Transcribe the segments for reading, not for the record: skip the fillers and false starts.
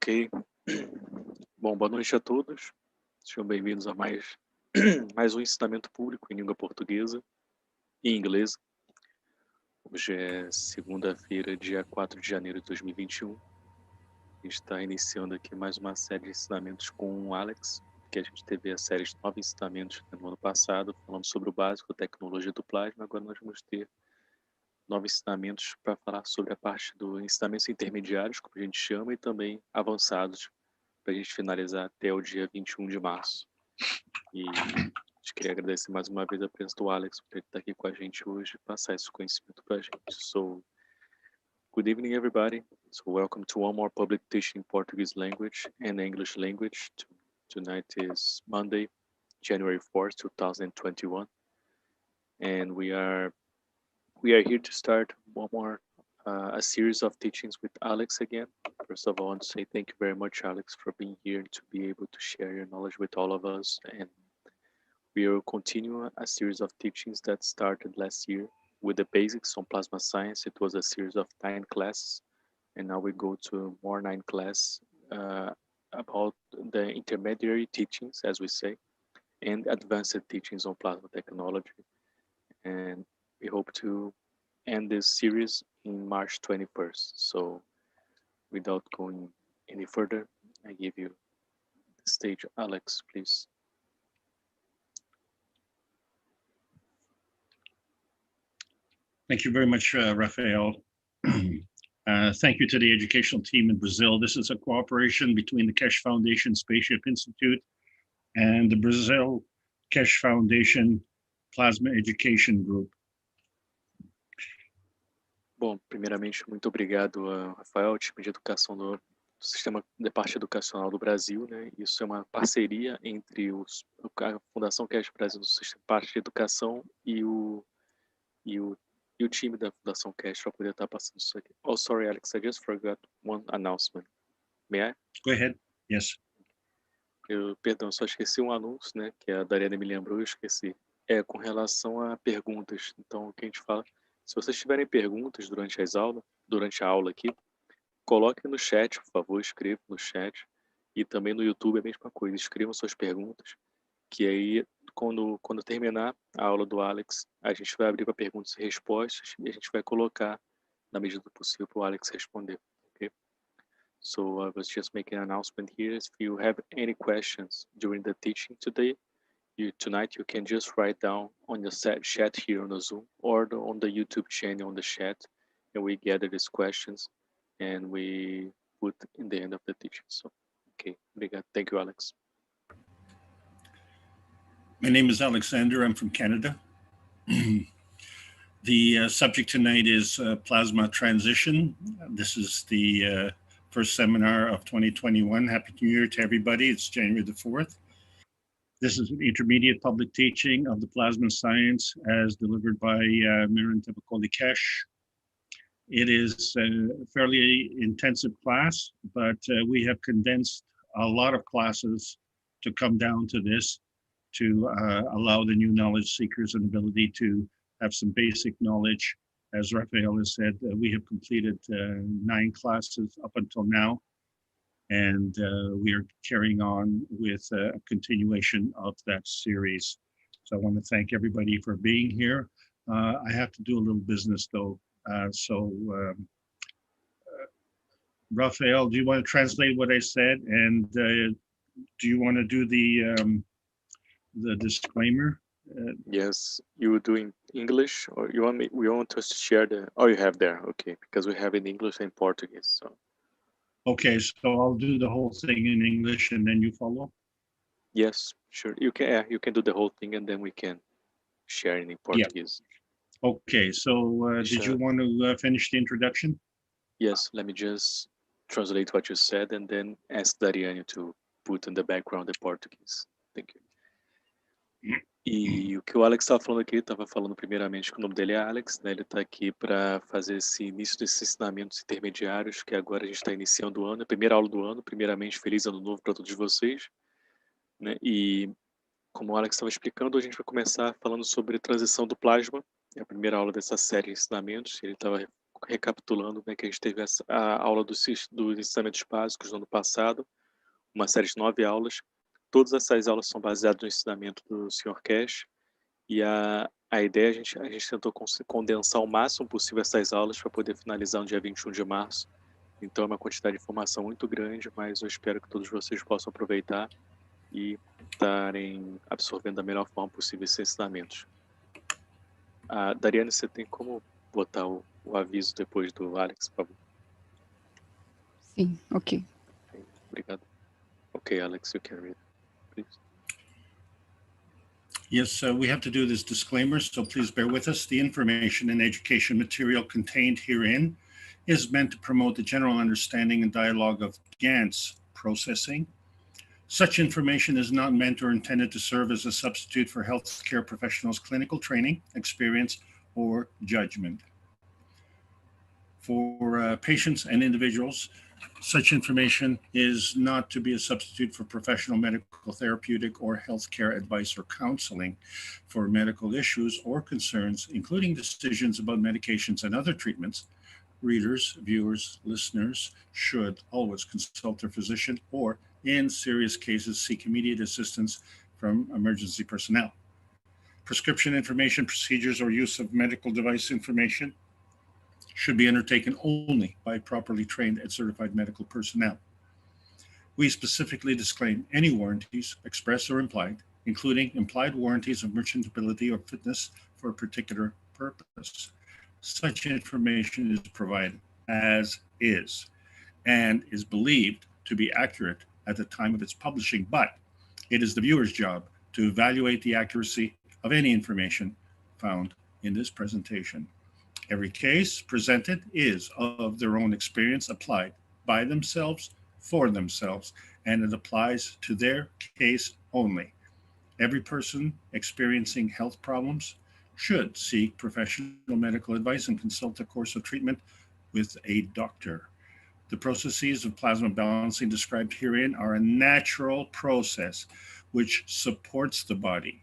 Ok. Bom, boa noite a todos. Sejam bem-vindos a mais um ensinamento público em língua portuguesa e inglês. Hoje é segunda-feira, dia 4 de janeiro de 2021. A gente está iniciando aqui mais uma série de ensinamentos com o Alex, que a gente teve a série de 9 ensinamentos no ano passado, falando sobre o básico, a tecnologia do plasma. Agora nós vamos ter 9 ensinamentos para falar sobre a parte dos ensinamentos intermediários, como a gente chama, e também avançados, para a gente finalizar até o dia 21 de março. E a gente queria agradecer mais uma vez a presença do Alex, por ele estar aqui com a gente hoje e passar esse conhecimento para a gente. So, good evening, everybody. So, welcome to one more public teaching in Portuguese language and English language. Tonight is Monday, January 4th, 2021. And we are here to start one more a series of teachings with Alex again. First of all, I want to say thank you very much, Alex, for being here to be able to share your knowledge with all of us. And we will continue a series of teachings that started last year with the basics on plasma science. It was a series of 9 classes, and now we go to more 9 classes about the intermediary teachings, as we say, and advanced teachings on plasma technology. And we hope to end this series in March 21st. So without going any further, I give you the stage. Alex, please. Thank you very much, Rafael. Thank you to the educational team in Brazil. This is a cooperation between the Keshe Foundation Spaceship Institute and the Brazil Keshe Foundation Plasma Education Group. Bom, primeiramente, muito obrigado, Rafael, time de educação do Sistema de Parte Educacional do Brasil, né? Isso é uma parceria entre a Fundação Keshe Brasil do Sistema de Parte de Educação e o time da Fundação Keshe para poder estar passando isso aqui. Oh, sorry, Alex, I just forgot one announcement. May I? Go ahead. Yes. Perdão, só esqueci um anúncio, né? Que a Dariana me lembrou, eu esqueci. É com relação a perguntas. Então, o que a gente fala... Se vocês tiverem perguntas durante a aula aqui, coloquem no chat, por favor, escrevam no chat. E também no YouTube é a mesma coisa, escrevam suas perguntas, que aí, quando terminar a aula do Alex, a gente vai abrir para perguntas e respostas e a gente vai colocar, na medida do possível, para o Alex responder. Okay? So I was just making an announcement here. If you have any questions during the teaching today, tonight you can just write down on the chat here on the Zoom or on the YouTube channel on the chat, and we gather these questions and we put in the end of the teaching. So, okay, obrigado. Thank you, Alex. My name is Alexander. I'm from Canada. The subject tonight is plasma transition. This is the first seminar of 2021. Happy New Year to everybody. It's January the 4th. This is an intermediate public teaching of the plasma science as delivered by Miran Keshe. It is a fairly intensive class, but we have condensed a lot of classes to come down to this to allow the new knowledge seekers an ability to have some basic knowledge. As Rafael has said, we have completed 9 classes up until now. And we are carrying on with a continuation of that series. So I want to thank everybody for being here. I have to do a little business though. Rafael, do you want to translate what I said? And do you want to do the disclaimer? Yes, you were doing English, or we want us to share you have there, okay, because we have in English and Portuguese, so. Okay, so I'll do the whole thing in English and then you follow? Yes, sure. You can do the whole thing and then we can share it in Portuguese. Yeah. Okay, so did you want to finish the introduction? Yes, let me just translate what you said and then ask Dariane to put in the background the Portuguese. Thank you. E o que o Alex estava falando aqui, estava falando primeiramente que o nome dele é Alex, né? Ele está aqui para fazer esse início desses ensinamentos intermediários, que agora a gente está iniciando o ano, a primeira aula do ano. Primeiramente, feliz ano novo para todos vocês, né? E como o Alex estava explicando, a gente vai começar falando sobre transição do plasma, é a primeira aula dessa série de ensinamentos. Ele estava recapitulando, né, que a gente teve a aula dos ensinamentos básicos no ano passado, uma série de 9 aulas. Todas essas aulas são baseadas no ensinamento do Sr. Keshe, e a ideia, a gente tentou condensar o máximo possível essas aulas para poder finalizar no dia 21 de março. Então é uma quantidade de informação muito grande, mas eu espero que todos vocês possam aproveitar e estarem absorvendo da melhor forma possível esses ensinamentos. Dariane, você tem como botar o aviso depois do Alex, por favor? Sim, ok. Obrigado. Ok, Alex, you can read, please. Yes, we have to do this disclaimer, so please bear with us. The information and education material contained herein is meant to promote the general understanding and dialogue of GANT's processing. Such information is not meant or intended to serve as a substitute for healthcare professionals' clinical training, experience, or judgment. For patients and individuals, such information is not to be a substitute for professional medical, therapeutic, or healthcare advice or counseling for medical issues or concerns, including decisions about medications and other treatments. Readers, viewers, listeners should always consult their physician or, in serious cases, seek immediate assistance from emergency personnel. Prescription information, procedures, or use of medical device information should be undertaken only by properly trained and certified medical personnel. We specifically disclaim any warranties, express or implied, including implied warranties of merchantability or fitness for a particular purpose. Such information is provided as is and is believed to be accurate at the time of its publishing, but it is the viewer's job to evaluate the accuracy of any information found in this presentation. Every case presented is of their own experience, applied by themselves, for themselves, and it applies to their case only. Every person experiencing health problems should seek professional medical advice and consult a course of treatment with a doctor. The processes of plasma balancing described herein are a natural process which supports the body,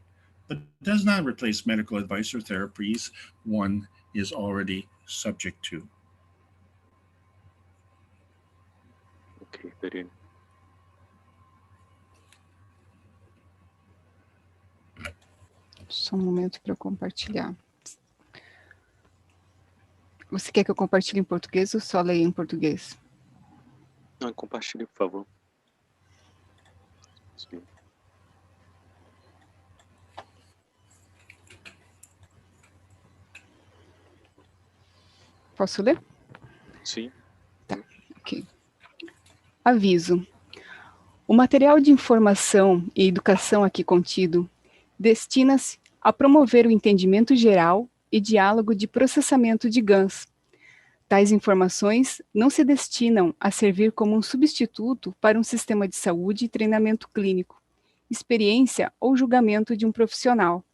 but does not replace medical advice or therapies one is already subject to. Ok, Dariane. Só um momento para eu compartilhar. Você quer que eu compartilhe em português ou só leia em português? Não, compartilhe, por favor. Sim. Posso ler? Sim. Tá, ok. Aviso. O material de informação e educação aqui contido destina-se a promover o entendimento geral e diálogo de processamento de GANs. Tais informações não se destinam a servir como um substituto para um sistema de saúde e treinamento clínico, experiência ou julgamento de um profissional.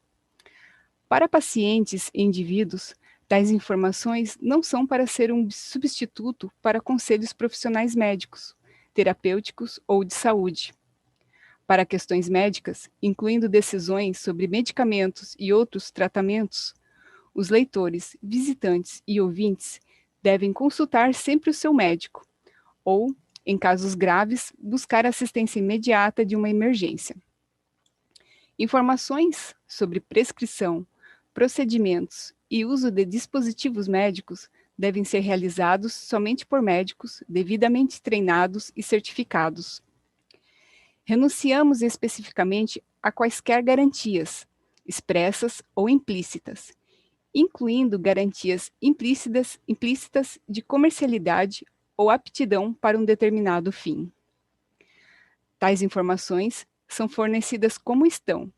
Para pacientes e indivíduos, tais informações não são para ser um substituto para conselhos profissionais médicos, terapêuticos ou de saúde. Para questões médicas, incluindo decisões sobre medicamentos e outros tratamentos, os leitores, visitantes e ouvintes devem consultar sempre o seu médico, ou, em casos graves, buscar assistência imediata de uma emergência. Informações sobre prescrição, procedimentos e uso de dispositivos médicos devem ser realizados somente por médicos devidamente treinados e certificados. Renunciamos especificamente a quaisquer garantias, expressas ou implícitas, incluindo garantias implícitas de comercialidade ou aptidão para um determinado fim. Tais informações são fornecidas como estão,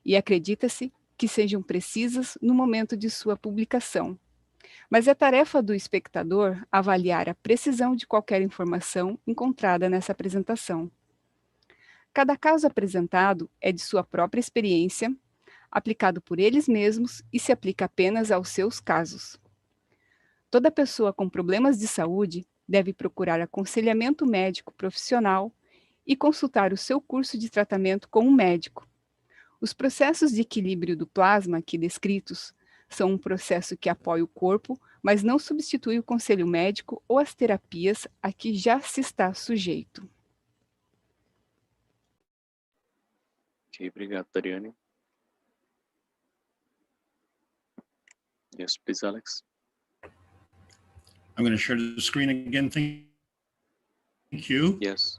e acredita-se que sejam precisas no momento de sua publicação. Mas é tarefa do espectador avaliar a precisão de qualquer informação encontrada nessa apresentação. Cada caso apresentado é de sua própria experiência, aplicado por eles mesmos e se aplica apenas aos seus casos. Toda pessoa com problemas de saúde deve procurar aconselhamento médico profissional e consultar o seu curso de tratamento com um médico. Os processos de equilíbrio do plasma aqui descritos são um processo que apoia o corpo, mas não substitui o conselho médico ou as terapias a que já se está sujeito. Ok, obrigado, Dariane. Yes, please, Alex. I'm going to share the screen again. Thank you. Yes.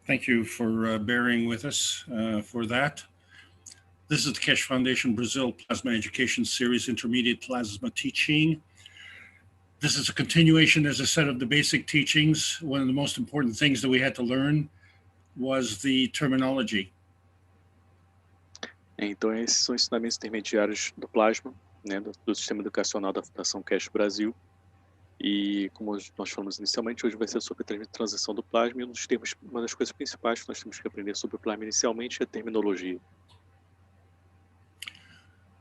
Thank you for bearing with us for that. This is the Keshe Foundation Brazil Plasma Education Series Intermediate Plasma Teaching. This is a continuation, as I said, of the basic teachings. One of the most important things that we had to learn was the terminology. Então, esses são ensinamentos intermediários do plasma, né, do Sistema Educacional da Fundação Keshe Brasil. E como nós falamos inicialmente, hoje vai ser sobre a transição do plasma, e uma das coisas principais que nós temos que aprender sobre o plasma inicialmente é a terminologia.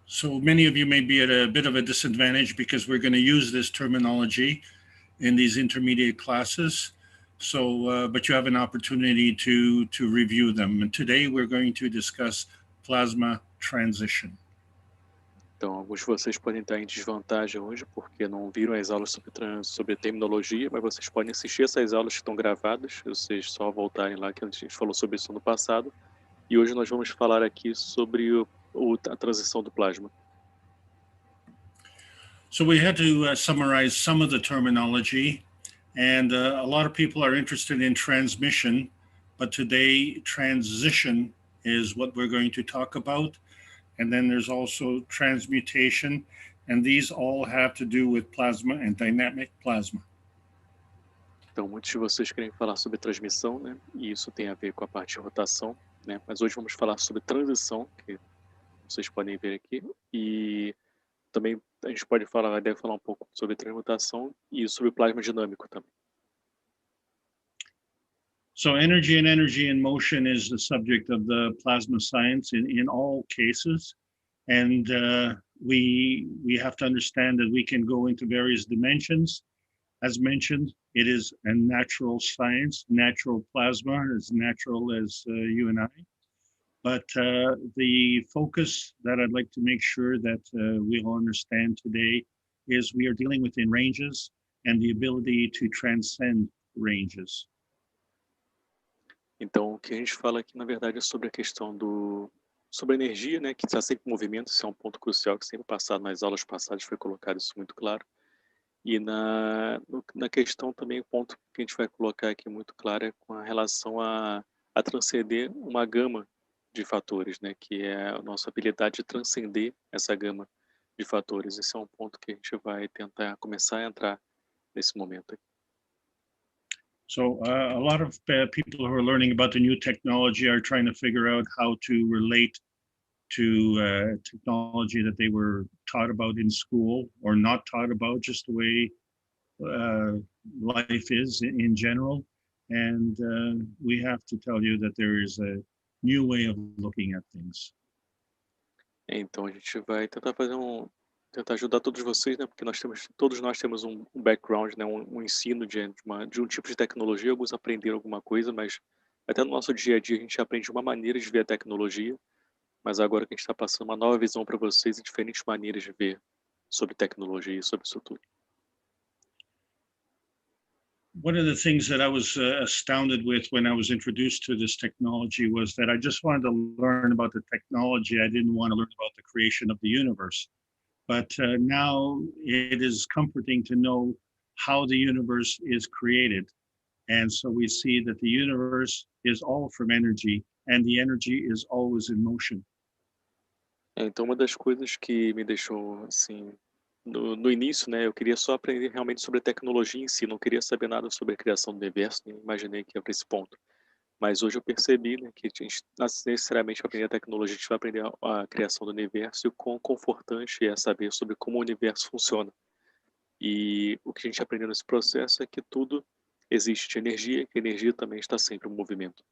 So many of you may be at a bit of a disadvantage because we're going to use this terminology in these intermediate classes. So, but you have an opportunity to review them. And today we're going to discuss plasma transition. Então, alguns de vocês podem estar em desvantagem hoje porque não viram as aulas sobre terminologia, mas vocês podem assistir essas aulas que estão gravadas, vocês só voltarem lá que a gente falou sobre isso no passado. E hoje nós vamos falar aqui sobre a transição do plasma. So we had to summarize some of the terminology, and a lot of people are interested in transmission, but today transition is what we're going to talk about. And then there's also transmutation, and these all have to do with plasma and dynamic plasma. Então, muitos de vocês querem falar sobre transmissão, né? E isso tem a ver com a parte de rotação, né? Mas hoje vamos falar sobre transição, que vocês podem ver aqui. E também a gente deve falar um pouco sobre transmutação e sobre plasma dinâmico também. So energy and motion is the subject of the plasma science in all cases. And we have to understand that we can go into various dimensions. As mentioned, it is a natural science, natural plasma, as natural as you and I. But the focus that I'd like to make sure that we all understand today is we are dealing within ranges and the ability to transcend ranges. Então, o que a gente fala aqui, na verdade, é sobre a questão sobre a energia, né, que está sempre em movimento. Isso é um ponto crucial que sempre passado nas aulas passadas foi colocado isso muito claro. E na questão também, o ponto que a gente vai colocar aqui muito claro é com a relação a transcender uma gama de fatores, né, que é a nossa habilidade de transcender essa gama de fatores. Esse é um ponto que a gente vai tentar começar a entrar nesse momento aqui. So a lot of people who are learning about the new technology are trying to figure out how to relate to technology that they were taught about in school or not taught about, just the way life is in general. And we have to tell you that there is a new way of looking at things. Então a gente vai tentar tentar ajudar todos vocês, né? Porque todos nós temos um background, né? Um ensino de um tipo de tecnologia. Alguns aprenderam alguma coisa, mas até no nosso dia a dia a gente aprende uma maneira de ver a tecnologia. Mas agora que a gente está passando uma nova visão para vocês e diferentes maneiras de ver sobre tecnologia e sobre isso tudo. One of the things that I was astounded with when I was introduced to this technology was that I just wanted to learn about the technology. I didn't want to learn about the creation of the universe. But now it is comforting to know how the universe is created. And so we see that the universe is all from energy, and the energy is always in motion. Então, uma das coisas que me deixou, assim, no início, né, eu queria só aprender realmente sobre a tecnologia em si, não queria saber nada sobre a criação do universo, nem imaginei que ia para esse ponto. Mas hoje eu percebi, né, que a gente necessariamente vai aprender a tecnologia, a gente vai aprender a criação do universo e o quão confortante é saber sobre como o universo funciona. E o que a gente aprendeu nesse processo é que tudo existe de energia, e que a energia também está sempre em movimento.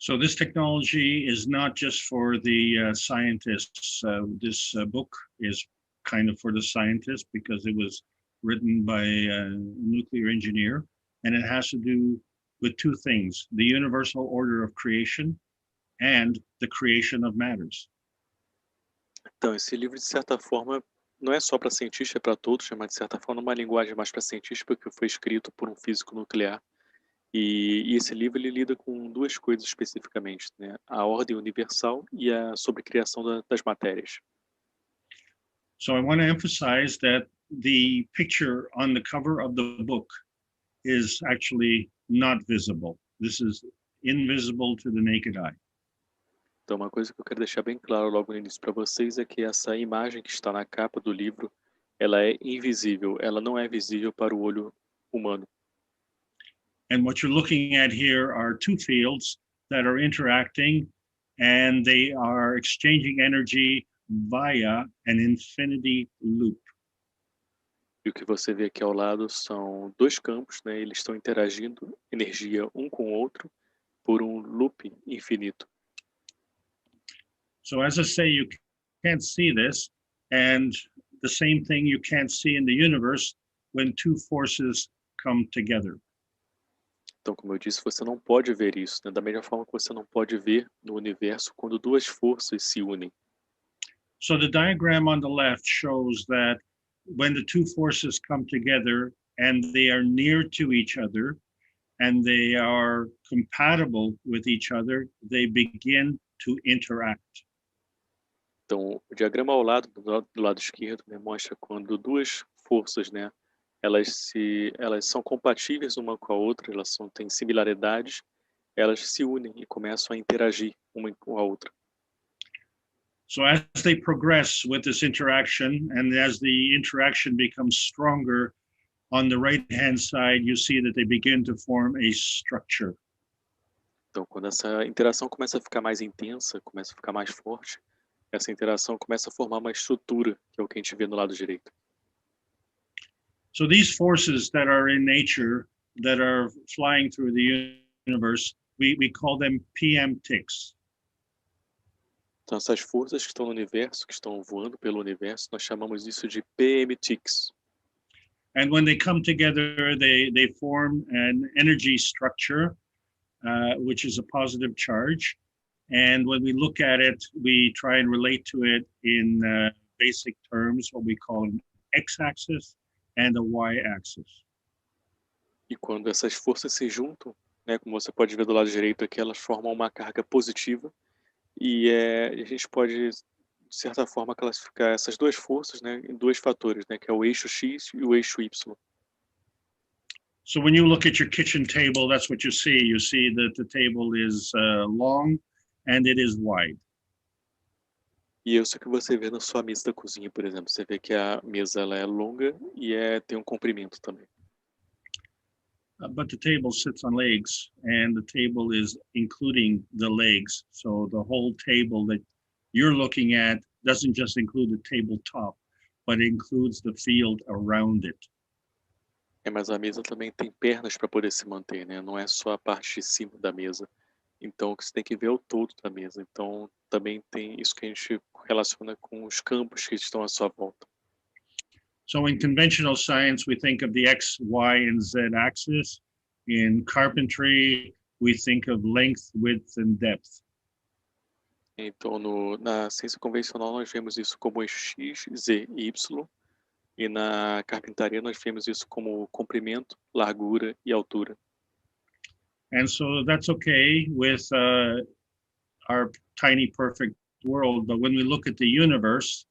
So this technology is not just for the scientists. This book is kind of for the scientists because it was written by a nuclear engineer, and it has to do with two things: the universal order of creation and the creation of matters. Então, esse livro, de certa forma, não é só para cientista, é para todos, mas de certa forma uma linguagem mais para cientista, porque foi escrito por um físico nuclear. E esse livro ele lida com duas coisas especificamente, né? A ordem universal e a sobrecriação das matérias. So I want to emphasize that the picture on the cover of the book is actually not visible. This is invisible to the naked eye. Então, uma coisa que eu quero deixar bem claro logo no início para vocês é que essa imagem que está na capa do livro, ela é invisível, ela não é visível para o olho humano. And what you're looking at here are two fields that are interacting, and they are exchanging energy via an infinity loop. E o que você vê aqui ao lado são dois campos, né? Eles estão interagindo energia um com o outro por um loop infinito. So as I say, you can't see this, and the same thing you can't see in the universe when two forces come together. Então, como eu disse, você não pode ver isso, né? Da mesma forma que você não pode ver no universo quando duas forças se unem. So the diagram on the left shows that when the two forces come together and they are near to each other and they are compatible with each other, they begin to interact. Então, o diagrama ao lado, do lado esquerdo, né, mostra quando duas forças, né, elas são compatíveis uma com a outra, têm similaridades, elas se unem e começam a interagir uma com a outra. So as they progress with this interaction, and as the interaction becomes stronger, on the right-hand side, you see that they begin to form a structure. Então, quando essa interação começa a ficar mais intensa, começa a ficar mais forte, essa interação começa a formar uma estrutura, que é o que a gente vê no lado direito. So these forces that are in nature, that are flying through the universe, we call them PM ticks. Então, essas forças que estão no universo, que estão voando pelo universo, nós chamamos isso de PM ticks. And when they come together, they form an energy structure, which is a positive charge. And when we look at it, we try and relate to it in basic terms, what we call an x-axis and a y-axis. E quando essas forças se juntam, né, como você pode ver do lado direito aqui, elas formam uma carga positiva. E a gente pode, de certa forma, classificar essas duas forças, né, em dois fatores, né, que é o eixo X e o eixo Y. So when you look at your kitchen table, that's what you see. You see that the table is long and it is wide. E isso que você vê na sua mesa da cozinha, por exemplo. Você vê que a mesa ela é longa e tem um comprimento também. But the table sits on legs, and the table is including the legs. So the whole table that you're looking at doesn't just include the tabletop, but includes the field around it. Mas a mesa também tem pernas para poder se manter, né? Não é só a parte de cima da mesa. Então, o que você tem que ver é o todo da mesa. Então, também tem isso que a gente relaciona com os campos que estão à sua volta. So in conventional science, we think of the X, Y, and Z axis. In carpentry, we think of length, width, and depth. Então, na ciência convencional, nós vemos isso como eixo X, Z e Y. E na carpintaria, nós vemos isso como comprimento, largura e altura. And so that's okay with our tiny perfect world. But when we look at the universe,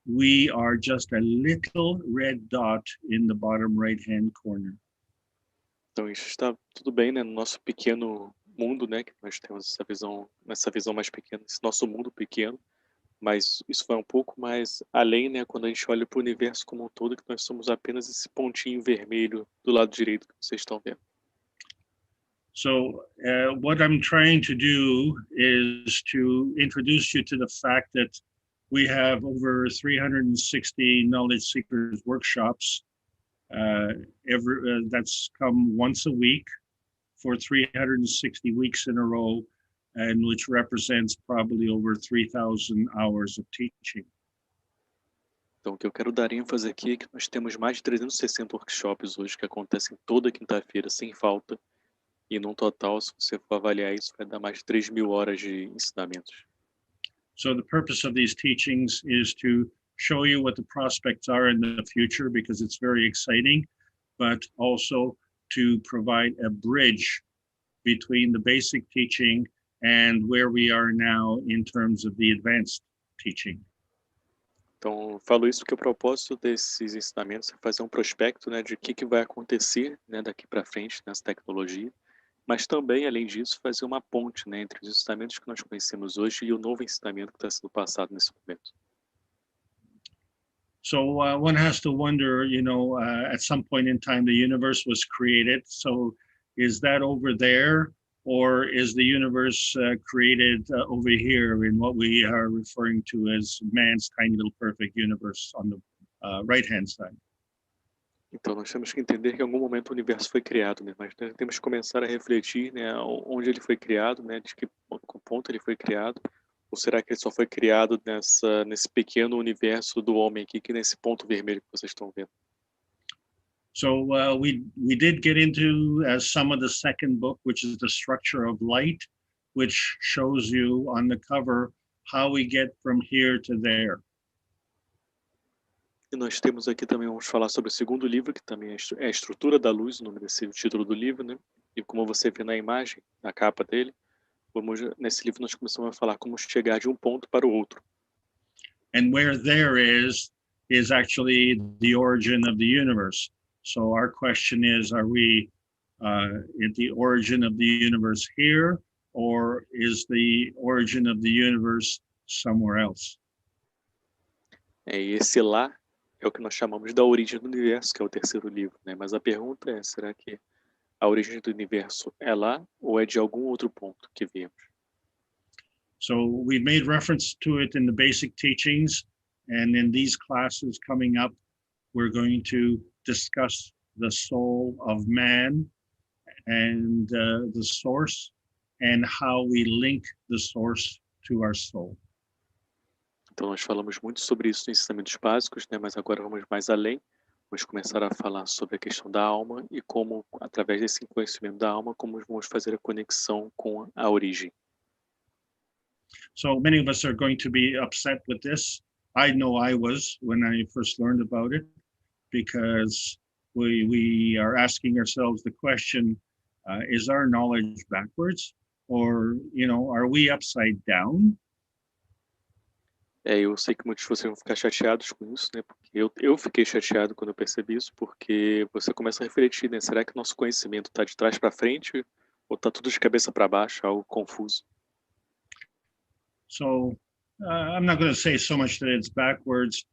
we are just a little red dot in the bottom right-hand corner. Então, isso está tudo bem, né? No nosso pequeno mundo, né? Que nós temos nessa visão mais pequena, esse nosso mundo pequeno. Mas isso vai um pouco mais além, né? Quando a gente olha para o universo como um todo, que nós somos apenas esse pontinho vermelho do lado direito que vocês estão vendo. So what I'm trying to do is to introduce you to the fact that we have over 360 knowledge seekers workshops that's come once a week for 360 weeks in a row and which represents probably over 3,000 hours of teaching. Então, o que eu quero dar ênfase aqui é que nós temos mais de 360 workshops hoje que acontecem toda quinta-feira, sem falta. E, num total, se você for avaliar isso, vai dar mais de 3.000 horas de ensinamentos. So the purpose of these teachings is to show you what the prospects are in the future, because it's very exciting, but also to provide a bridge between the basic teaching and where we are now in terms of the advanced teaching. Então, eu falo isso porque o propósito desses ensinamentos é fazer um prospecto, né, de o que vai acontecer, né, daqui para frente nessa tecnologia, mas também, além disso, fazer uma ponte, né, entre os ensinamentos que nós conhecemos hoje e o novo ensinamento que está sendo passado nesse momento. So one has to wonder, at some point in time, the universe was created. So is that over there, or is the universe created over here in what we are referring to as man's tiny little perfect universe on the right-hand side? Então, nós temos que entender que em algum momento o universo foi criado, né? Mas nós temos que começar a refletir, né, onde ele foi criado, né, de que ponto ele foi criado, ou será que ele só foi criado nesse pequeno universo do homem aqui, que nesse ponto vermelho que vocês estão vendo? So we did get into some of the second book, which is the structure of light, which shows you on the cover how we get from here to there. E nós temos aqui também, vamos falar sobre o segundo livro, que também é a Estrutura da Luz, o nome desse título do livro, né? E como você vê na imagem, na capa dele, nesse livro nós começamos a falar como chegar de um ponto para o outro. And where there is actually the origin of the universe. So our question is, are we at the origin of the universe here, or is the origin of the universe somewhere else? E esse lá é o que nós chamamos da origem do universo, que é o terceiro livro, né? Mas a pergunta é, será que a origem do universo é lá ou é de algum outro ponto que viemos? So we made reference to it in the basic teachings, and in these classes coming up, we're going to discuss the soul of man and the source, and how we link the source to our soul. Então nós falamos muito sobre isso nos ensinamentos básicos, né? Mas agora vamos mais além. Vamos começar a falar sobre a questão da alma e como, através desse conhecimento da alma, como vamos fazer a conexão com a origem. So many of us are going to be upset with this. I know I was when I first learned about it, because we are asking ourselves the question, is our knowledge backwards? Or, are we upside down? Eu sei que muitos de vocês vão ficar chateados com isso, né? Porque eu fiquei chateado quando eu percebi isso, porque você começa a refletir, né? Será que nosso conhecimento está de trás para frente ou está tudo de cabeça para baixo, algo confuso? So I'm not going to say so much that it's backwards.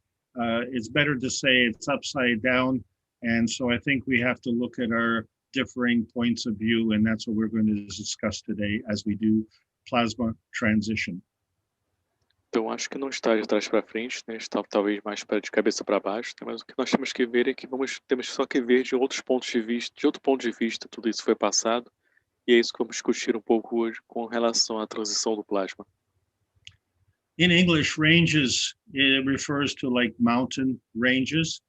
It's better to say it's upside down. And so I think we have to look at our differing points of view, and that's what we're going to discuss today as we do plasma transition. Então, acho que não está de trás para frente, né? Está talvez mais de cabeça para baixo, né? Mas o que nós temos que ver é que temos só que ver de outros pontos de vista, tudo isso foi passado, e é isso que vamos discutir um pouco hoje com relação à transição do plasma. In English, ranges, it refers to like mountain ranges,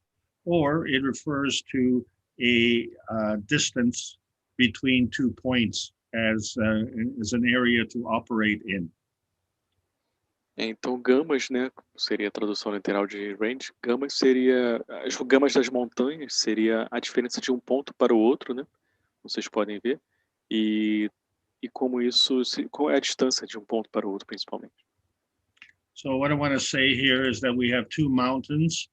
or it refers to a distance between 2 points as an area to operate in. Então, gamas, né, seria a tradução literal de range. Gamas seria, as gamas das montanhas seria a diferença de um ponto para o outro, né? Vocês podem ver. E como isso, qual é a distância de um ponto para o outro, principalmente. So what I want to say here is that we have 2 mountains,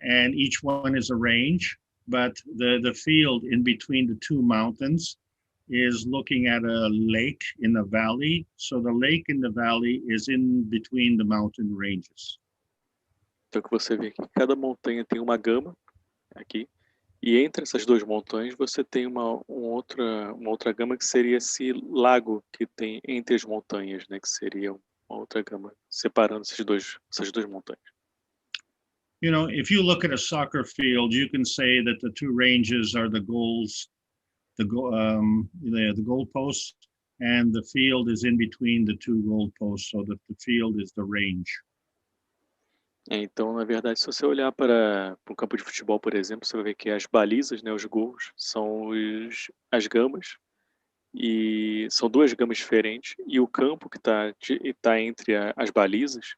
and each one is a range, but the field in between the 2 mountains is looking at a lake in the valley. So the lake in the valley is in between the mountain ranges. Então, que você vê que cada montanha tem uma gama aqui, e entre essas 2 montanhas você tem uma outra gama que seria esse lago que tem entre as montanhas, né, que seria uma outra gama separando essas duas montanhas. If you look at a soccer field, you can say that the 2 ranges are the goals, the goalposts, and the field is in between the two goalposts, so that the field is the range. Então, na verdade, se você olhar para um campo de futebol, por exemplo, você vai ver que as balizas, né, os gols, são as gamas, e são duas gamas diferentes, e o campo que está entre as balizas,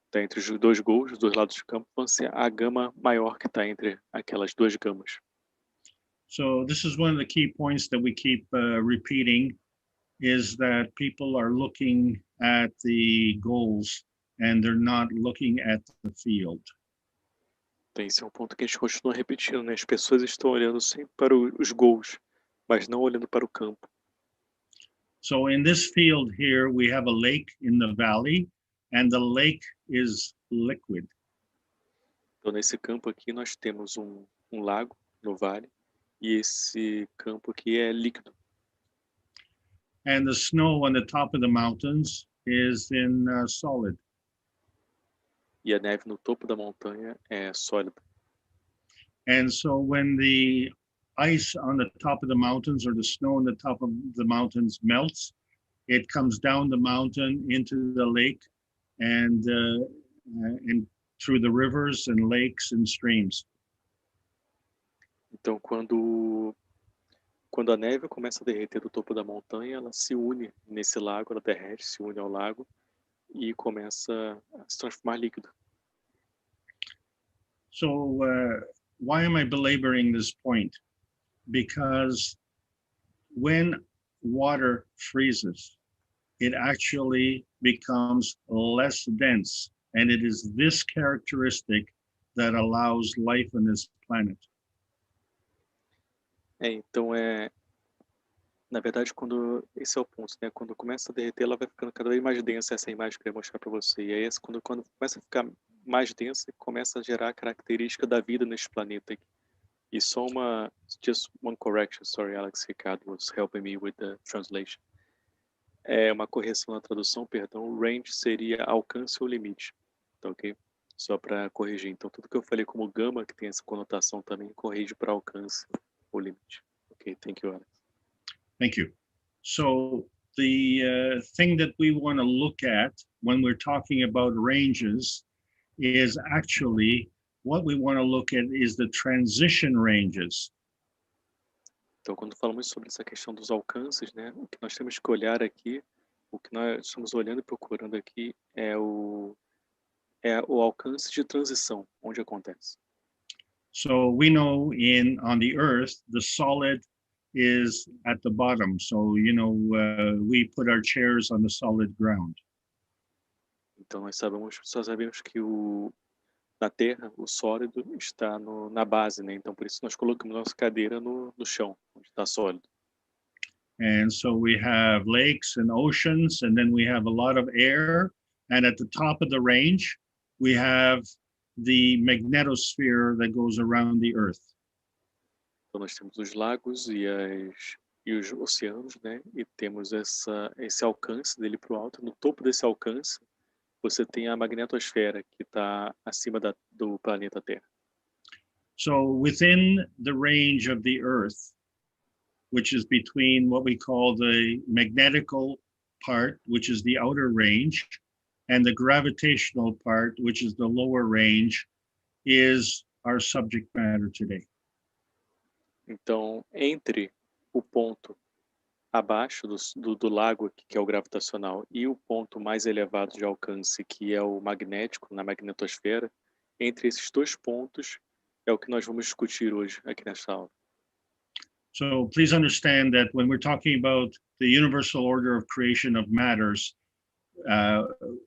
está entre os dois gols, os dois lados do campo, vão ser a gama maior que está entre aquelas duas gamas. So this is one of the key points that we keep repeating, is that people are looking at the goals and they're not looking at the field. Então, esse é um ponto que a gente continua repetindo, né? As pessoas estão olhando sempre para os gols, mas não olhando para o campo. So in this field here, we have a lake in the valley, and the lake is liquid. Então, nesse campo aqui, nós temos um lago no vale, e esse campo aqui é líquido. And the snow on the top of the mountains is in solid. E a neve no topo da montanha é sólida. And so when the ice on the top of the mountains or the snow on the top of the mountains melts, it comes down the mountain into the lake and through the rivers and lakes and streams. Então, quando a neve começa a derreter do topo da montanha, ela se une nesse lago, ela derrete, se une ao lago e começa a se transformar em líquido. So why am I belaboring this point? Because when water freezes, it actually becomes less dense, and it is this characteristic that allows life on this planet. Então, na verdade, esse é o ponto, né? Quando começa a derreter, ela vai ficando cada vez mais densa, essa imagem que eu queria mostrar para você. E aí, quando começa a ficar mais densa, começa a gerar a característica da vida neste planeta aqui. E só just one correction, sorry, Alex Ricardo was helping me with the translation. Uma correção na tradução, perdão, range seria alcance ou limite, tá ok? Só para corrigir. Então, tudo que eu falei como gama, que tem essa conotação também, corrige para alcance ou limite. Ok, thank you, Alex. Thank you. So the thing that we want to look at when we're talking about ranges is actually what we want to look at is the transition ranges. Então, quando falamos sobre essa questão dos alcances, né, o que nós temos que olhar aqui, o que nós estamos olhando e procurando aqui é o alcance de transição, onde acontece. So we know on the Earth, the solid is at the bottom. So, we put our chairs on the solid ground. Então, nós só sabemos que na Terra, o sólido está na base, né? Então, por isso nós colocamos nossa cadeira no chão, onde está sólido. And so we have lakes and oceans, and then we have a lot of air. And at the top of the range, we have the magnetosphere that goes around the Earth. Então, nós temos os lagos e os oceanos, né? E temos esse alcance dele para o alto. No topo desse alcance, você tem a magnetosfera, que está acima do planeta Terra. So within the range of the Earth, which is between what we call the magnetical part, which is the outer range, and the gravitational part, which is the lower range, is our subject matter today. Então, entre o ponto abaixo do lago, que é o gravitacional, e o ponto mais elevado de alcance, que é o magnético, na magnetosfera, entre esses dois pontos é o que nós vamos discutir hoje aqui nesta aula. So please understand that when we're talking about the universal order of creation of matters,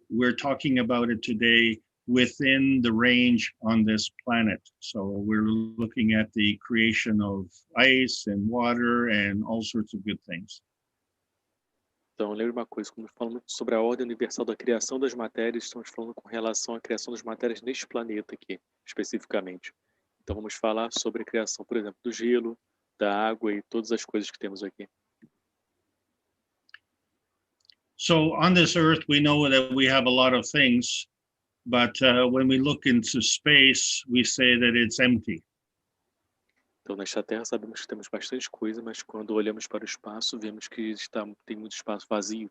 we're talking about it today within the range on this planet. So we're looking at the creation of ice and water and all sorts of good things. Então, lembre uma coisa, quando falamos sobre a ordem universal da criação das matérias, estamos falando com relação à criação das matérias neste planeta aqui, especificamente. Então, vamos falar sobre a criação, por exemplo, do gelo, da água e todas as coisas que temos aqui. So on this earth, we know that we have a lot of things, but when we look into space, we say that it's empty. Então, nesta Terra sabemos que temos bastante coisa, mas quando olhamos para o espaço, vemos que tem muito espaço vazio.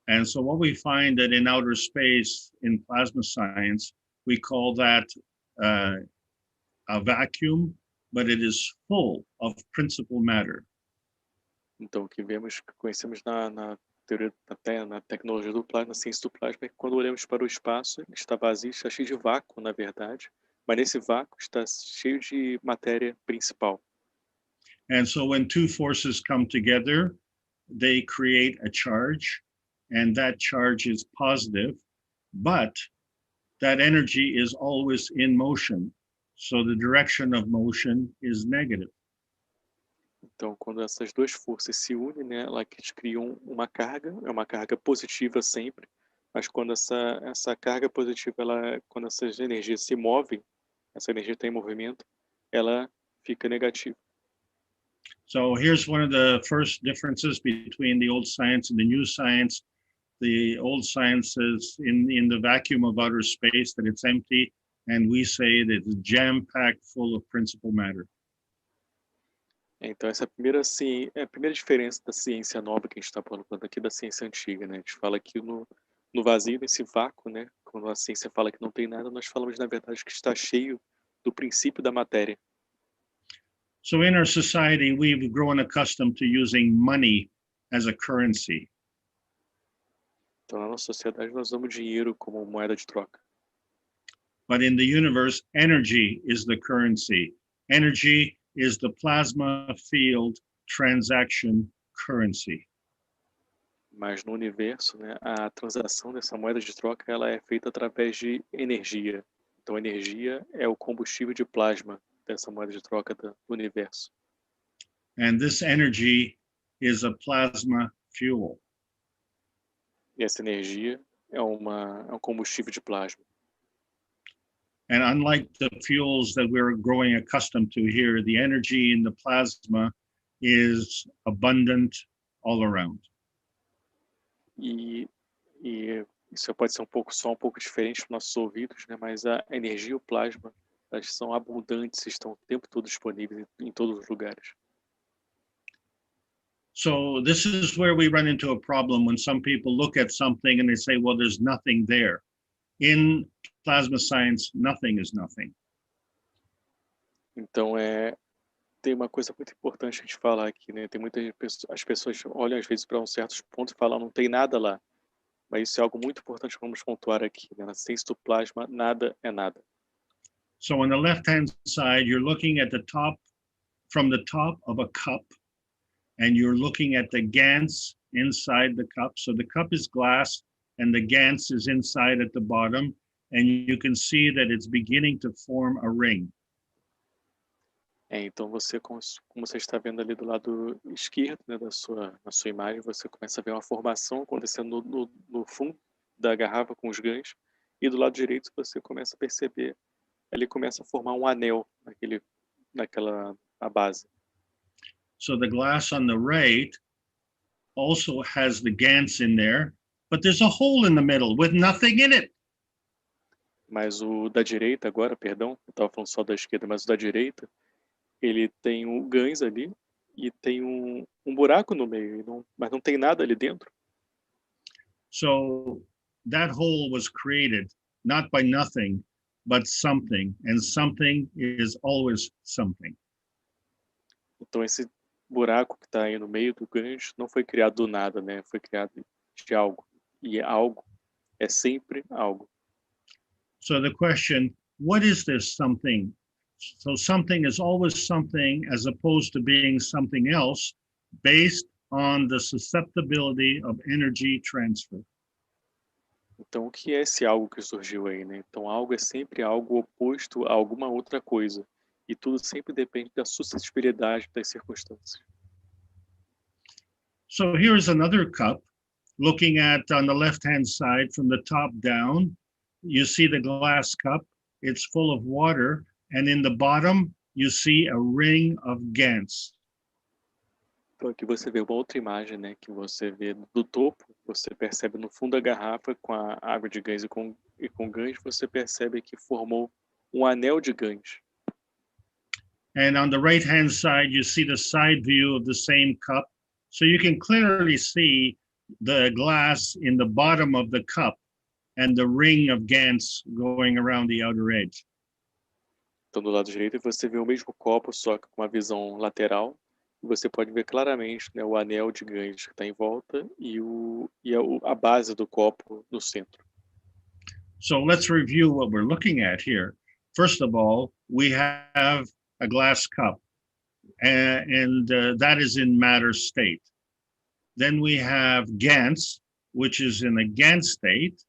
And so what we find that in outer space, in plasma science, we call that a vacuum, but it is full of principal matter. Então, o que conhecemos na teoria na tecnologia do plasma, na ciência do plasma, é que quando olhamos para o espaço, ele está vazio, está cheio de vácuo, na verdade, mas nesse vácuo está cheio de matéria principal. And so when two forces come together, they create a charge, and that charge is positive, but that energy is always in motion. So the direction of motion is negative. Então, quando essas duas forças se unem, né, elas criam uma carga, é uma carga positiva sempre, mas quando essa carga positiva, quando essas energias se movem, essa energia está em movimento, ela fica negativa. So here's one of the first differences between the old science and the new science. The old science says in the vacuum of outer space that it's empty, and we say that it's jam-packed full of principal matter. Então, essa é a primeira diferença da ciência nova que a gente está falando aqui da ciência antiga, né? A gente fala que no vazio, nesse vácuo, né? Quando a ciência fala que não tem nada, nós falamos, na verdade, que está cheio do princípio da matéria. So in our society, we've grown accustomed to using money as a currency. Então, na nossa sociedade, nós usamos dinheiro como moeda de troca. But in the universe, energy is the currency. Energy is the plasma field transaction currency. Mas no universo, né, a transação dessa moeda de troca, ela é feita através de energia. Então, a energia é o combustível de plasma dessa moeda de troca do universo. And this energy is a plasma fuel. E essa energia é um combustível de plasma. And unlike the fuels that we're growing accustomed to here, the energy in the plasma is abundant all around. E isso pode ser só um pouco diferente para os nossos ouvidos, né? Mas a energia e o plasma, elas são abundantes, estão o tempo todo disponíveis em todos os lugares. So this is where we run into a problem when some people look at something and they say, well, there's nothing there. In plasma science, nothing is nothing. Então, tem uma coisa muito importante a gente falar aqui, né? Tem as pessoas olham às vezes para certos pontos e falam, não tem nada lá. Mas isso é algo muito importante que vamos pontuar aqui, né? Na ciência do plasma, nada é nada. So on the left-hand side, you're looking at from the top of a cup, and you're looking at the GANs inside the cup. So the cup is glass, and the GANs is inside at the bottom, and you can see that it's beginning to form a ring. Então como você está vendo ali do lado esquerdo, né, na sua imagem, você começa a ver uma formação acontecendo no fundo da garrafa com os gãs, e do lado direito você começa a perceber, ele começa a formar um anel a base. So the glass on the right also has the GANs in there, but there's a hole in the middle with nothing in it. Mas o da direita agora, perdão, eu estava falando só da esquerda, mas o da direita, ele tem um gãs ali e tem um buraco no meio, mas não tem nada ali dentro. So that hole was created not by nothing, but something, and something is always something. Então esse buraco que está aí no meio do gancho não foi criado do nada, né? Foi criado de algo. E algo é sempre algo. So the question, what is this something? So something is always something as opposed to being something else based on the susceptibility of energy transfer. Então o que é esse algo que surgiu aí, né? Então algo é sempre algo oposto a alguma outra coisa. E tudo sempre depende da suscetibilidade das circunstâncias. So here's another cup. Looking at on the left-hand side from the top down, you see the glass cup. It's full of water. And in the bottom, you see a ring of GANs. Então aqui você vê uma outra imagem, né? Que você vê do topo, você percebe no fundo da garrafa com a água de gãs e com gãs, você percebe que formou um anel de gãs. And on the right-hand side, you see the side view of the same cup. So you can clearly see the glass in the bottom of the cup and the ring of Gans going around the outer edge. Então, do lado direito, você vê o mesmo copo, só que com uma visão lateral. E você pode ver claramente, né, o anel de Gans que está em volta e a base do copo no centro. So let's review what we're looking at here. First of all, we have a glass cup, and that is in matter state. Then we have Gans, which is in a Gans state.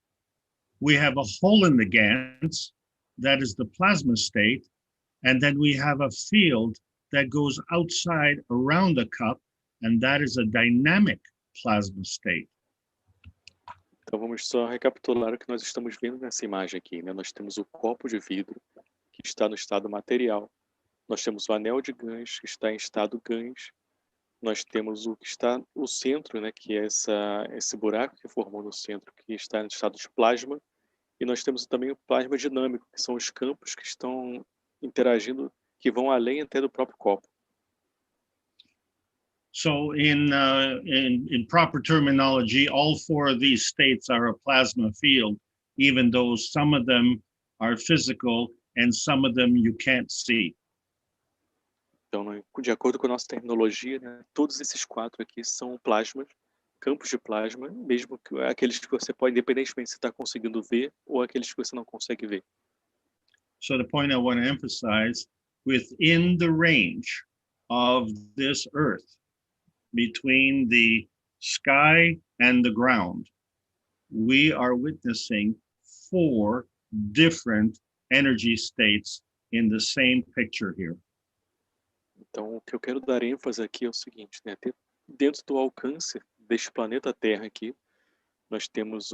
We have a hole in the Gans, that is the plasma state. And then we have a field that goes outside around the cup, and that is a dynamic plasma state. Então vamos só recapitular o que nós estamos vendo nessa imagem aqui, né? Nós temos o copo de vidro, que está no estado material. Nós temos o anel de Gans, que está em estado Gans. Nós temos o que está no centro, né? Que é esse buraco que formou no centro, que está no estado de plasma. E nós temos também o plasma dinâmico, que são os campos que estão interagindo, que vão além até do próprio copo. So in proper terminology, all four of these states are a plasma field, even though some of them are physical and some of them you can't see. Então, de acordo com a nossa terminologia, né, todos esses quatro aqui são plasmas, campos de plasma, mesmo que aqueles que você pode, independentemente se está conseguindo ver ou aqueles que você não consegue ver. So the point I want to emphasize, within the range of this earth, between the sky and the ground, we are witnessing 4 different energy states in the same picture here. Então, o que eu quero dar ênfase aqui é o seguinte, né? Dentro do alcance deste planeta Terra aqui, nós temos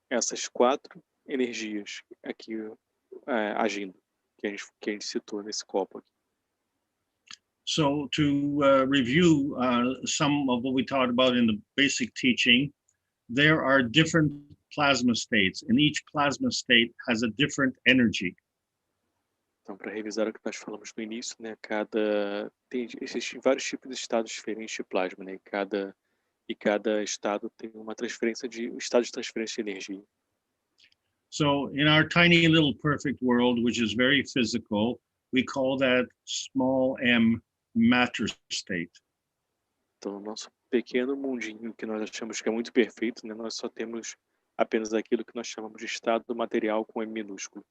essas 4 energias aqui agindo, que a gente citou nesse copo aqui. So to review some of what we talked about in the basic teaching, there are different plasma states, and each plasma state has a different energy. Então, para revisar o que nós falamos no início, né, existem vários tipos de estados diferentes de plasma, né, e cada estado tem um estado de transferência de energia. So in our tiny little perfect world, which is very physical, we call that small m matter state. Então, no nosso pequeno mundinho que nós achamos que é muito perfeito, né, nós só temos apenas aquilo que nós chamamos de estado material com M minúsculo.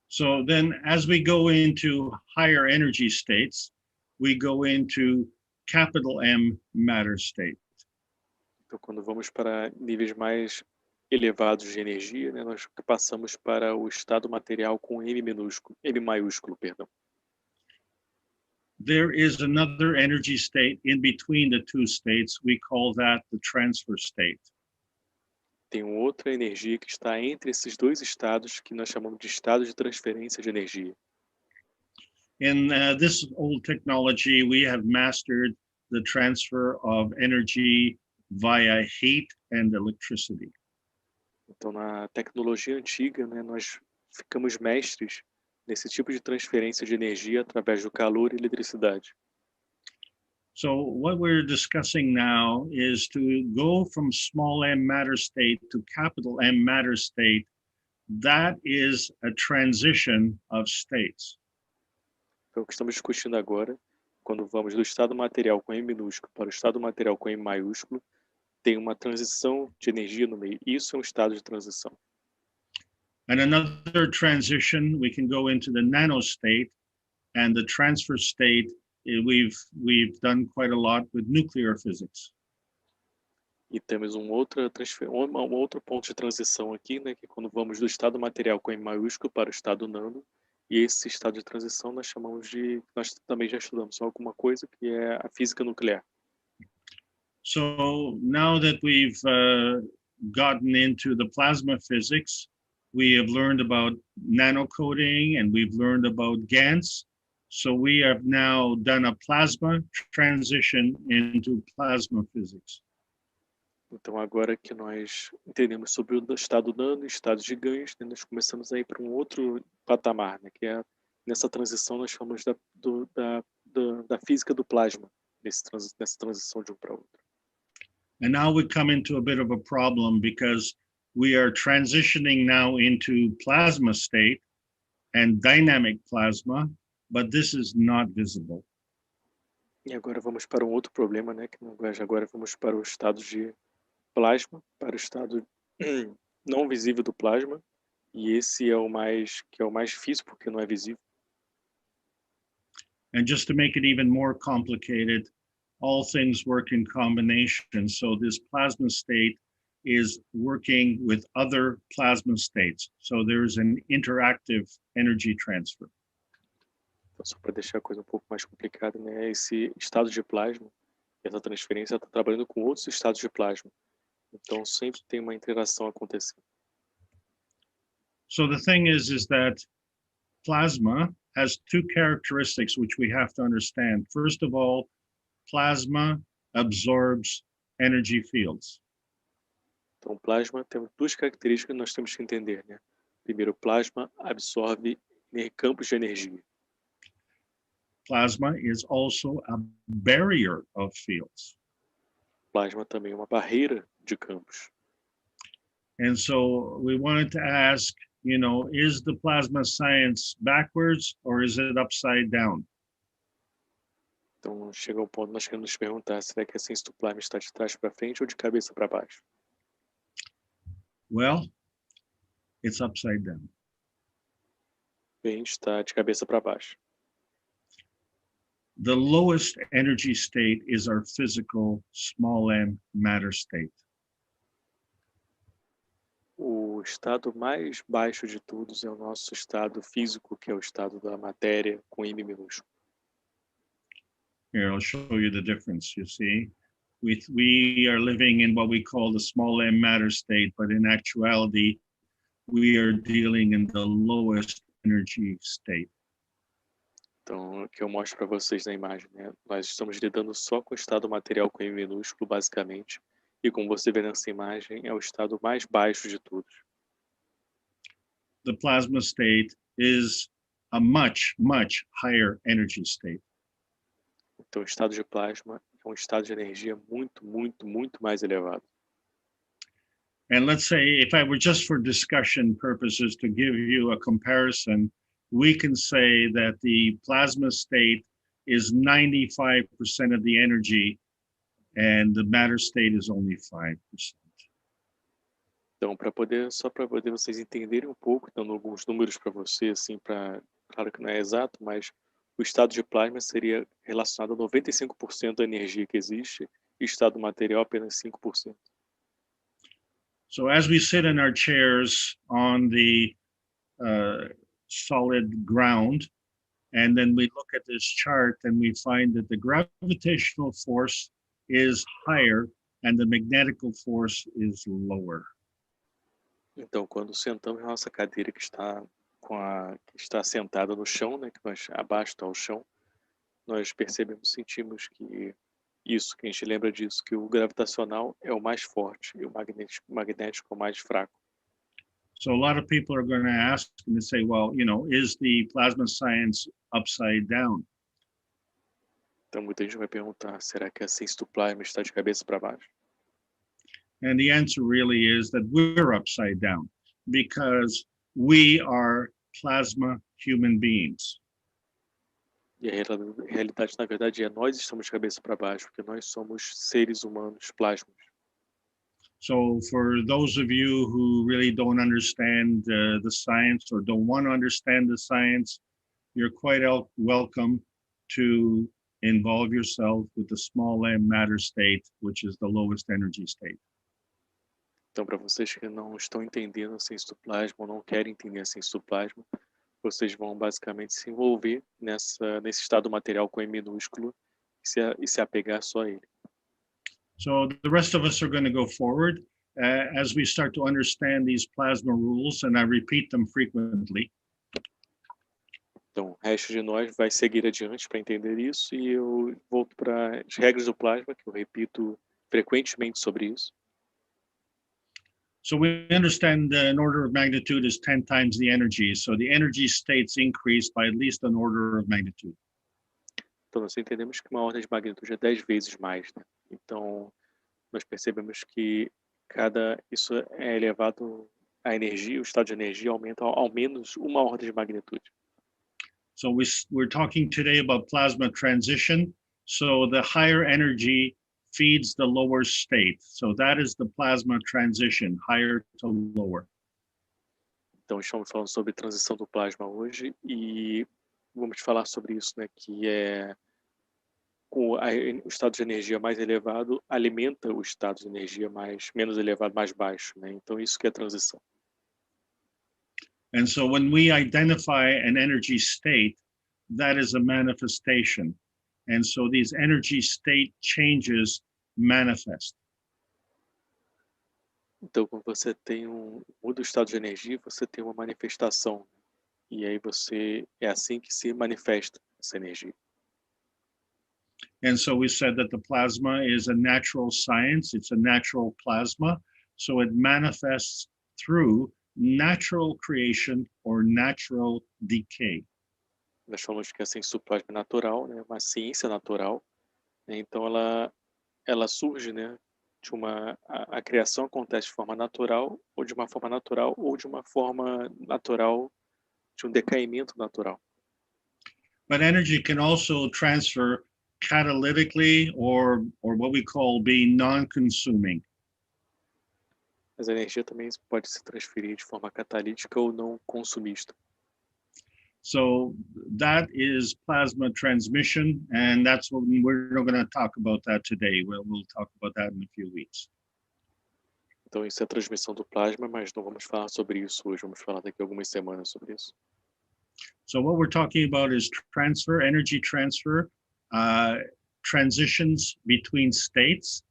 So then as we go into higher energy states, we go into capital M matter state. Então, quando vamos para níveis mais elevados de energia, né, nós passamos para o estado material com M maiúsculo, perdão. There is another energy state in between the two states. We call that the transfer state. Tem outra energia que está entre esses dois estados que nós chamamos de estado de transferência de energia. In this old technology, we have mastered the transfer of energy via heat and electricity. Então, na tecnologia antiga, né, nós ficamos mestres nesse tipo de transferência de energia através do calor e eletricidade. So what we're discussing now is to go from small m matter state to capital M matter state. That is a transition of states. Então, o que estamos discutindo agora, quando vamos do estado material com M minúsculo para o estado material com M maiúsculo, tem uma transição de energia no meio. Isso é um estado de transição. And another transition, we can go into the nano state, and the transfer state, we've done quite a lot with nuclear physics. E temos um outro ponto de transição aqui, né, que quando vamos do estado material com M maiúsculo para o estado nano, e esse estado de transição nós também já estudamos alguma coisa que é a física nuclear. So now that we've gotten into the plasma physics, we have learned about nanocoding and we've learned about GANs. So we have now done a plasma transition into plasma physics. Então, agora que nós entendemos sobre o estado nano e estado de Gans, né, nós começamos a ir para um outro patamar, né, que é nessa transição nós chamamos da física do plasma, nessa transição de um para outro. And now we come into a bit of a problem because we are transitioning now into plasma state and dynamic plasma, but this is not visible. E agora vamos para um outro problema, né? Que agora vamos para o estado de plasma, para o estado não visível do plasma, e esse é o mais difícil porque não é visível. And just to make it even more complicated, all things work in combination. So this plasma state is working with other plasma states. So there's an interactive energy transfer. Então, só para deixar a coisa um pouco mais complicada, né? Esse estado de plasma, essa transferência está trabalhando com outros estados de plasma. Então, sempre tem uma interação acontecendo. So the thing is that plasma has two characteristics which we have to understand. First of all, plasma absorbs energy fields. Então, o plasma tem duas características que nós temos que entender, né? Primeiro, o plasma absorve campos de energia. Plasma is also a barrier of fields. Plasma também é uma barreira de campos. And so we wanted to ask, is the plasma science backwards or is it upside down? Então, chega um ponto nós queremos nos perguntar, será que a ciência do plasma está de trás para frente ou de cabeça para baixo? Well, it's upside down. Bem, está de cabeça para baixo. The lowest energy state is our physical small m matter state. O estado mais baixo de todos é o nosso estado físico, que é o estado da matéria com M minúsculo. Here, I'll show you the difference, you see. We are living in what we call the small m matter state, but in actuality, we are dealing in the lowest energy state. Então, o que eu mostro para vocês na imagem, né? Nós estamos lidando só com o estado material com M minúsculo, basicamente. E como você vê nessa imagem, é o estado mais baixo de todos. The plasma state is a much, much higher energy state. Então, o estado de plasma é um estado de energia muito, muito, muito mais elevado. And let's say, if I were just for discussion purposes to give you a comparison, we can say that the plasma state is 95% of the energy and the matter state is only 5%. Então, só para poder vocês entenderem um pouco, dando alguns números para você, assim, claro que não é exato, mas o estado de plasma seria relacionado a 95% da energia que existe e o estado material apenas 5%. So as we sit in our chairs on the solid ground, and then we look at this chart and we find that the gravitational force is higher and the magnetical force is lower. Então, quando sentamos na nossa cadeira que está sentada no chão, né, que abaixo está o chão, nós sentimos que a gente lembra disso, que o gravitacional é o mais forte e o magnético é o mais fraco. So a lot of people are going to ask and say, well, is the plasma science upside down? Então, muita gente vai perguntar, será que a ciência do plasma está de cabeça para baixo? And the answer really is that we're upside down because we are plasma human beings. E a realidade, na verdade, nós estamos de cabeça para baixo, porque nós somos seres humanos plasmas. So for those of you who really don't understand the science or don't want to understand the science, you're quite welcome to involve yourself with the small m matter state, which is the lowest energy state. Então, para vocês que não estão entendendo a ciência do plasma ou não querem entender a ciência do plasma, vocês vão basicamente se envolver nesse estado material com M minúsculo e se apegar só a ele. So the rest of us are going to go forward as we start to understand these plasma rules, and I repeat them frequently. Então, o resto de nós vai seguir adiante para entender isso e eu volto para as regras do plasma, que eu repito frequentemente sobre isso. So we understand an order of magnitude is 10 times the energy. So the energy states increase by at least an order of magnitude. Então, nós entendemos que uma ordem de magnitude é 10 vezes mais, né? Então, nós percebemos que isso é elevado, a energia, o estado de energia aumenta ao menos uma ordem de magnitude. So we're talking today about plasma transition. So the higher energy feeds the lower state. So that is the plasma transition, higher to lower. Então, estamos falando sobre transição do plasma hoje e vamos falar sobre isso, né? Que é o estado de energia mais elevado alimenta o estado de energia menos elevado, mais baixo, né? Então, isso que é transição. And so when we identify an energy state, that is a manifestation. And so these energy state changes manifest. Então, quando você muda o estado de energia, você tem uma manifestação. E aí é assim que se manifesta essa energia. And so we said that the plasma is a natural science. It's a natural plasma. So it manifests through natural creation or natural decay. Nós falamos que a ciência do plasma é natural, né? Uma ciência natural. Né? Então, ela surge, né? A criação acontece de forma natural, ou de uma forma natural, ou de uma forma natural, de um decaimento natural. But energy can also transfer catalytically or what we call being non-consuming. Mas a energia também pode se transferir de forma catalítica ou não consumista. So that is plasma transmission, and that's what we're not going to talk about that today. We'll talk about that in a few weeks. Então isso é a transmissão do plasma, mas não vamos falar sobre isso hoje. Vamos falar daqui a algumas semanas sobre isso. So what we're talking about is transfer, energy transfer, transitions between states,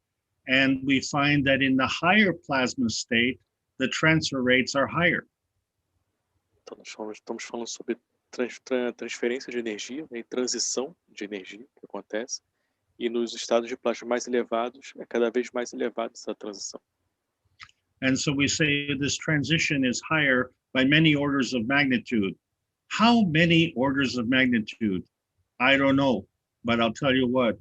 and we find that in the higher plasma state, the transfer rates are higher. Então nós estamos falando sobre transferência de energia, né, e transição de energia que acontece, e nos estados de plasma mais elevados, é cada vez mais elevada essa transição. And so we say this transition is higher by many orders of magnitude. How many orders of magnitude? I don't know, but I'll tell you what,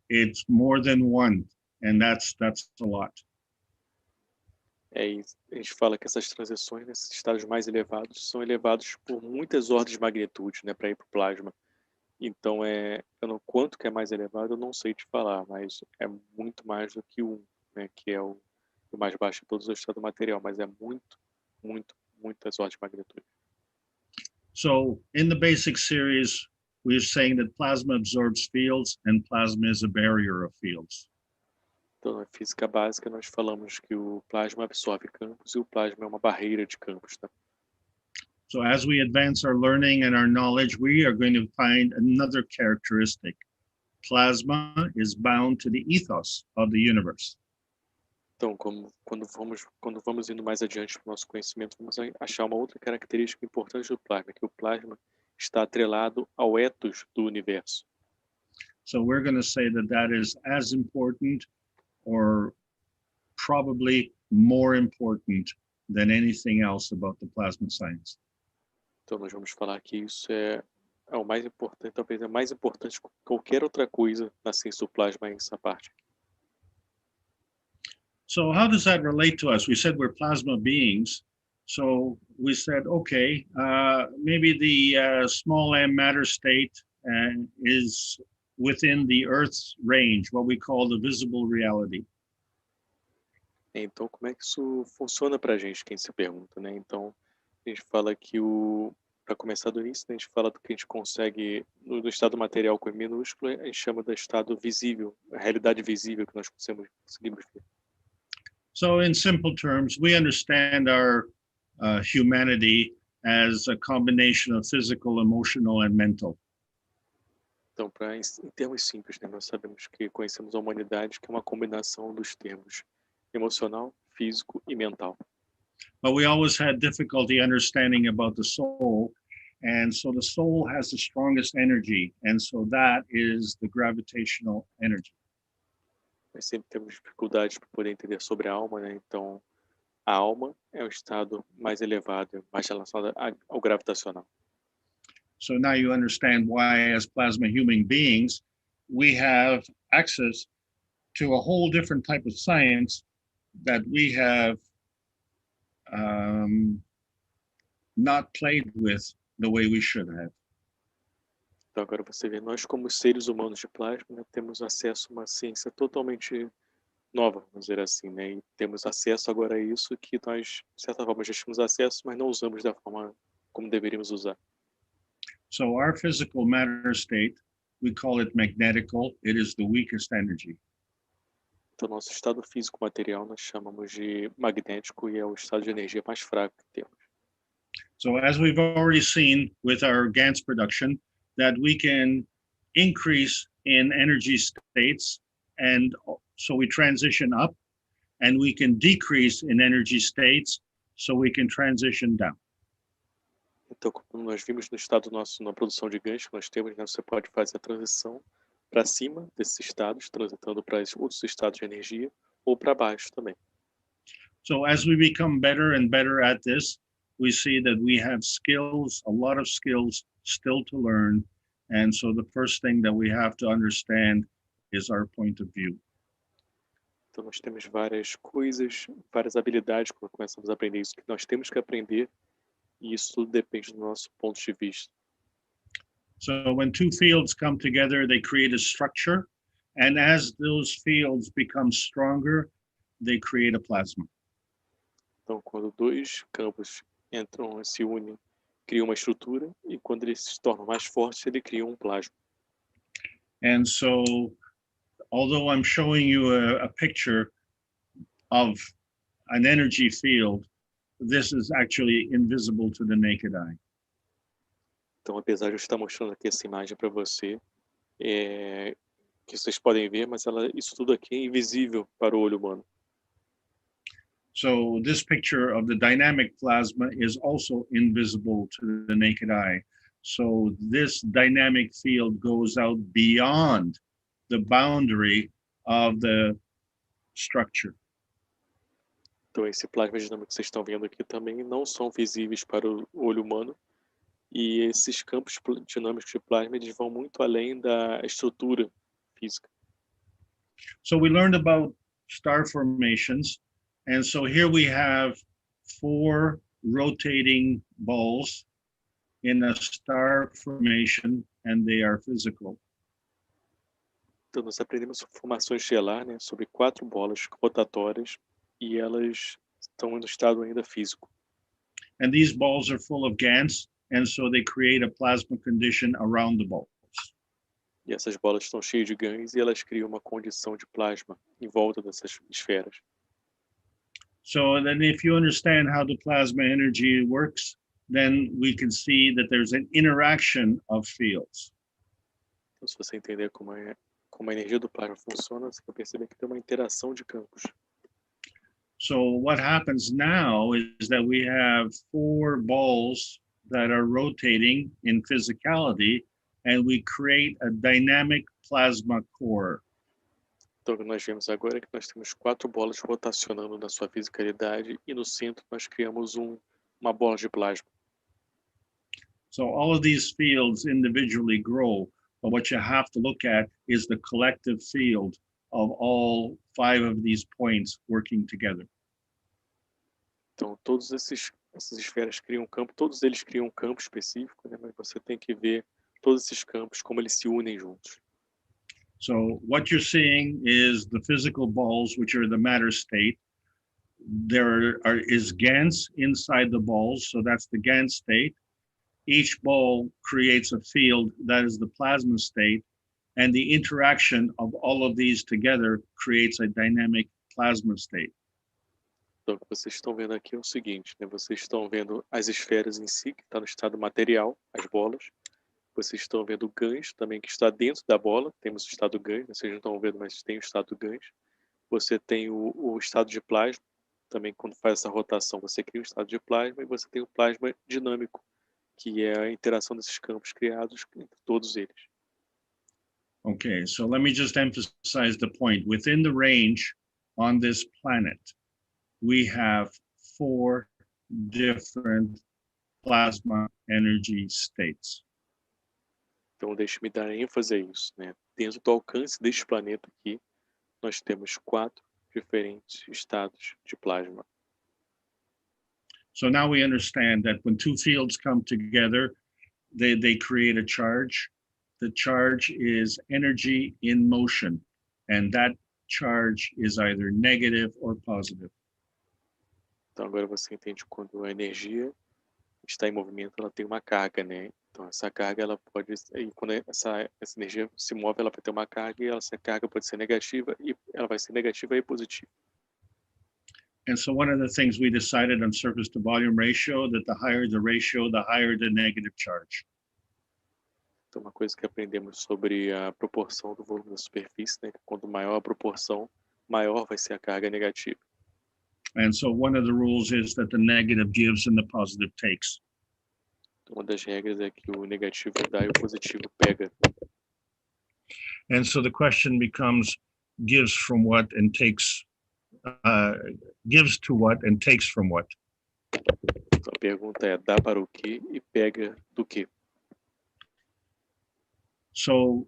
it's more than one, and that's a lot. E a gente fala que essas transições nesses estados mais elevados são elevados por muitas ordens de magnitude, né, para ir para o plasma. Então, quanto que é mais elevado, eu não sei te falar, mas é muito mais do que né, que é o mais baixo de todos os estados material, mas é muitas ordens de magnitude. So, in the basic series, we're saying that plasma absorbs fields and plasma is a barrier of fields. Então, na física básica, nós falamos que o plasma absorve campos e o plasma é uma barreira de campos, tá? So as we advance our learning and our knowledge, we are going to find another characteristic. Plasma is bound to the ethos of the universe. Então, quando vamos indo mais adiante para o nosso conhecimento, vamos achar uma outra característica importante do plasma, que o plasma está atrelado ao ethos do universo. So we're going to say that is as important or probably more important than anything else about the plasma science. Então nós vamos falar que isso é o mais importante, talvez é mais importante que qualquer outra coisa na ciência do plasma essa parte. So how does that relate to us? We said we're plasma beings. So we said, okay, maybe the small m matter state is within the Earth's range, what we call the visible reality. Então, como é que isso funciona para a gente, quem se pergunta, né? Então, a gente fala que para começar do início, né, a gente fala do que a gente consegue, no estado material com E minúsculo, a gente chama do estado visível, a realidade visível que nós conseguimos ver. So in simple terms, we understand our humanity as a combination of physical, emotional, and mental. Então, em termos simples, né, nós sabemos que conhecemos a humanidade que é uma combinação dos termos emocional, físico e mental. But we always had difficulty understanding about the soul, and so the soul has the strongest energy, and so that is the gravitational energy. Nós sempre temos dificuldades para poder entender sobre a alma, né? Então, A alma é o estado mais elevado, mais relacionado ao gravitacional. So now you understand why, as plasma human beings, we have access to a whole different type of science that we have not played with the way we should have. Então agora você vê, nós como seres humanos de plasma, né, temos acesso a uma ciência totalmente nova, vamos dizer assim, né? E temos acesso agora a isso que nós, de certa forma, já tínhamos acesso, mas não usamos da forma como deveríamos usar. So our physical matter state, we call it magnetical. It is the weakest energy. Então, nosso estado físico material nós chamamos de magnético e é o estado de energia mais fraco que temos. So as we've already seen with our GANs production, that we can increase in energy states, and so we transition up, and we can decrease in energy states, so we can transition down. Então, como nós vimos no estado nosso, na produção de ganhos que nós temos, né, você pode fazer a transição para cima desses estados, transitando para outros estados de energia, ou para baixo também. So as we become better and better at this, we see that we have skills, a lot of skills still to learn. And so the first thing that we have to understand is our point of view. Então, nós temos várias coisas, várias habilidades, quando começamos a aprender isso, que nós temos que aprender, e isso tudo depende do nosso ponto de vista. So when two fields come together, they create a structure. And as those fields become stronger, they create a plasma. Então, quando dois campos entram, se unem, criam uma estrutura, e quando eles se tornam mais fortes, ele cria um plasma. And so, although I'm showing you a picture of an energy field, this is actually invisible to the naked eye. Então, apesar de eu estar mostrando aqui essa imagem para você, que vocês podem ver, mas isso tudo aqui é invisível para o olho humano. So this picture of the dynamic plasma is also invisible to the naked eye. So this dynamic field goes out beyond the boundary of the structure. Então, esse plasma dinâmico que vocês estão vendo aqui também não são visíveis para o olho humano. E esses campos dinâmicos de plasma, eles vão muito além da estrutura física. So we learned about star formations. And so here we have 4 rotating balls in a star formation, and they are physical. Então, nós aprendemos sobre formações estelar, né, sobre 4 bolas rotatórias, e elas estão no estado ainda físico. And these balls are full of GANs, and so they create a plasma condition around the balls. E essas bolas estão cheias de GANs e elas criam uma condição de plasma em volta dessas esferas. So then if you understand how the plasma energy works, then we can see that there's an interaction of fields. Então, se você entender como a energia do plasma funciona, você vai perceber que tem uma interação de campos. So what happens now is that we have 4 balls that are rotating in physicality, and we create a dynamic plasma core. Então, o que nós vemos agora é que nós temos 4 bolas rotacionando na sua fisicalidade, e no centro nós criamos uma bola de plasma. So all of these fields individually grow, but what you have to look at is the collective field of all 5 of these points working together. Então, essas esferas criam um campo, todos eles criam um campo específico, né? Mas você tem que ver todos esses campos, como eles se unem juntos. So what you're seeing is the physical balls, which are the matter state. There is GANs inside the balls, so that's the GAN state. Each ball creates a field that is the plasma state, and the interaction of all of these together creates a dynamic plasma state. Então, o que vocês estão vendo aqui é o seguinte, né? Vocês estão vendo as esferas em si, que está no estado material, as bolas. Vocês estão vendo o GANs também, que está dentro da bola. Temos o estado GANs, vocês não estão vendo, mas tem o estado GANs. Você tem o estado de plasma, também quando faz essa rotação, você cria um estado de plasma, e você tem o plasma dinâmico, que é a interação desses campos criados entre todos eles. Okay, so let me just emphasize the point. Within the range on this planet, we have 4 different plasma energy states. Então, deixe-me dar ênfase a isso, né? Dentro do alcance deste planeta aqui, nós temos 4 diferentes estados de plasma. So now we understand that when 2 fields come together, they create a charge. The charge is energy in motion, and that charge is either negative or positive. Então, agora você entende quando a energia está em movimento, ela tem uma carga, né? Então, essa carga, ela pode... E quando essa energia se move, ela vai ter uma carga, e essa carga pode ser negativa, e ela vai ser negativa e positiva. And so one of the things we decided on surface to volume ratio, that the higher the ratio, the higher the negative charge. Então, uma coisa que aprendemos sobre a proporção do volume da superfície, né? Quanto maior a proporção, maior vai ser a carga negativa. And so one of the rules is that the negative gives and the positive takes. Uma das regras é que o negativo dá e o positivo pega. And so the question becomes, gives from what and takes, gives to what and takes from what? Então, a pergunta é, dá para o quê e pega do quê? So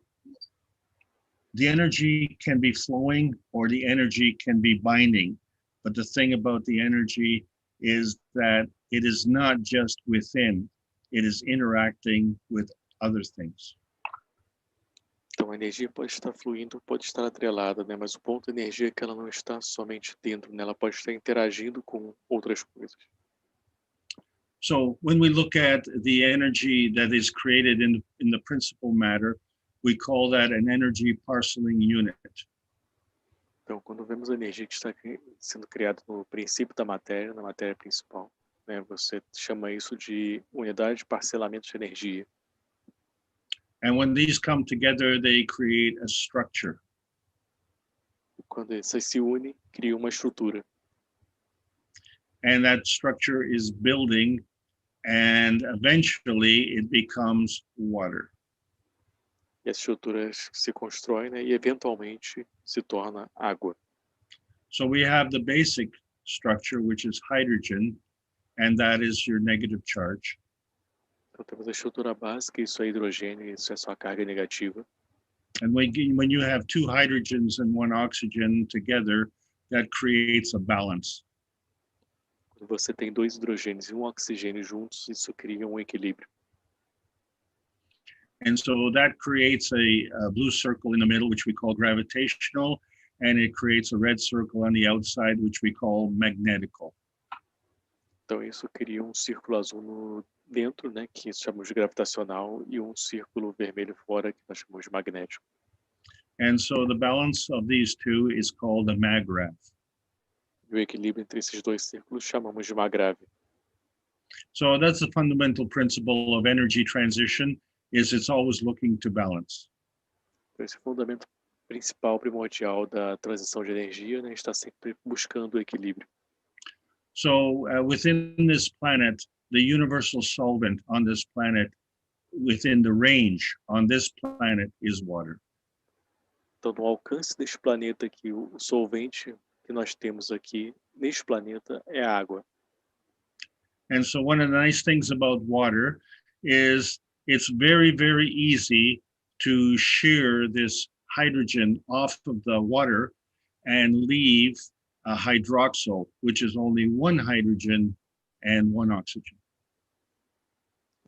the energy can be flowing or the energy can be binding. But the thing about the energy is that it is not just within, it is interacting with other things. Então, a energia pode estar fluindo, pode estar atrelada, né? Mas o ponto da energia é que ela não está somente dentro, né? Ela pode estar interagindo com outras coisas. So when we look at the energy that is created in the principal matter, we call that an energy parceling unit. Então, quando vemos a energia que está sendo criada no princípio da matéria, na matéria principal, né? Você chama isso de unidade de parcelamento de energia. And when these come together, they create a structure. Quando essas se unem, cria uma estrutura. And that structure is building, and eventually it becomes water. E essa estrutura se constrói, né? E eventualmente se torna água. So we have the basic structure, which is hydrogen, and that is your negative charge. Então temos a estrutura básica, isso é hidrogênio, isso é sua carga negativa. And when you have 2 hydrogens and 1 oxygen together, that creates a balance. Quando você tem 2 hidrogênios e 1 oxigênio juntos, isso cria um equilíbrio. And so that creates a blue circle in the middle, which we call gravitational, and it creates a red circle on the outside, which we call magnetical. Então isso cria um círculo azul no dentro, né, que chamamos de gravitacional, e um círculo vermelho fora, que nós chamamos de magnético. And so the balance of these 2 is called a maggrav. E o equilíbrio entre esses 2 círculos chamamos de magrave. So that's the fundamental principle of energy transition, is it's always looking to balance. Então, esse fundamento principal, primordial da transição de energia, né, está sempre buscando o equilíbrio. So within this planet, the universal solvent on this planet, within the range on this planet, is water. Então, no alcance deste planeta aqui, o solvente que nós temos aqui neste planeta é a água. And so one of the nice things about water is it's very, very easy to shear this hydrogen off of the water and leave a hydroxyl, which is only 1 hydrogen and 1 oxygen.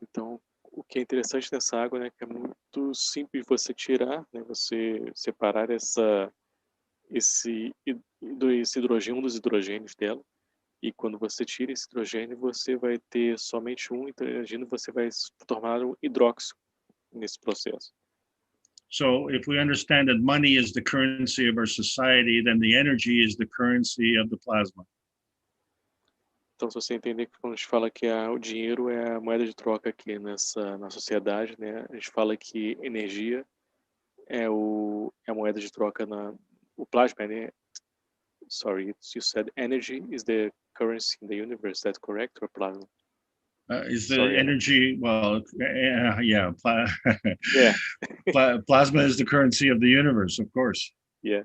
Então, o que é interessante nessa água, né, que é muito simples você tirar, né, você separar esse hidrogênio, um dos hidrogênios dela, e quando você tira esse hidrogênio, você vai ter somente um hidrogênio, você vai tornar um hidróxido nesse processo. So if we understand that money is the currency of our society, then the energy is the currency of the plasma. Então, se você entender que quando a gente fala que o dinheiro é a moeda de troca aqui na sociedade, né, a gente fala que energia é a moeda de troca o plasma, né? Sorry, you said energy is the currency in the universe. That's correct, or plasma? Is the energy, well, yeah. Yeah. Plasma is the currency of the universe, of course. Yeah.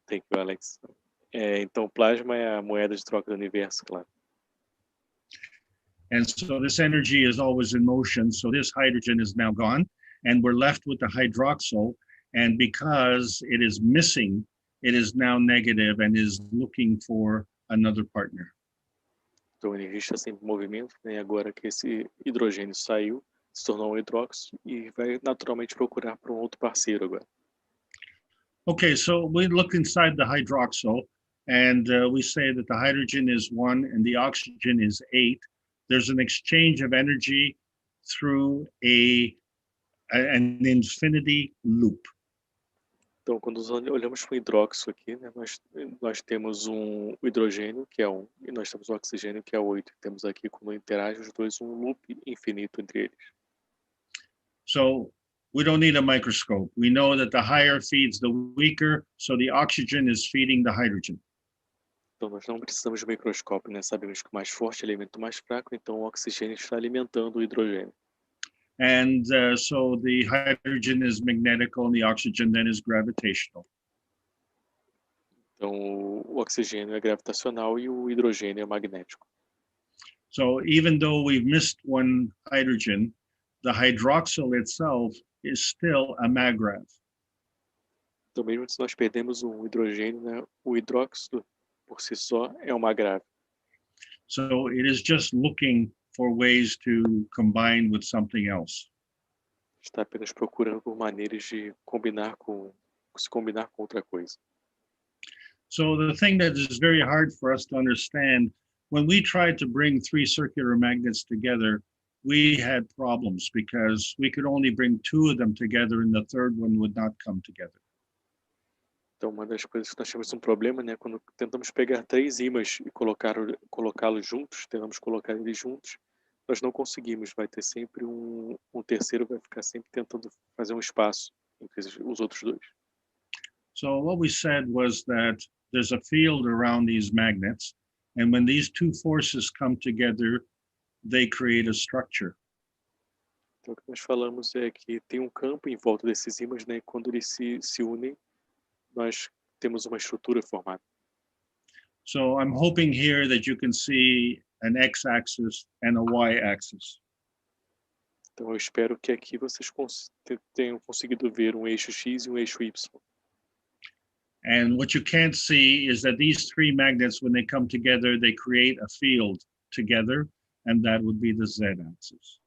Thank you, Alex. Então, plasma é a moeda de troca do universo, claro. And so this energy is always in motion. So this hydrogen is now gone, and we're left with the hydroxyl. And because it is missing, it is now negative and is looking for another partner. Então, a energia está sempre em movimento, né? Agora que esse hidrogênio saiu, se tornou um hidróxido e vai naturalmente procurar por um outro parceiro agora. Okay, so we look inside the hydroxyl, and we say that the hydrogen is 1 and the oxygen is 8. There's an exchange of energy through an infinity loop. Então, quando olhamos para o hidróxido aqui, né, nós temos o hidrogênio, que é 1, e nós temos o oxigênio, que é 8. Temos aqui, quando interagem os dois, um loop infinito entre eles. So we don't need a microscope. We know that the higher feeds the weaker, so the oxygen is feeding the hydrogen. Então, nós não precisamos de microscópio, né? Sabemos que o mais forte alimenta o mais fraco, então o oxigênio está alimentando o hidrogênio. And so the hydrogen is magnetical and the oxygen then is gravitational. Então, o oxigênio é gravitacional e o hidrogênio é magnético. So even though we've missed one hydrogen, the hydroxyl itself is still a maggrav. Então, mesmo se nós perdemos um hidrogênio, né, o hidróxido por si só é uma grave. So it is just looking for ways to combine with something else. Está apenas procurando por maneiras de se combinar com outra coisa. So the thing that is very hard for us to understand, when we tried to bring 3 circular magnets together, we had problems because we could only bring 2 of them together and the third one would not come together. Então, uma das coisas que nós tivemos um problema, né, quando tentamos pegar 3 ímãs e colocá-los juntos, tentamos colocar eles juntos, nós não conseguimos. Vai ter sempre um terceiro, vai ficar sempre tentando fazer um espaço entre os outros dois. So what we said was that there's a field around these magnets, and when these 2 forces come together, they create a structure. Então, o que nós falamos é que tem um campo em volta desses ímãs, né, e quando eles se unem, nós temos uma estrutura formada. So I'm hoping here that you can see an x-axis and a y-axis. Então eu espero que aqui vocês tenham conseguido ver um eixo X e um eixo Y. And what you can't see is that these 3 magnets, when they come together, they create a field together, and that would be the z-axis.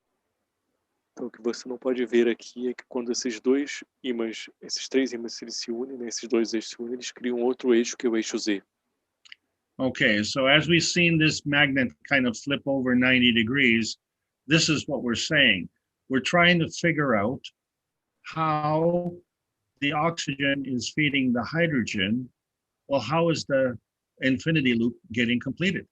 Então, o que você não pode ver aqui é que quando esses 3 ímãs, eles se unem, né, esses 2 eixos se unem, eles criam outro eixo, que é o eixo Z. Okay, so as we've seen this magnet kind of flip over 90 degrees, this is what we're saying. We're trying to figure out how the oxygen is feeding the hydrogen. Well, how is the infinity loop getting completed?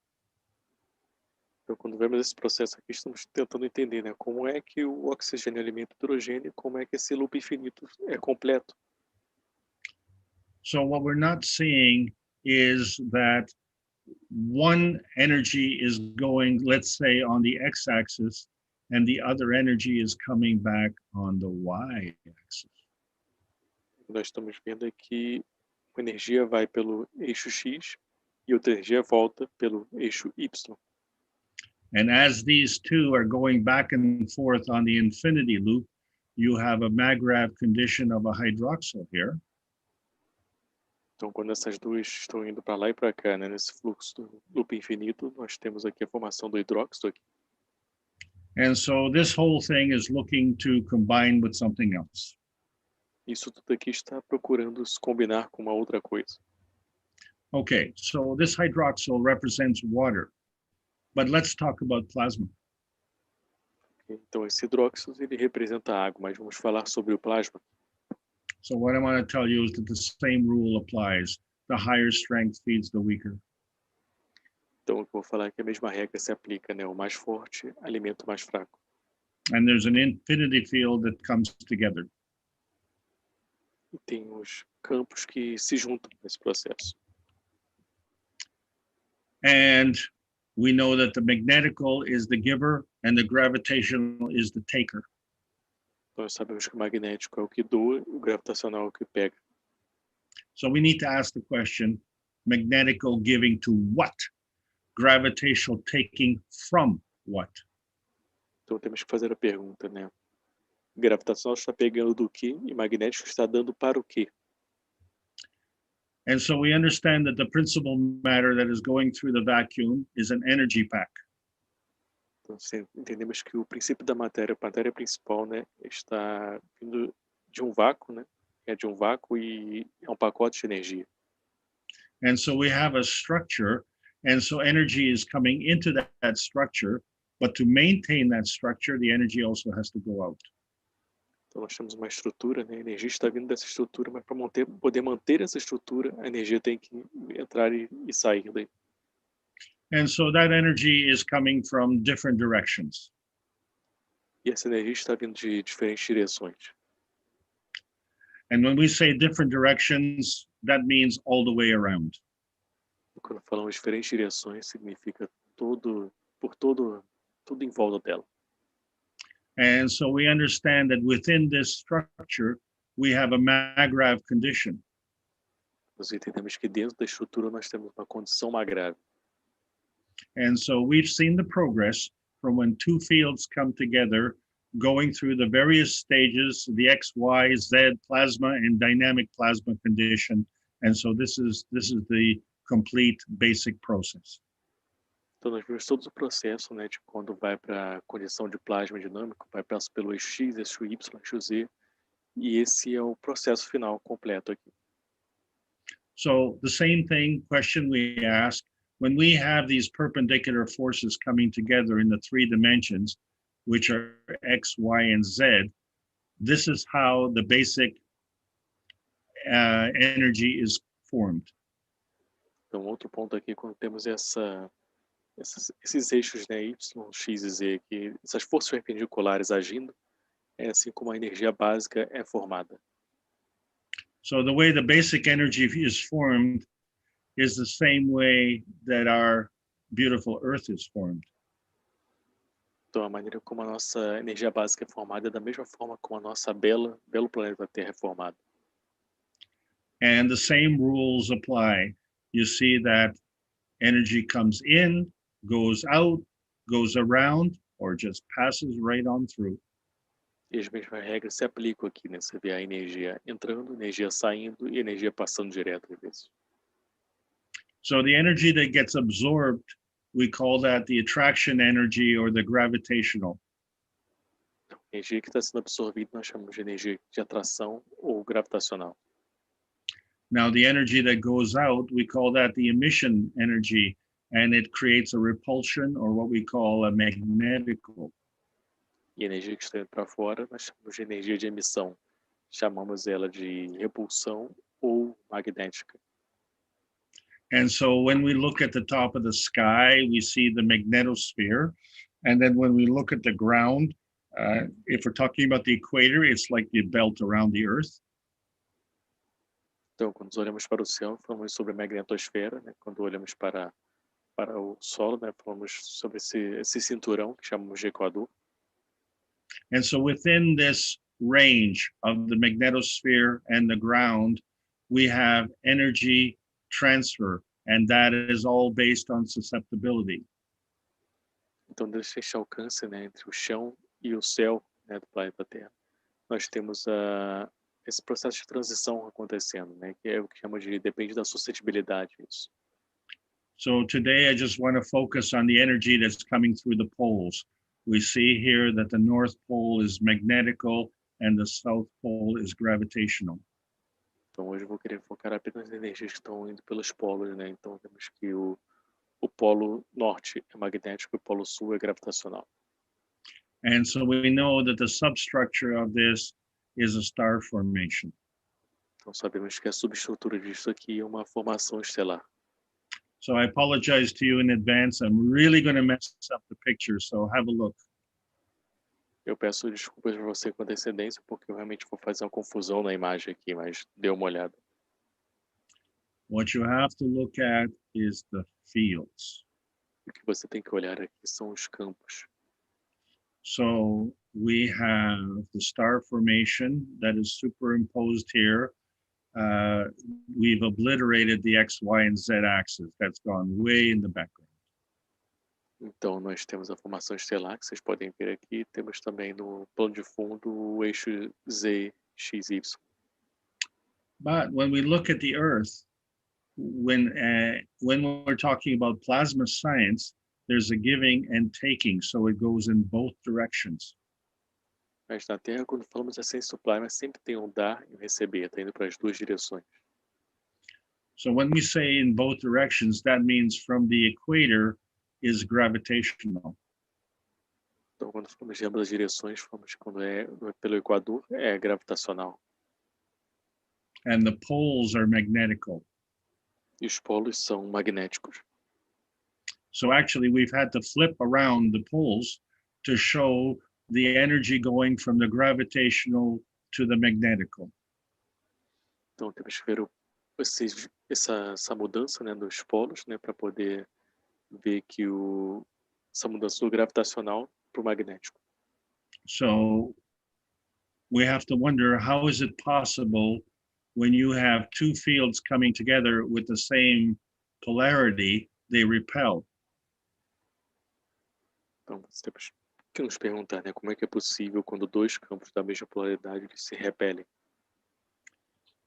Então, quando vemos esse processo aqui, estamos tentando entender, né, como é que o oxigênio alimenta o hidrogênio, como é que esse loop infinito é completo. So what we're not seeing is that one energy is going, let's say, on the x-axis, and the other energy is coming back on the y-axis. Nós estamos vendo aqui uma energia vai pelo eixo X e outra energia volta pelo eixo Y. And as these 2 are going back and forth on the infinity loop, you have a maggrav condition of a hydroxyl here. Então, quando essas 2 estão indo para lá e para cá, né, nesse fluxo do loop infinito, nós temos aqui a formação do hidróxido aqui. And so this whole thing is looking to combine with something else. Isso tudo aqui está procurando se combinar com uma outra coisa. Okay, so this hydroxyl represents water, but let's talk about plasma. Então, esse hidróxido, ele representa a água, mas vamos falar sobre o plasma. So what I want to tell you is that the same rule applies. The higher strength feeds the weaker. Então, eu vou falar que a mesma regra se aplica, né? O mais forte alimenta o mais fraco. And there's an infinity field that comes together. E tem os campos que se juntam nesse processo. And we know that the magnetical is the giver and the gravitational is the taker. Nós sabemos que o magnético é o que doa, o gravitacional é o que pega. So we need to ask the question, magnetical giving to what? Gravitational taking from what? Então temos que fazer a pergunta, né? Gravitacional está pegando do quê e magnético está dando para o quê? And so we understand that the principal matter that is going through the vacuum is an energy pack. Então entendemos que o princípio da matéria, a matéria principal, né, está vindo de um vácuo, né? É de um vácuo e é um pacote de energia. And so we have a structure, and so energy is coming into that structure, but to maintain that structure, the energy also has to go out. Então nós temos uma estrutura, né? A energia está vindo dessa estrutura, mas para poder manter essa estrutura, a energia tem que entrar e sair daí. And so that energy is coming from different directions. E essa energia está vindo de diferentes direções. And when we say different directions, that means all the way around. Quando falamos diferentes direções, significa tudo em volta dela. And so we understand that within this structure, we have a MAGRAV condition. Nós entendemos que dentro da estrutura nós temos uma condição magrável. And so we've seen the progress from when two fields come together, going through the various stages, the X, Y, Z plasma and dynamic plasma condition. And so this is the complete basic process. Então nós vimos todo o processo, né, de quando vai para a condição de plasma dinâmico, vai passa pelo eixo X, eixo Y, eixo Z, e esse é o processo final completo aqui. So the same question we ask, when we have these perpendicular forces coming together in the 3 dimensions, which are X, Y, and Z, this is how the basic energy is formed. Então outro ponto aqui, quando temos esses eixos, né, Y, X e Z, que essas forças perpendiculares agindo, é assim como a energia básica é formada. So the way the basic energy is formed is the same way that our beautiful Earth is formed. Então a maneira como a nossa energia básica é formada é da mesma forma como a nossa belo planeta Terra é formado. And the same rules apply. You see that energy comes in, goes out, goes around, or just passes right on through. E as mesmas regras se aplicam aqui, né? Você vê a energia entrando, energia saindo e energia passando direto às vezes. So the energy that gets absorbed, we call that the attraction energy or the gravitational. A energia que está sendo absorvida nós chamamos de energia de atração ou gravitacional. Now the energy that goes out, we call that the emission energy, and it creates a repulsion or what we call a magnetical. E a energia que está indo para fora nós chamamos de energia de emissão. Chamamos ela de repulsão ou magnética. And so when we look at the top of the sky, we see the magnetosphere. And then when we look at the ground, if we're talking about the equator, it's like the belt around the Earth. Então, quando olhamos para o céu, falamos sobre a magnetosfera, né? Quando olhamos para o solo, né? Falamos sobre esse cinturão que chamamos de equador. And so within this range of the magnetosphere and the ground, we have energy transfer, and that is all based on susceptibility. Então, nesse alcance, né, entre o chão e o céu, né, do planeta Terra, nós temos esse processo de transição acontecendo, né, que é o que chama de depende da suscetibilidade isso. So today I just want to focus on the energy that's coming through the poles. We see here that the North Pole is magnetical and the South Pole is gravitational. Então hoje eu vou querer focar apenas nas energias que estão indo pelos polos, né? Então temos que o polo norte é magnético e o polo sul é gravitacional. And so we know that the substructure of this is a star formation. Então sabemos que a subestrutura disso aqui é uma formação estelar. So I apologize to you in advance. I'm really going to mess up the picture, so have a look. Eu peço desculpas para você com antecedência, porque eu realmente vou fazer uma confusão na imagem aqui, mas dê uma olhada. What you have to look at is the fields. O que você tem que olhar aqui são os campos. So we have the star formation that is superimposed here. we've obliterated the X, Y, and Z axis. That's gone way in the background. Então, nós temos a formação estelar, que vocês podem ver aqui. Temos também no plano de fundo o eixo Z, X, Y. But when we look at the Earth, when we're talking about plasma science, there's a giving and taking, so it goes in both directions. Mas na Terra, quando falamos da ciência do plasma, sempre tem um dar e um receber, está indo para as duas direções. So when we say in both directions, that means from the equator is gravitational. Então, quando falamos de ambas as direções, falamos quando é pelo Equador, é gravitacional. And the poles are magnetical. E os polos são magnéticos. So actually, we've had to flip around the poles to show the energy going from the gravitational to the magnetical. Então, temos que ver essa mudança, né, dos polos, né, para poder ver que essa mudança do gravitacional para o magnético. So we have to wonder, how is it possible when you have two fields coming together with the same polarity, they repel? Então, temos que nos perguntar, né, como é que é possível quando dois campos da mesma polaridade se repelem.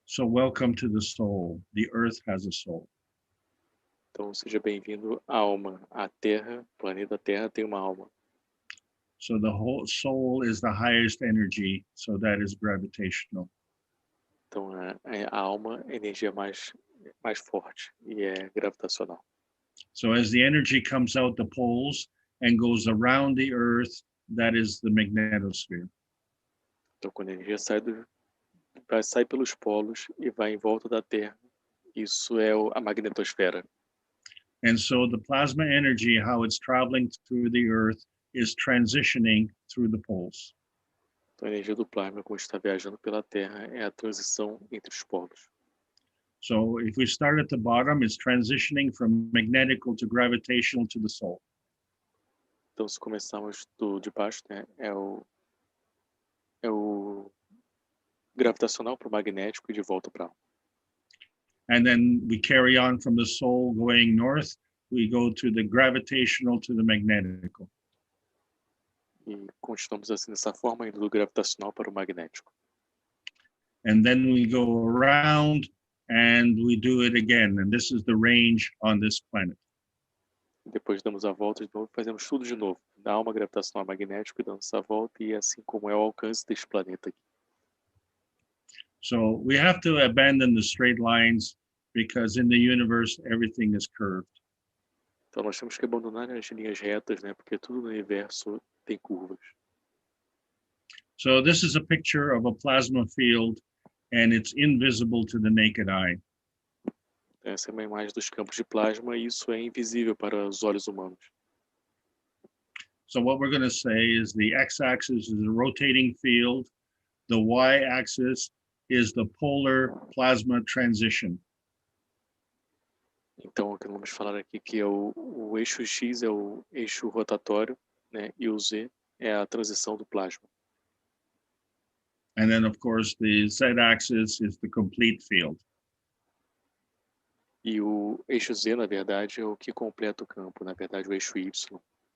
So welcome to the soul. The earth has a soul. Então, seja bem-vindo à alma. A Terra, o planeta Terra tem uma alma. So the whole soul is the highest energy, so that is gravitational. Então, a alma é a energia mais forte e é gravitacional. So as the energy comes out the poles and goes around the earth, that is the magnetosphere. Então, quando a energia sai pelos polos e vai em volta da Terra, isso é a magnetosfera. And so the plasma energy, how it's traveling through the earth, is transitioning through the poles. Então, a energia do plasma, como está viajando pela Terra, é a transição entre os polos. So if we start at the bottom, it's transitioning from magnetical to gravitational to the soul. Então, se começarmos de baixo, né, é o gravitacional para o magnético e de volta para a alma. And then we carry on from the soul going north, we go to the gravitational to the magnetical. E continuamos assim dessa forma, indo do gravitacional para o magnético. And then we go around and we do it again. And this is the range on this planet. Depois damos a volta de novo, fazemos tudo de novo. Da alma gravitacional magnético e damos essa volta, e assim como é o alcance deste planeta aqui. So we have to abandon the straight lines because in the universe, everything is curved. Então nós temos que abandonar as linhas retas, né? Porque tudo no universo tem curvas. So this is a picture of a plasma field and it's invisible to the naked eye. Essa é uma imagem dos campos de plasma e isso é invisível para os olhos humanos. So what we're going to say is the x-axis is a rotating field. The y-axis is the polar plasma transition. Então, o que vamos falar aqui que é o eixo X é o eixo rotatório, né? E o Z é a transição do plasma. And then, of course, the z-axis is the complete field. E o eixo Z, na verdade, é o que completa o campo. Na verdade, o eixo Y.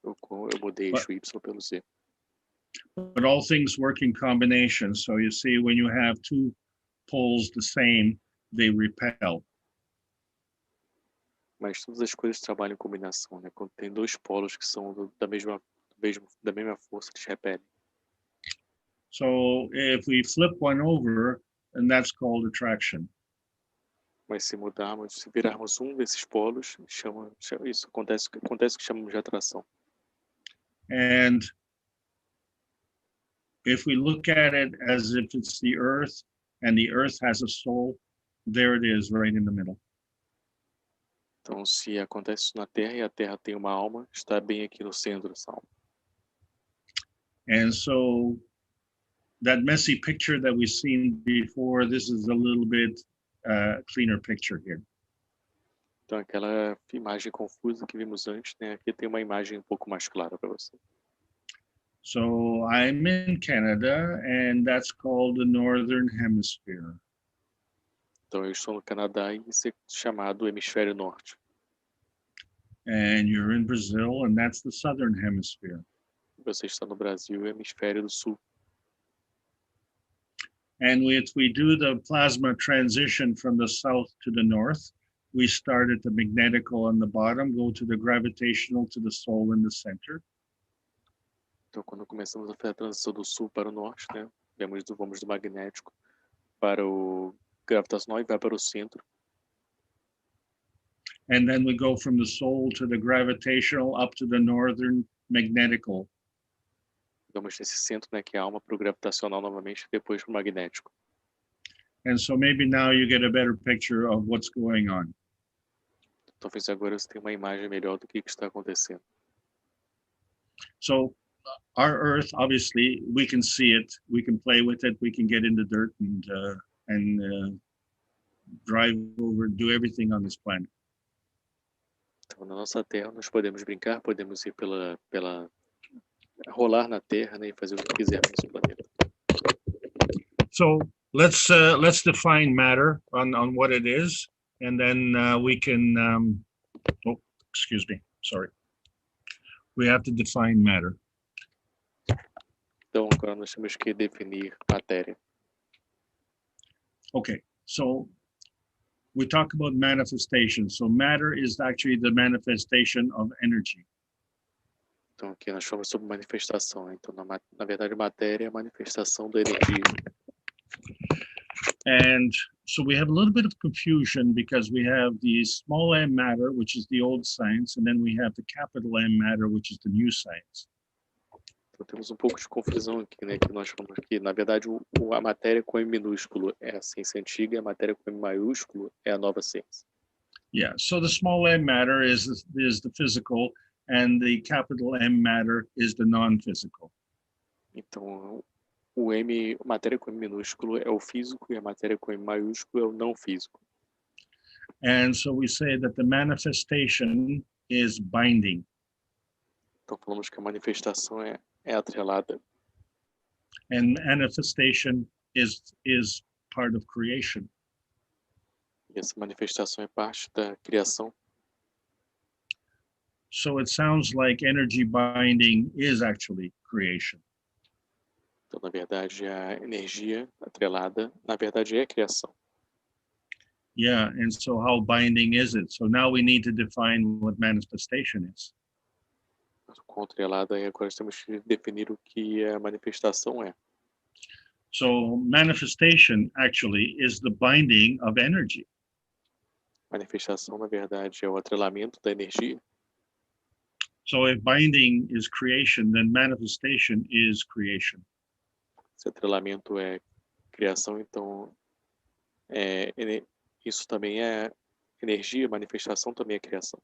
Eu mudei eixo Y pelo Z. But all things work in combination. So you see, when you have two poles the same, they repel. Mas todas as coisas trabalham em combinação, né? Quando tem dois polos que são da mesma força, eles repelem. So if we flip one over, then that's called attraction. Mas se virarmos um desses polos, isso acontece que chamamos de atração. And if we look at it as if it's the earth and the earth has a soul, there it is right in the middle. Então, se acontece isso na Terra e a Terra tem uma alma, está bem aqui no centro dessa alma. And so that messy picture that we've seen before, this is a little bit cleaner picture here. Então, aquela imagem confusa que vimos antes, né? Aqui tem uma imagem um pouco mais clara para você. So I'm in Canada, and that's called the Northern Hemisphere. Então, eu estou no Canadá e isso é chamado Hemisfério Norte. And you're in Brazil, and that's the southern hemisphere. Você está no Brasil, Hemisfério do Sul. And if we do the plasma transition from the south to the north, we start at the magnetical on the bottom, go to the gravitational to the soul in the center. Então, quando começamos a fazer a transição do sul para o norte, né? Vamos do magnético para o gravitacional e vai para o centro. And then we go from the soul to the gravitational up to the northern magnetical. Vamos nesse centro, né, que é a alma, para o gravitacional novamente, depois para o magnético. And so maybe now you get a better picture of what's going on. Talvez agora você tenha uma imagem melhor do que está acontecendo. So our Earth, obviously, we can see it, we can play with it, we can get in the dirt and drive over, do everything on this planet. Então, na nossa Terra, nós podemos brincar, podemos ir rolar na Terra, né, e fazer o que quisermos nesse planeta. So let's define matter on what it is, and then we can. Oh, excuse me. Sorry. We have to define matter. Então, agora nós temos que definir matéria. Okay, so we talk about manifestation. So matter is actually the manifestation of energy. Então, aqui nós falamos sobre manifestação. Né? Então, na verdade, matéria é a manifestação da energia. And so we have a little bit of confusion because we have the small m matter, which is the old science, and then we have the capital M matter, which is the new science. Então, temos um pouco de confusão aqui, né? Que nós falamos que, na verdade, a matéria com M minúsculo é a ciência antiga, e a matéria com M maiúsculo é a nova ciência. Yeah, so the small m matter is the physical, and the capital M matter is the non-physical. Então, a matéria com M minúsculo é o físico e a matéria com M maiúsculo é o não físico. And so we say that the manifestation is binding. Então, falamos que a manifestação é atrelada. And manifestation is part of creation. E essa manifestação é parte da criação. So it sounds like energy binding is actually creation. Então, na verdade, a energia atrelada, na verdade, é a criação. Yeah, and so how binding is it? So now we need to define what manifestation is. Com atrelada, e agora temos que definir o que a manifestação é. So manifestation actually is the binding of energy. Manifestação, na verdade, é o atrelamento da energia. So if binding is creation, then manifestation is creation. Se atrelamento é criação, então isso também é energia, manifestação também é criação.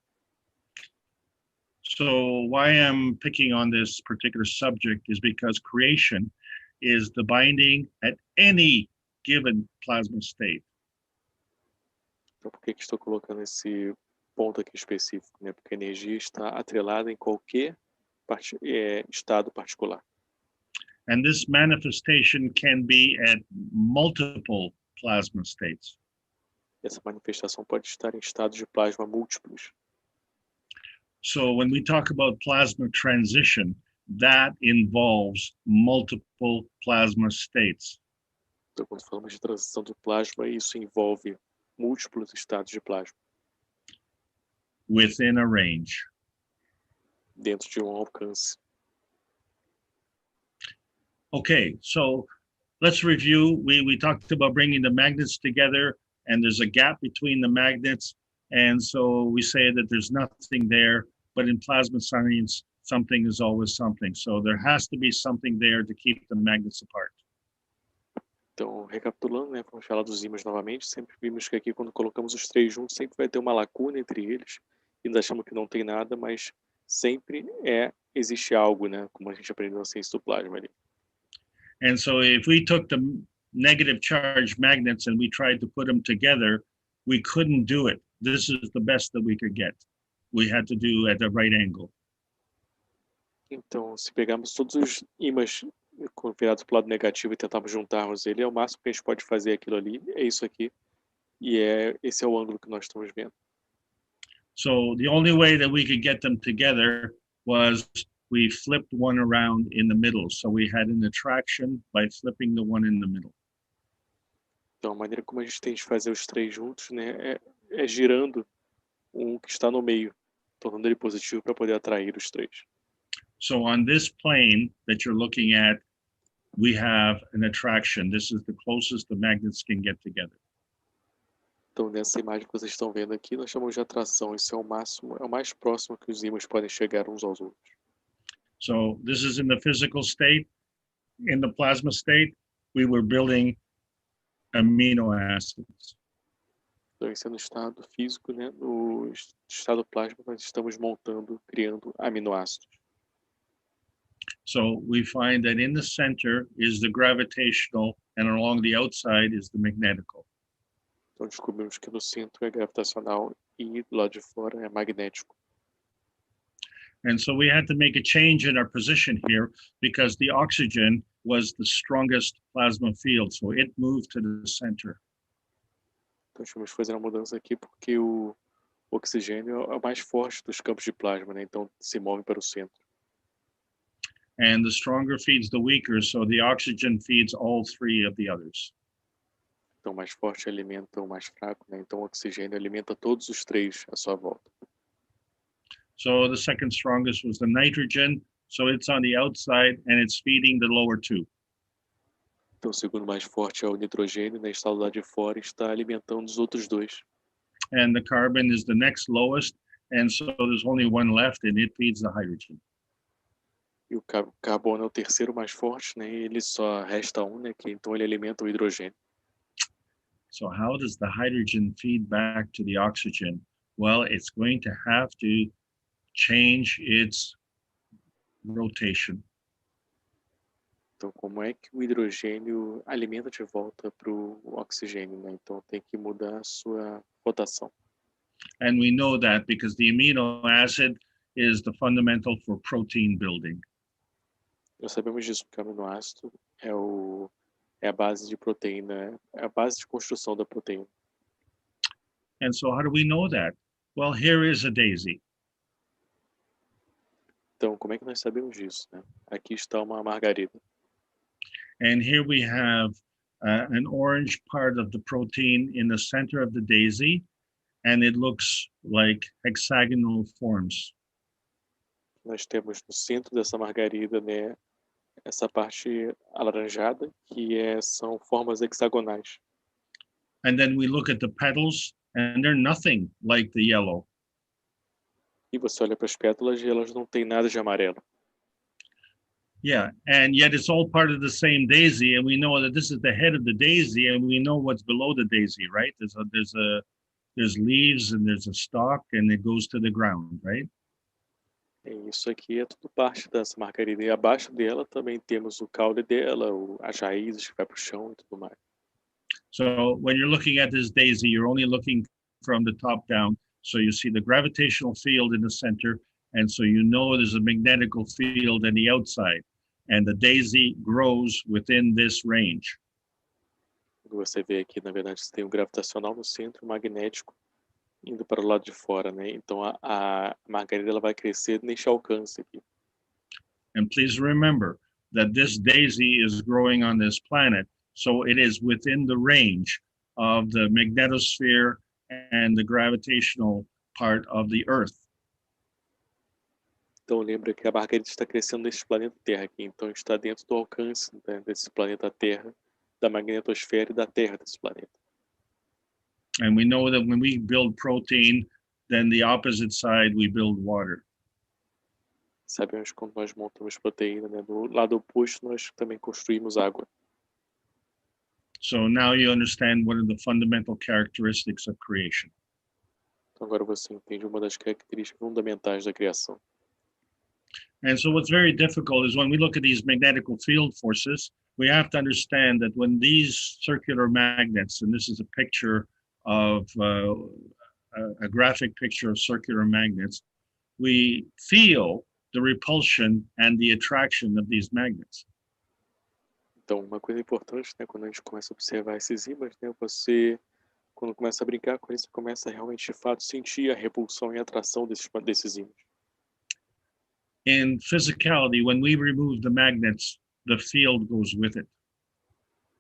So why I'm picking on this particular subject is because creation is the binding at any given plasma state. Então, por que estou colocando esse ponto aqui específico? Né? Porque a energia está atrelada em qualquer estado particular. And this manifestation can be at multiple plasma states. Essa manifestação pode estar em estados de plasma múltiplos. So when we talk about plasma transition, that involves multiple plasma states. Então, quando falamos de transição de plasma, isso envolve múltiplos estados de plasma. Within a range. Dentro de alcance. Okay, so let's review. We talked about bringing the magnets together, and there's a gap between the magnets. And so we say that there's nothing there, but in plasma science, something is always something. So there has to be something there to keep the magnets apart. Então, recapitulando, né, vamos falar dos ímãs novamente. Sempre vimos que aqui, quando colocamos os três juntos, sempre vai ter uma lacuna entre eles. E nós achamos que não tem nada, mas sempre existe algo, né, como a gente aprendeu na ciência do plasma ali. And so if we took the negative charge magnets and we tried to put them together, we couldn't do it. This is the best that we could get. We had to do at the right angle. Então, se pegarmos todos os ímãs virados para o lado negativo e tentarmos juntarmos ele, é o máximo que a gente pode fazer aquilo ali, é isso aqui. E esse é o ângulo que nós estamos vendo. So the only way that we could get them together was we flipped one around in the middle. So we had an attraction by flipping the one in the middle. Então, a maneira como a gente tem de fazer os três juntos, né, é girando um que está no meio, tornando ele positivo para poder atrair os três. So on this plane that you're looking at, we have an attraction. This is the closest the magnets can get together. Então, nessa imagem que vocês estão vendo aqui, nós chamamos de atração. Isso é o máximo, é o mais próximo que os ímãs podem chegar uns aos outros. So this is in the physical state. In the plasma state, we were building amino acids. Então, esse é no estado físico, né? No estado plasma, nós estamos montando, criando aminoácidos. So we find that in the center is the gravitational, and along the outside is the magnetical. Então, descobrimos que no centro é gravitacional e do lado de fora é magnético. And so we had to make a change in our position here because the oxygen was the strongest plasma field, so it moved to the center. Então, tivemos que fazer uma mudança aqui porque o oxigênio é o mais forte dos campos de plasma, né? Então, se move para o centro. And the stronger feeds the weaker, so the oxygen feeds all three of the others. Então, o mais forte alimenta o mais fraco, né? Então, o oxigênio alimenta todos os três à sua volta. So the second strongest was the nitrogen, so it's on the outside and it's feeding the lower two. Então, o segundo mais forte é o nitrogênio, né? Está do lado de fora e está alimentando os outros dois. And the carbon is the next lowest, and so there's only one left and it feeds the hydrogen. E o carbono é o terceiro mais forte, né? E ele só resta um, né? Então, ele alimenta o hidrogênio. So how does the hydrogen feed back to the oxygen? Well, it's going to have to change its rotation. Então, como é que o hidrogênio alimenta de volta para o oxigênio, né? Então, tem que mudar a sua rotação. And we know that because the amino acid is the fundamental for protein building. Nós sabemos disso porque o aminoácido é a base de proteína, é a base de construção da proteína. And so how do we know that? Well, here is a daisy. Então, como é que nós sabemos disso, né? Aqui está uma margarida. And here we have an orange part of the protein in the center of the daisy, and it looks like hexagonal forms. Nós temos no centro dessa margarida, né, essa parte alaranjada, que são formas hexagonais. And then we look at the petals, and they're nothing like the yellow. E você olha para as pétalas e elas não têm nada de amarelo. Yeah, and yet it's all part of the same daisy, and we know that this is the head of the daisy, and we know what's below the daisy, right? There's leaves and there's a stalk, and it goes to the ground, right? Isso aqui é tudo parte dessa margarida. E abaixo dela também temos o caule dela, as raízes que vai para o chão e tudo mais. So when you're looking at this daisy, you're only looking from the top down. So you see the gravitational field in the center, and so you know there's a magnetical field on the outside, and the daisy grows within this range. Você vê aqui, na verdade, você tem o gravitacional no centro, o magnético indo para o lado de fora, né? Então a margarida ela vai crescer neste alcance aqui. And please remember that this daisy is growing on this planet, so it is within the range of the magnetosphere and the gravitational part of the Earth. Então lembra que a margarida está crescendo neste planeta Terra aqui, então está dentro do alcance, né, desse planeta Terra, da magnetosfera e da Terra desse planeta. And we know that when we build protein, then the opposite side we build water. Sabemos que quando nós montamos proteína, né, do lado oposto nós também construímos água. So now you understand what are the fundamental characteristics of creation. Então agora você entende uma das características fundamentais da criação. And so what's very difficult is when we look at these magnetical field forces, we have to understand that when these circular magnets, and this is a picture of a graphic picture of circular magnets, we feel the repulsion and the attraction of these magnets. Então uma coisa importante, né, quando a gente começa a observar esses ímãs, né, você quando começa a brincar com ele, você começa a realmente, de fato, sentir a repulsão e a atração desses ímãs. In physicality, when we remove the magnets, the field goes with it.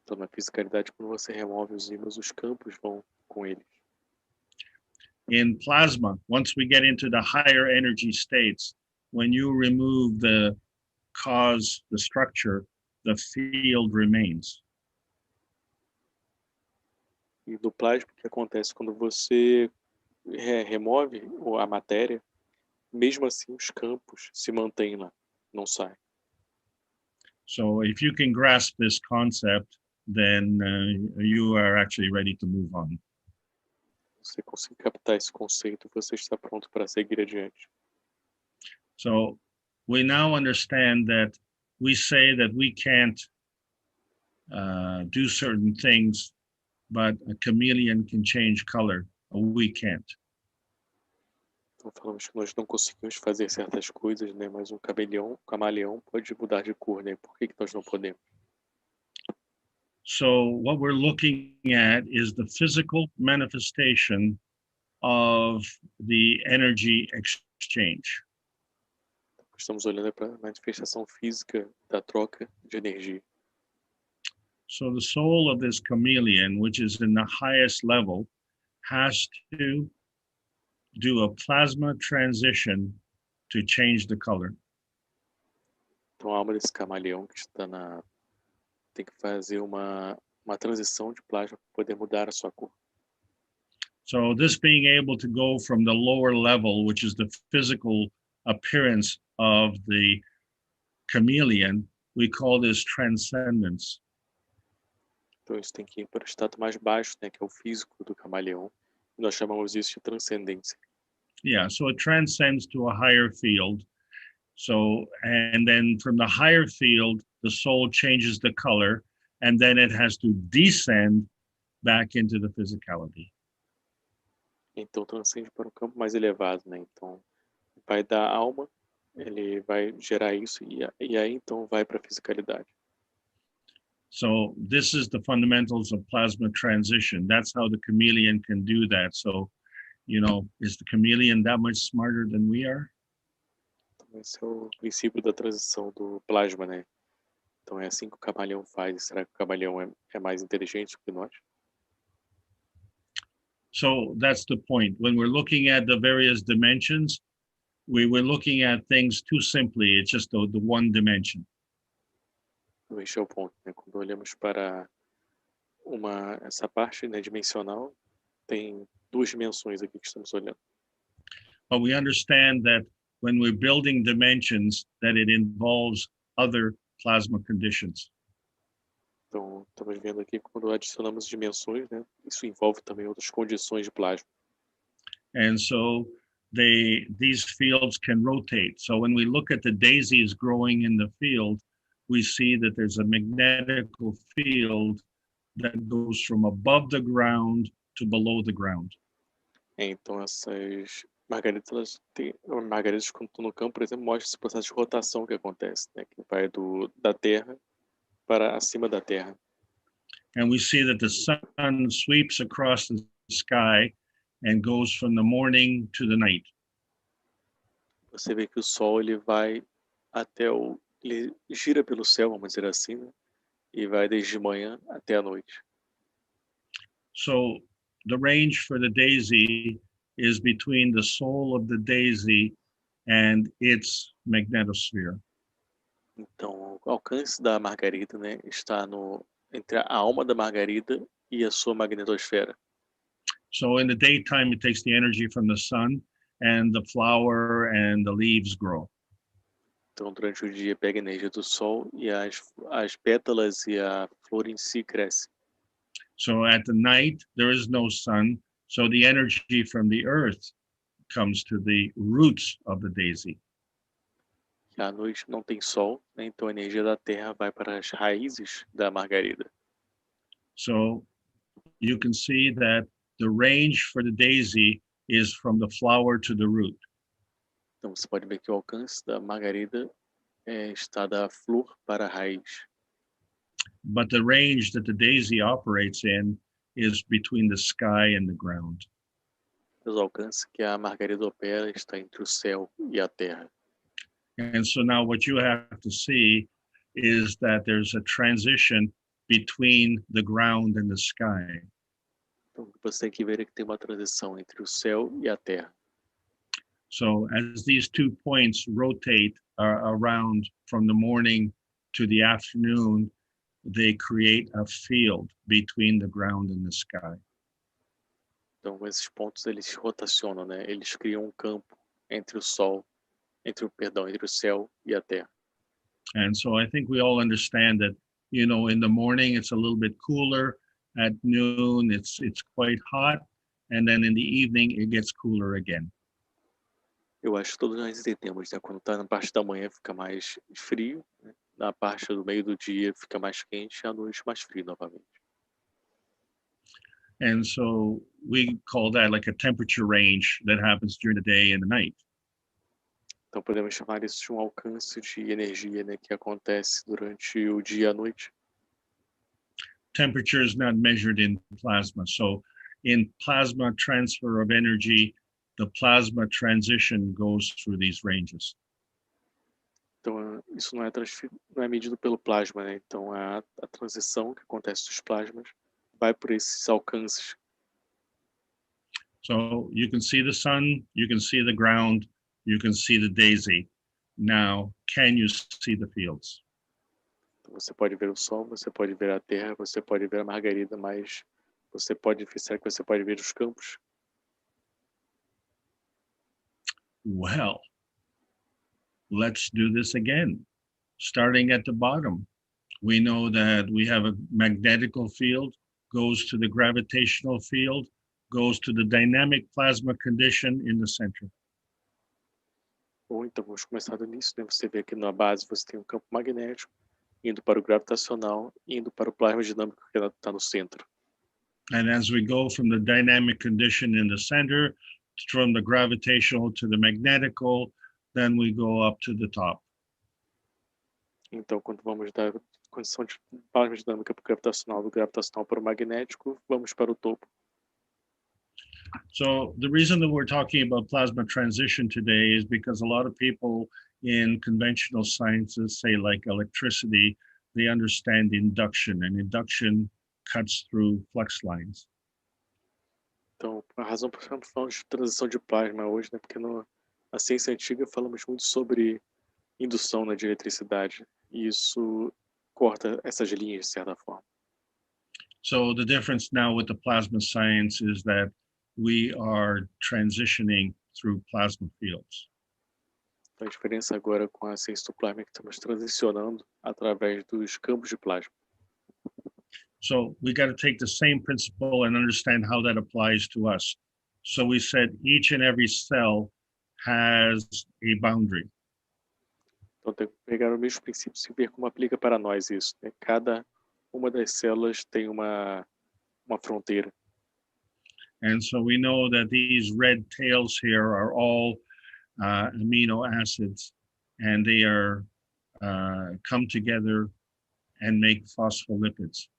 Então, na fisicalidade, quando você remove os ímãs, os campos vão com eles. In plasma, once we get into the higher energy states, when you remove the cause, the structure, the field remains. E do plasma, o que acontece quando você remove a matéria, mesmo assim os campos se mantêm lá, não saem. So if you can grasp this concept, then you are actually ready to move on. Se você conseguir captar esse conceito, você está pronto para seguir adiante. So we now understand that we say that we can't do certain things, but a chameleon can change color. We can't. Então falamos que nós não conseguimos fazer certas coisas, né? Mas um camaleão pode mudar de cor, né? Por que nós não podemos? So what we're looking at is the physical manifestation of the energy exchange. Estamos olhando para a manifestação física da troca de energia. So the soul of this chameleon, which is in the highest level, has to do a plasma transition to change the color. Então a alma desse camaleão que está tem que fazer uma transição de plasma para poder mudar a sua cor. So this being able to go from the lower level, which is the physical appearance of the chameleon, we call this transcendence. Então isso tem que ir para o estado mais baixo, né, que é o físico do camaleão. E nós chamamos isso de transcendência. Yeah, so it transcends to a higher field. So, and then from the higher field, the soul changes the color, and then it has to descend back into the physicality. Então transcende para um campo mais elevado, né? Então vai da alma, ele vai gerar isso e aí então vai para a fisicalidade. So this is the fundamentals of plasma transition. That's how the chameleon can do that. So, you know, is the chameleon that much smarter than we are? Então, esse é o princípio da transição do plasma, né? Então é assim que o camaleão faz. Será que o camaleão é mais inteligente do que nós? So that's the point. When we're looking at the various dimensions, we were looking at things too simply. It's just the one dimension. Então, esse é o ponto, né? Quando olhamos para essa parte, né, dimensional, tem duas dimensões aqui que estamos olhando. But we understand that when we're building dimensions, that it involves other plasma conditions. Então, estamos vendo aqui que quando adicionamos dimensões, né, isso envolve também outras condições de plasma. And so these fields can rotate. So when we look at the daisies growing in the field, we see that there's a magnetical field that goes from above the ground to below the ground. Então, essas margaridas, margaridas quando estão no campo, por exemplo, mostram esse processo de rotação que acontece, né, que vai da Terra para acima da Terra. And we see that the sun sweeps across the sky and goes from the morning to the night. Você vê que o Sol ele vai ele gira pelo céu, vamos dizer assim, né, e vai desde manhã até a noite. So the range for the daisy is between the soul of the daisy and its magnetosphere. Então, o alcance da margarida, né, está entre a alma da margarida e a sua magnetosfera. So in the daytime, it takes the energy from the sun, and the flower and the leaves grow. Então, durante o dia, pega a energia do sol e as pétalas e a flor em si crescem. So at the night, there is no sun, so the energy from the earth comes to the roots of the daisy. E à noite não tem sol, né, então a energia da terra vai para as raízes da margarida. So you can see that the range for the daisy is from the flower to the root. Então, você pode ver que o alcance da margarida está da flor para a raiz. But the range that the daisy operates in is between the sky and the ground. Os alcances que a margarida opera está entre o céu e a terra. And so now what you have to see is that there's a transition between the ground and the sky. Então, o que você tem que ver é que tem uma transição entre o céu e a terra. So as these 2 points rotate around from the morning to the afternoon, they create a field between the ground and the sky. Então, esses pontos eles rotacionam, né? Eles criam um campo entre o sol, entre o céu e a terra. And so I think we all understand that, you know, in the morning it's a little bit cooler, at noon it's quite hot, and then in the evening it gets cooler again. Eu acho que todos nós entendemos, né? Quando está na parte da manhã fica mais frio, né? Na parte do meio do dia fica mais quente, e à noite mais frio novamente. And so we call that like a temperature range that happens during the day and the night. Então podemos chamar isso de um alcance de energia, né? Que acontece durante o dia e a noite. Temperature is not measured in plasma. So in plasma transfer of energy, the plasma transition goes through these ranges. Então isso não é medido pelo plasma, né? Então a transição que acontece dos plasmas vai por esses alcances. So you can see the sun, you can see the ground, you can see the daisy. Now, can you see the fields? Então, você pode ver o sol, você pode ver a terra, você pode ver a margarida, mas será que você pode ver os campos? Well, let's do this again. Starting at the bottom, we know that we have a magnetical field, goes to the gravitational field, goes to the dynamic plasma condition in the center. Bom, então vamos começar do início, né? Você vê que na base você tem um campo magnético, indo para o gravitacional, indo para o plasma dinâmico que está no centro. And as we go from the dynamic condition in the center, from the gravitational to the magnetical, then we go up to the top. Então, quando vamos da condição de plasma dinâmica para o gravitacional, do gravitacional para o magnético, vamos para o topo. So the reason that we're talking about plasma transition today is because a lot of people in conventional sciences, say like electricity, they understand induction, and induction cuts through flux lines. Então, a razão por que estamos falando de transição de plasma hoje, né? Porque na ciência antiga falamos muito sobre indução, né, de eletricidade, e isso corta essas linhas de certa forma. So the difference now with the plasma science is that we are transitioning through plasma fields. Então, a diferença agora com a ciência do plasma é que estamos transicionando através dos campos de plasma. So we got to take the same principle and understand how that applies to us. So we said each and every cell has a boundary. Então, tem que pegar o mesmo princípio e ver como aplica para nós isso, né? Cada uma das células tem uma fronteira. And so we know that these red tails here are all amino acids, and they are come together and make phospholipids.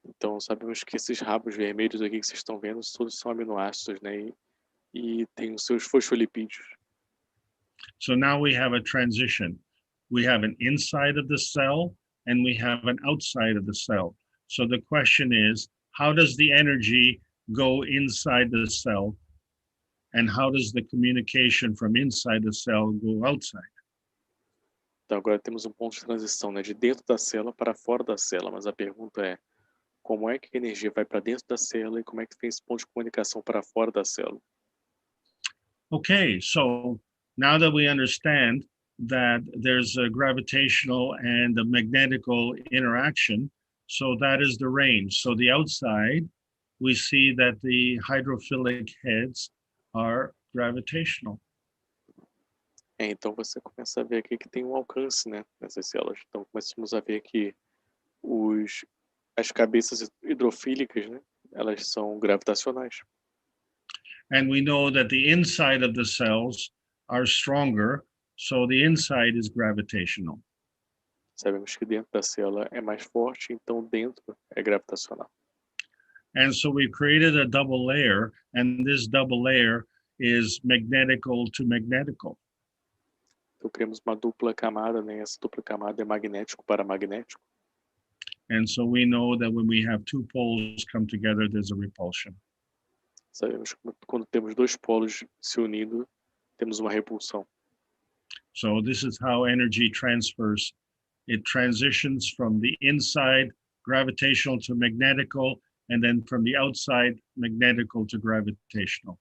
Então, sabemos que esses rabos vermelhos aqui que vocês estão vendo, todos são aminoácidos, né? E tem os seus fosfolipídios. So now we have a transition. We have an inside of the cell and we have an outside of the cell. So the question is, how does the energy go inside the cell? And how does the communication from inside the cell go outside? Então, agora temos um ponto de transição, né? De dentro da célula para fora da célula. Mas a pergunta é, como é que a energia vai para dentro da célula e como é que tem esse ponto de comunicação para fora da célula? Okay, so now that we understand that there's a gravitational and a magnetical interaction, so that is the range. So the outside, we see that the hydrophilic heads are gravitational. Então você começa a ver aqui que tem um alcance, né, nessas células. Então começamos a ver que as cabeças hidrofílicas, né, elas são gravitacionais. And we know that the inside of the cells are stronger, so the inside is gravitational. Sabemos que dentro da célula é mais forte, então dentro é gravitacional. And so we created a double layer, and this double layer is magnetical to magnetical. Então criamos uma dupla camada, né? Essa dupla camada é magnético para magnético. And so we know that when we have two poles come together, there's a repulsion. Sabemos que quando temos dois polos se unindo, temos uma repulsão. So this is how energy transfers. It transitions from the inside gravitational to magnetical, and then from the outside magnetical to gravitational.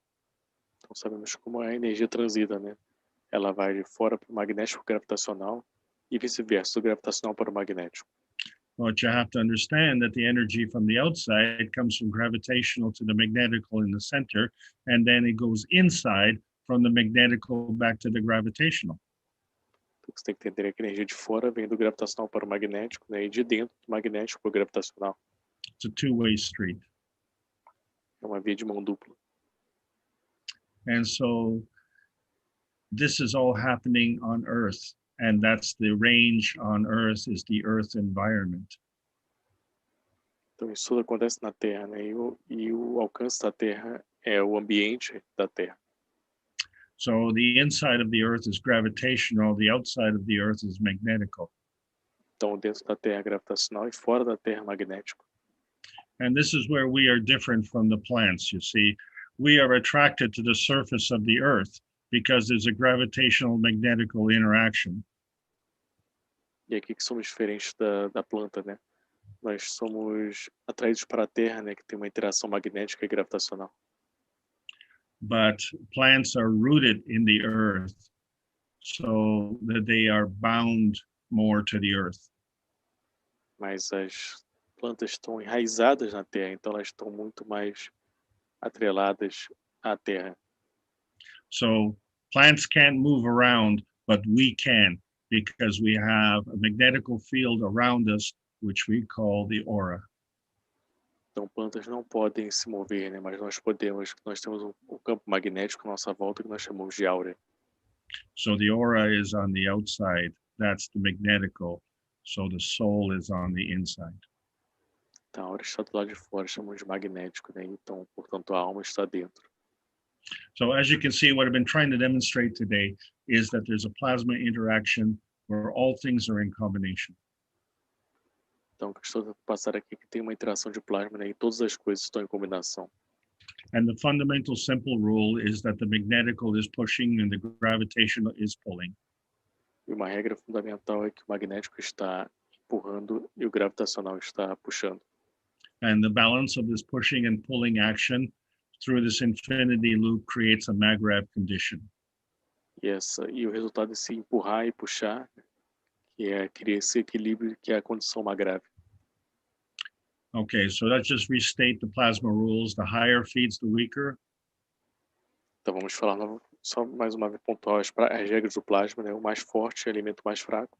Então sabemos como a energia transita, né? Ela vai de fora para o magnético gravitacional e vice-versa, do gravitacional para o magnético. But you have to understand that the energy from the outside comes from gravitational to the magnetical in the center, and then it goes inside from the magnetical back to the gravitational. Então você tem que entender que a energia de fora vem do gravitacional para o magnético, né? E de dentro do magnético para o gravitacional. It's a two-way street. É uma via de mão dupla. And so this is all happening on Earth, and that's the range on Earth is the Earth environment. Então isso tudo acontece na Terra, né? E o alcance da Terra é o ambiente da Terra. So the inside of the Earth is gravitational, the outside of the Earth is magnetical. Então dentro da Terra é gravitacional e fora da Terra é magnético. And this is where we are different from the plants, you see. We are attracted to the surface of the Earth because there's a gravitational magnetical interaction. E aqui que somos diferentes da planta, né? Nós somos atraídos para a Terra, né? Que tem uma interação magnética e gravitacional. But plants are rooted in the Earth so that they are bound more to the Earth. Mas as plantas estão enraizadas na Terra, então elas estão muito mais atreladas à Terra. So plants can't move around, but we can because we have a magnetical field around us, which we call the aura. Então plantas não podem se mover, né? Mas nós podemos. Nós temos um campo magnético à nossa volta que nós chamamos de aura. So the aura is on the outside. That's the magnetical. So the soul is on the inside. Então a aura está do lado de fora, chamamos de magnético, né? Então, portanto, a alma está dentro. So as you can see, what I've been trying to demonstrate today is that there's a plasma interaction where all things are in combination. Então, o que eu estou a passar aqui é que tem uma interação de plasma, né? E todas as coisas estão em combinação. And the fundamental simple rule is that the magnetical is pushing and the gravitational is pulling. E uma regra fundamental é que o magnético está empurrando e o gravitacional está puxando. And the balance of this pushing and pulling action through this infinity loop creates a mag-grav condition. E o resultado desse empurrar e puxar, cria esse equilíbrio que é a condição mag-grav. Okay, so let's just restate the plasma rules. The higher feeds the weaker. Então vamos falar só mais uma vez pontual as regras do plasma, né? O mais forte alimenta o mais fraco.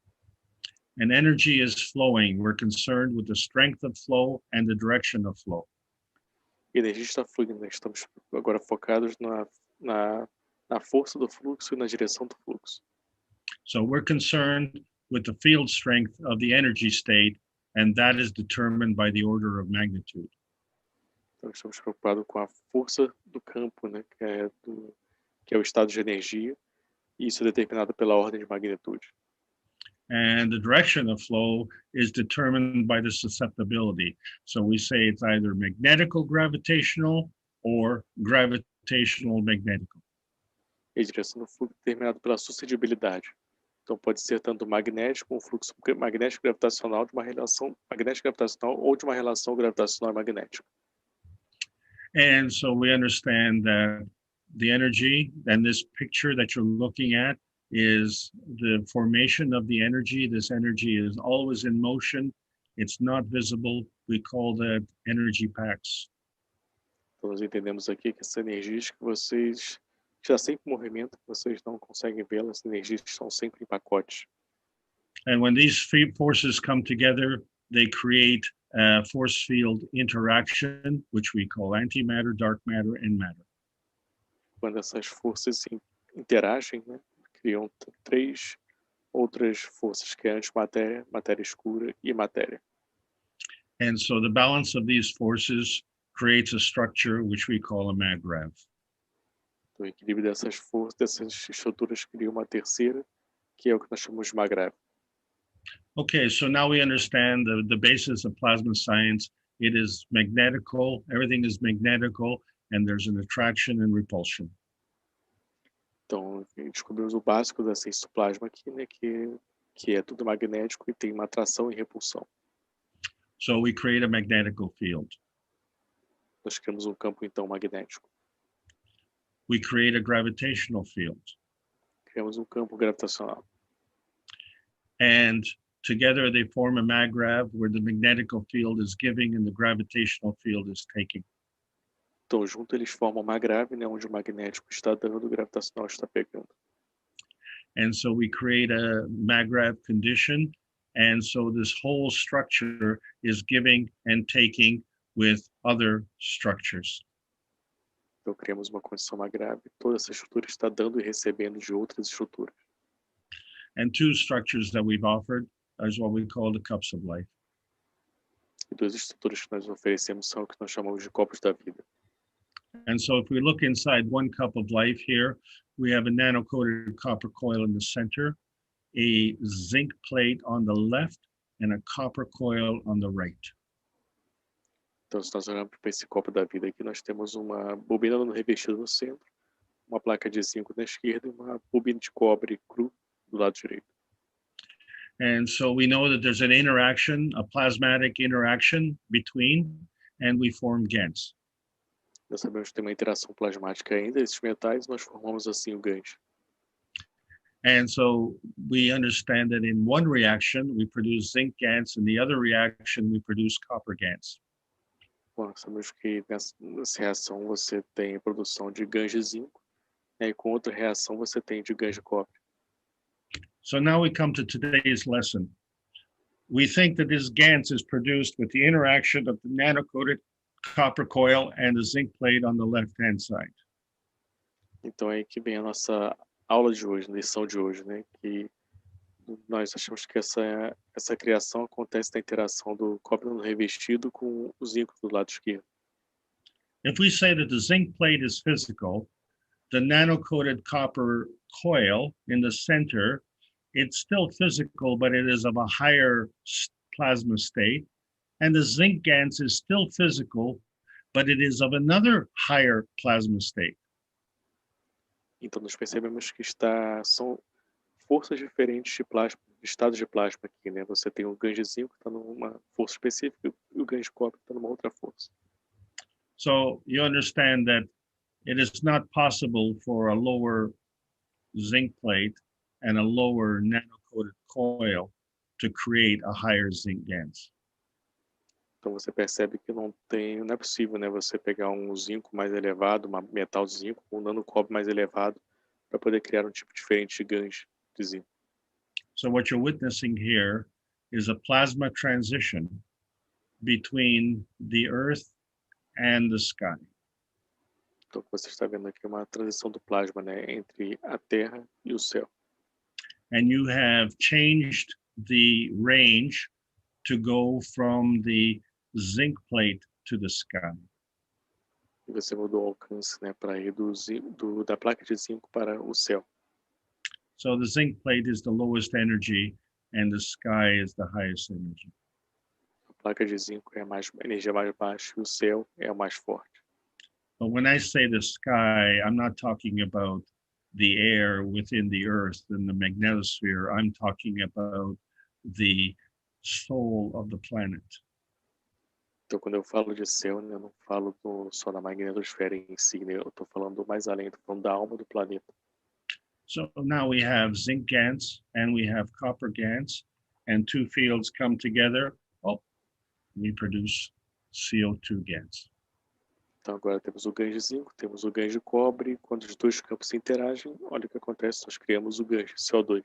And energy is flowing. We're concerned with the strength of flow and the direction of flow. E a energia está fluindo, né? Estamos agora focados na força do fluxo e na direção do fluxo. So we're concerned with the field strength of the energy state, and that is determined by the order of magnitude. Então estamos preocupados com a força do campo, né? Que é o estado de energia, e isso é determinado pela ordem de magnitude. And the direction of flow is determined by the susceptibility. So we say it's either magnetical gravitational or gravitational magnetical. E a direção do fluxo é determinada pela suscetibilidade. Então pode ser tanto magnético, um fluxo magnético gravitacional de uma relação magnética gravitacional ou de uma relação gravitacional magnética. And so we understand that the energy and this picture that you're looking at is the formation of the energy. This energy is always in motion. It's not visible. We call that energy packs. Então nós entendemos aqui que essa energia que vocês está sempre em movimento, vocês não conseguem vê-las, as energias estão sempre em pacotes. And when these forces come together, they create a force field interaction, which we call antimatter, dark matter, and matter. Quando essas forças interagem, né, criam três outras forças, que é antimatéria, matéria escura e matéria. And so the balance of these forces creates a structure which we call a maggrav. Então, o equilíbrio dessas forças, dessas estruturas cria uma terceira, que é o que nós chamamos de maggrav. Okay, so now we understand the basis of plasma science. It is magnetical, everything is magnetical, and there's an attraction and repulsion. Então, descobrimos o básico da ciência do plasma aqui, né, que é tudo magnético e tem uma atração e repulsão. So we create a magnetical field. Nós criamos um campo, então, magnético. We create a gravitational field. Criamos um campo gravitacional. And together they form a maggrav where the magnetical field is giving and the gravitational field is taking. Então, junto eles formam uma grave, né, onde o magnético está dando, o gravitacional está pegando. And so we create a maggrav condition. And so this whole structure is giving and taking with other structures. Então, criamos uma condição maggrave. Toda essa estrutura está dando e recebendo de outras estruturas. And two structures that we've offered is what we call the cups of life. E duas estruturas que nós oferecemos são o que nós chamamos de copos da vida. And so if we look inside one cup of life here, we have a nano-coated copper coil in the center, a zinc plate on the left, and a copper coil on the right. Então, se nós olharmos para esse copo da vida aqui, nós temos uma bobina revestida no centro, uma placa de zinco na esquerda e uma bobina de cobre cru do lado direito. And so we know that there's an interaction, a plasmatic interaction between, and we form GANs. Nós sabemos que tem uma interação plasmática ainda, esses metais, nós formamos assim o gancho. And so we understand that in one reaction, we produce zinc GANs, and the other reaction, we produce copper GANs. Bom, nós sabemos que nessa reação você tem a produção de gans de zinco, né, e com outra reação você tem de gans de cobre. So now we come to today's lesson. We think that this GANs is produced with the interaction of the nano-coated copper coil and the zinc plate on the left-hand side. Então é aí que vem a nossa aula de hoje, lição de hoje, né? Que nós achamos que essa criação acontece na interação do cobre revestido com o zinco do lado esquerdo. If we say that the zinc plate is physical, the nano-coated copper coil in the center, it's still physical, but it is of a higher plasma state. And the zinc GANs is still physical, but it is of another higher plasma state. Então nós percebemos que são forças diferentes de plasma, estados de plasma aqui, né? Você tem o gans de zinco que está numa força específica e o gans de cobre está numa outra força. So you understand that it is not possible for a lower zinc plate and a lower nano-coated coil to create a higher zinc GANs. Então você percebe que não é possível, né, você pegar um zinco mais elevado, um metal de zinco, um nanocobre mais elevado, para poder criar um tipo diferente de gans de zinco. So what you're witnessing here is a plasma transition between the earth and the sky. Então o que você está vendo aqui é uma transição do plasma, né, entre a Terra e o céu. And you have changed the range to go from the zinc plate to the sky. E você mudou o alcance, né, para ir da placa de zinco para o céu. So the zinc plate is the lowest energy and the sky is the highest energy. A placa de zinco é a energia mais baixa e o céu é a mais forte. But when I say the sky, I'm not talking about the air within the earth and the magnetosphere. I'm talking about the soul of the planet. Então, quando eu falo de céu, né, eu não falo só da magnetosfera em si, né? Eu estou falando mais além, estou falando da alma do planeta. So now we have zinc GANs and we have copper GANs, and two fields come together. Oh, we produce CO2 GANs. Então, agora temos o gans de zinco, temos o gans de cobre. Quando os dois campos se interagem, olha o que acontece, nós criamos o gans, CO2.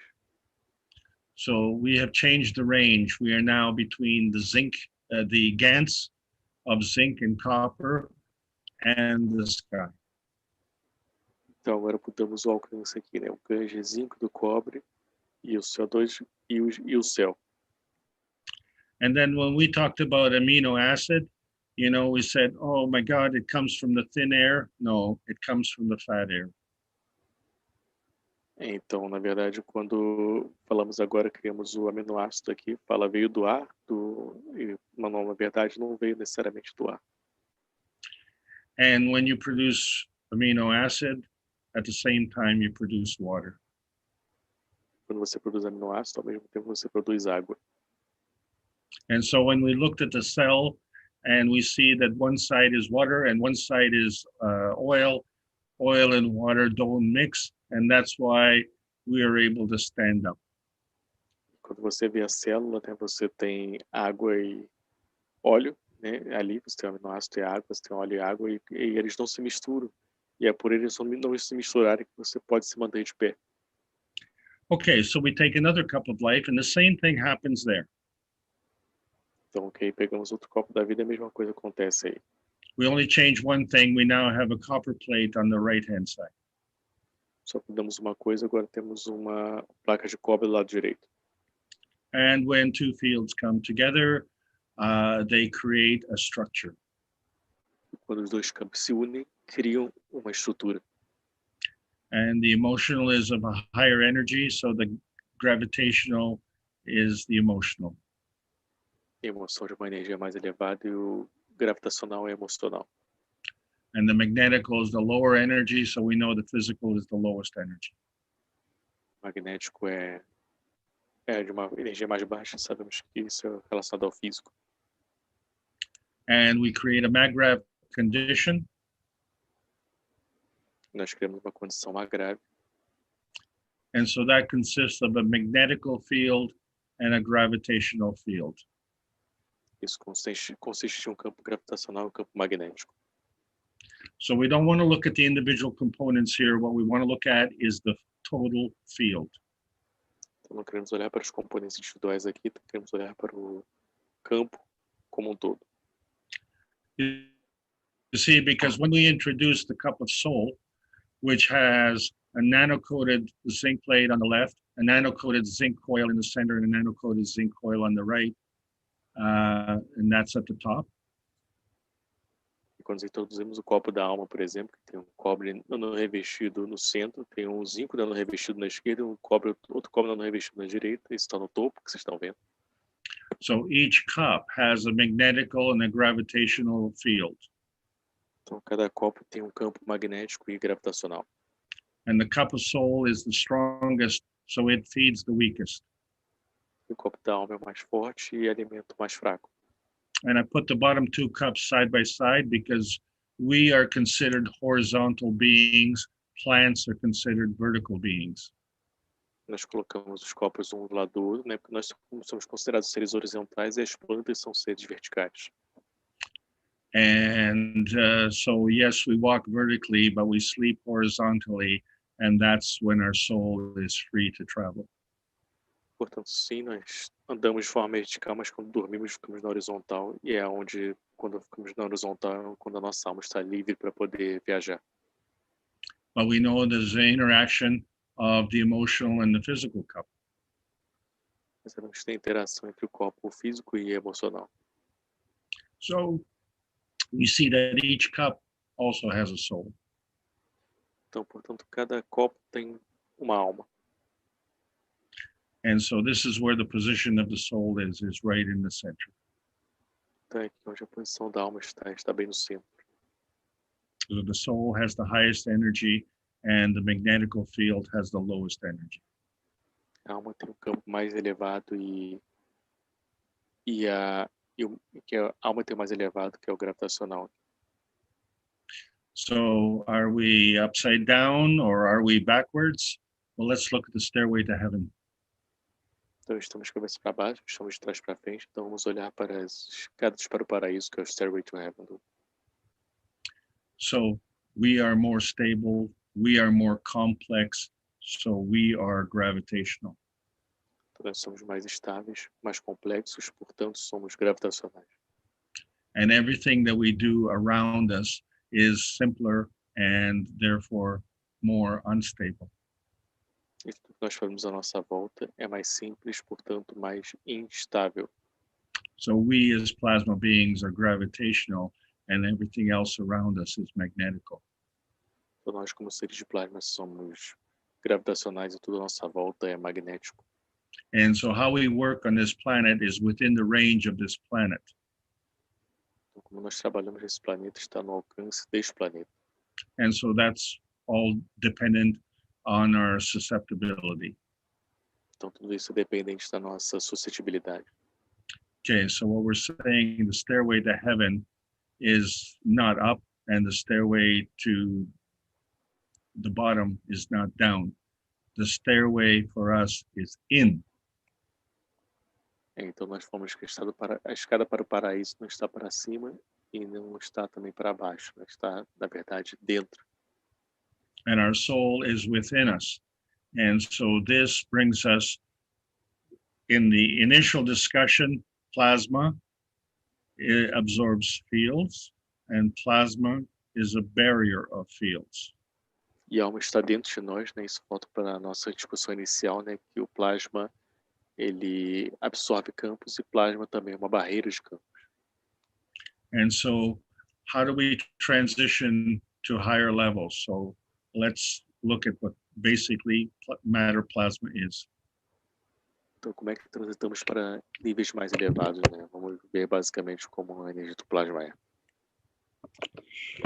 So we have changed the range. We are now between the zinc, the GANs of zinc and copper and the sky. Então agora mudamos o alcance aqui, né? O gans de zinco do cobre e o CO2 e o céu. And then when we talked about amino acid, You know, we said, oh my God, it comes from the thin air. No, it comes from the fat air. Então, na verdade, quando falamos agora, criamos o aminoácido aqui, fala veio do ar, mas não, na verdade não veio necessariamente do ar. And when you produce amino acid, at the same time you produce water. Quando você produz aminoácido, ao mesmo tempo você produz água. And so when we looked at the cell and we see that one side is water and one side is oil and water don't mix, and that's why we are able to stand up. Quando você vê a célula, né, você tem água e óleo, né? Ali você tem aminoácido e água, você tem óleo e água, e eles não se misturam. E é por eles não se misturarem que você pode se manter de pé. Okay, so we take another cup of life and the same thing happens there. Então, ok, pegamos outro copo da vida, a mesma coisa acontece aí. We only change one thing. We now have a copper plate on the right-hand side. Só mudamos uma coisa, agora temos uma placa de cobre do lado direito. And when two fields come together, they create a structure. Quando os dois campos se unem, criam uma estrutura. And the emotional is of a higher energy, so the gravitational is the emotional. A emoção de uma energia mais elevada e o gravitacional é emocional. And the magnetical is the lower energy, so we know the physical is the lowest energy. O magnético é de uma energia mais baixa, sabemos que isso é relacionado ao físico. And we create a maggrav condition. Nós criamos uma condição magrável. And so that consists of a magnetical field and a gravitational field. Isso consiste em um campo gravitacional e um campo magnético. So we don't want to look at the individual components here. What we want to look at is the total field. Então não queremos olhar para os componentes individuais aqui, queremos olhar para o campo como um todo. You see, because when we introduce the cup of soul, which has a nano-coated zinc plate on the left, a nano-coated zinc coil in the center, and a nano-coated zinc coil on the right, and that's at the top. E quando introduzimos o copo da alma, por exemplo, que tem um cobre nano-revestido no centro, tem um zinco nano-revestido na esquerda e outro cobre nano-revestido na direita, isso está no topo, que vocês estão vendo. So each cup has a magnetical and a gravitational field. Então cada copo tem um campo magnético e gravitacional. And the cup of soul is the strongest, so it feeds the weakest. E o copo da alma é o mais forte e alimenta o mais fraco. And I put the bottom two cups side by side because we are considered horizontal beings. Plants are considered vertical beings. Nós colocamos os copos um do lado do outro, né? Porque nós somos considerados seres horizontais e as plantas são seres verticais. And so, yes, we walk vertically, but we sleep horizontally, and that's when our soul is free to travel. Portanto, sim, nós andamos de forma vertical, mas quando dormimos ficamos na horizontal, e é onde, quando ficamos na horizontal, quando a nossa alma está livre para poder viajar. But we know there's an interaction of the emotional and the physical cup. Mas sabemos que tem interação entre o copo físico e emocional. So we see that each cup also has a soul. Então, portanto, cada copo tem uma alma. And so this is where the position of the soul is right in the center. Então, é aqui onde a posição da alma está bem no centro. So the soul has the highest energy and the magnetical field has the lowest energy. A alma tem um campo mais elevado que a alma tem mais elevado, que é o gravitacional. So are we upside down or are we backwards? Well, let's look at the stairway to heaven. Então, estamos de cabeça para baixo, estamos de trás para frente, então vamos olhar para as escadas para o paraíso, que é o Stairway to Heaven. So we are more stable, we are more complex, so we are gravitational. Então, nós somos mais estáveis, mais complexos, portanto, somos gravitacionais. And everything that we do around us is simpler and therefore more unstable. E tudo que nós fazemos à nossa volta é mais simples, portanto, mais instável. So we as plasma beings are gravitational and everything else around us is magnetical. Então, nós, como seres de plasma, somos gravitacionais e tudo à nossa volta é magnético. And so how we work on this planet is within the range of this planet. Então, como nós trabalhamos nesse planeta, está no alcance deste planeta. And so that's all dependent on our susceptibility. Então, tudo isso é dependente da nossa suscetibilidade. Okay, so what we're saying, the stairway to heaven is not up and the stairway to the bottom is not down. The stairway for us is in. Então, nós fomos que a escada para o paraíso não está para cima e não está também para baixo. Ela está, na verdade, dentro. And our soul is within us. And so this brings us, in the initial discussion, plasma absorbs fields, and plasma is a barrier of fields. E a alma está dentro de nós, né? Isso volta para a nossa discussão inicial, né? Que o plasma, ele absorve campos e plasma também é uma barreira de campos. And so how do we transition to higher levels? So let's look at what basically matter plasma is. Então, como é que transitamos para níveis mais elevados, né? Vamos ver basicamente como a energia do plasma é.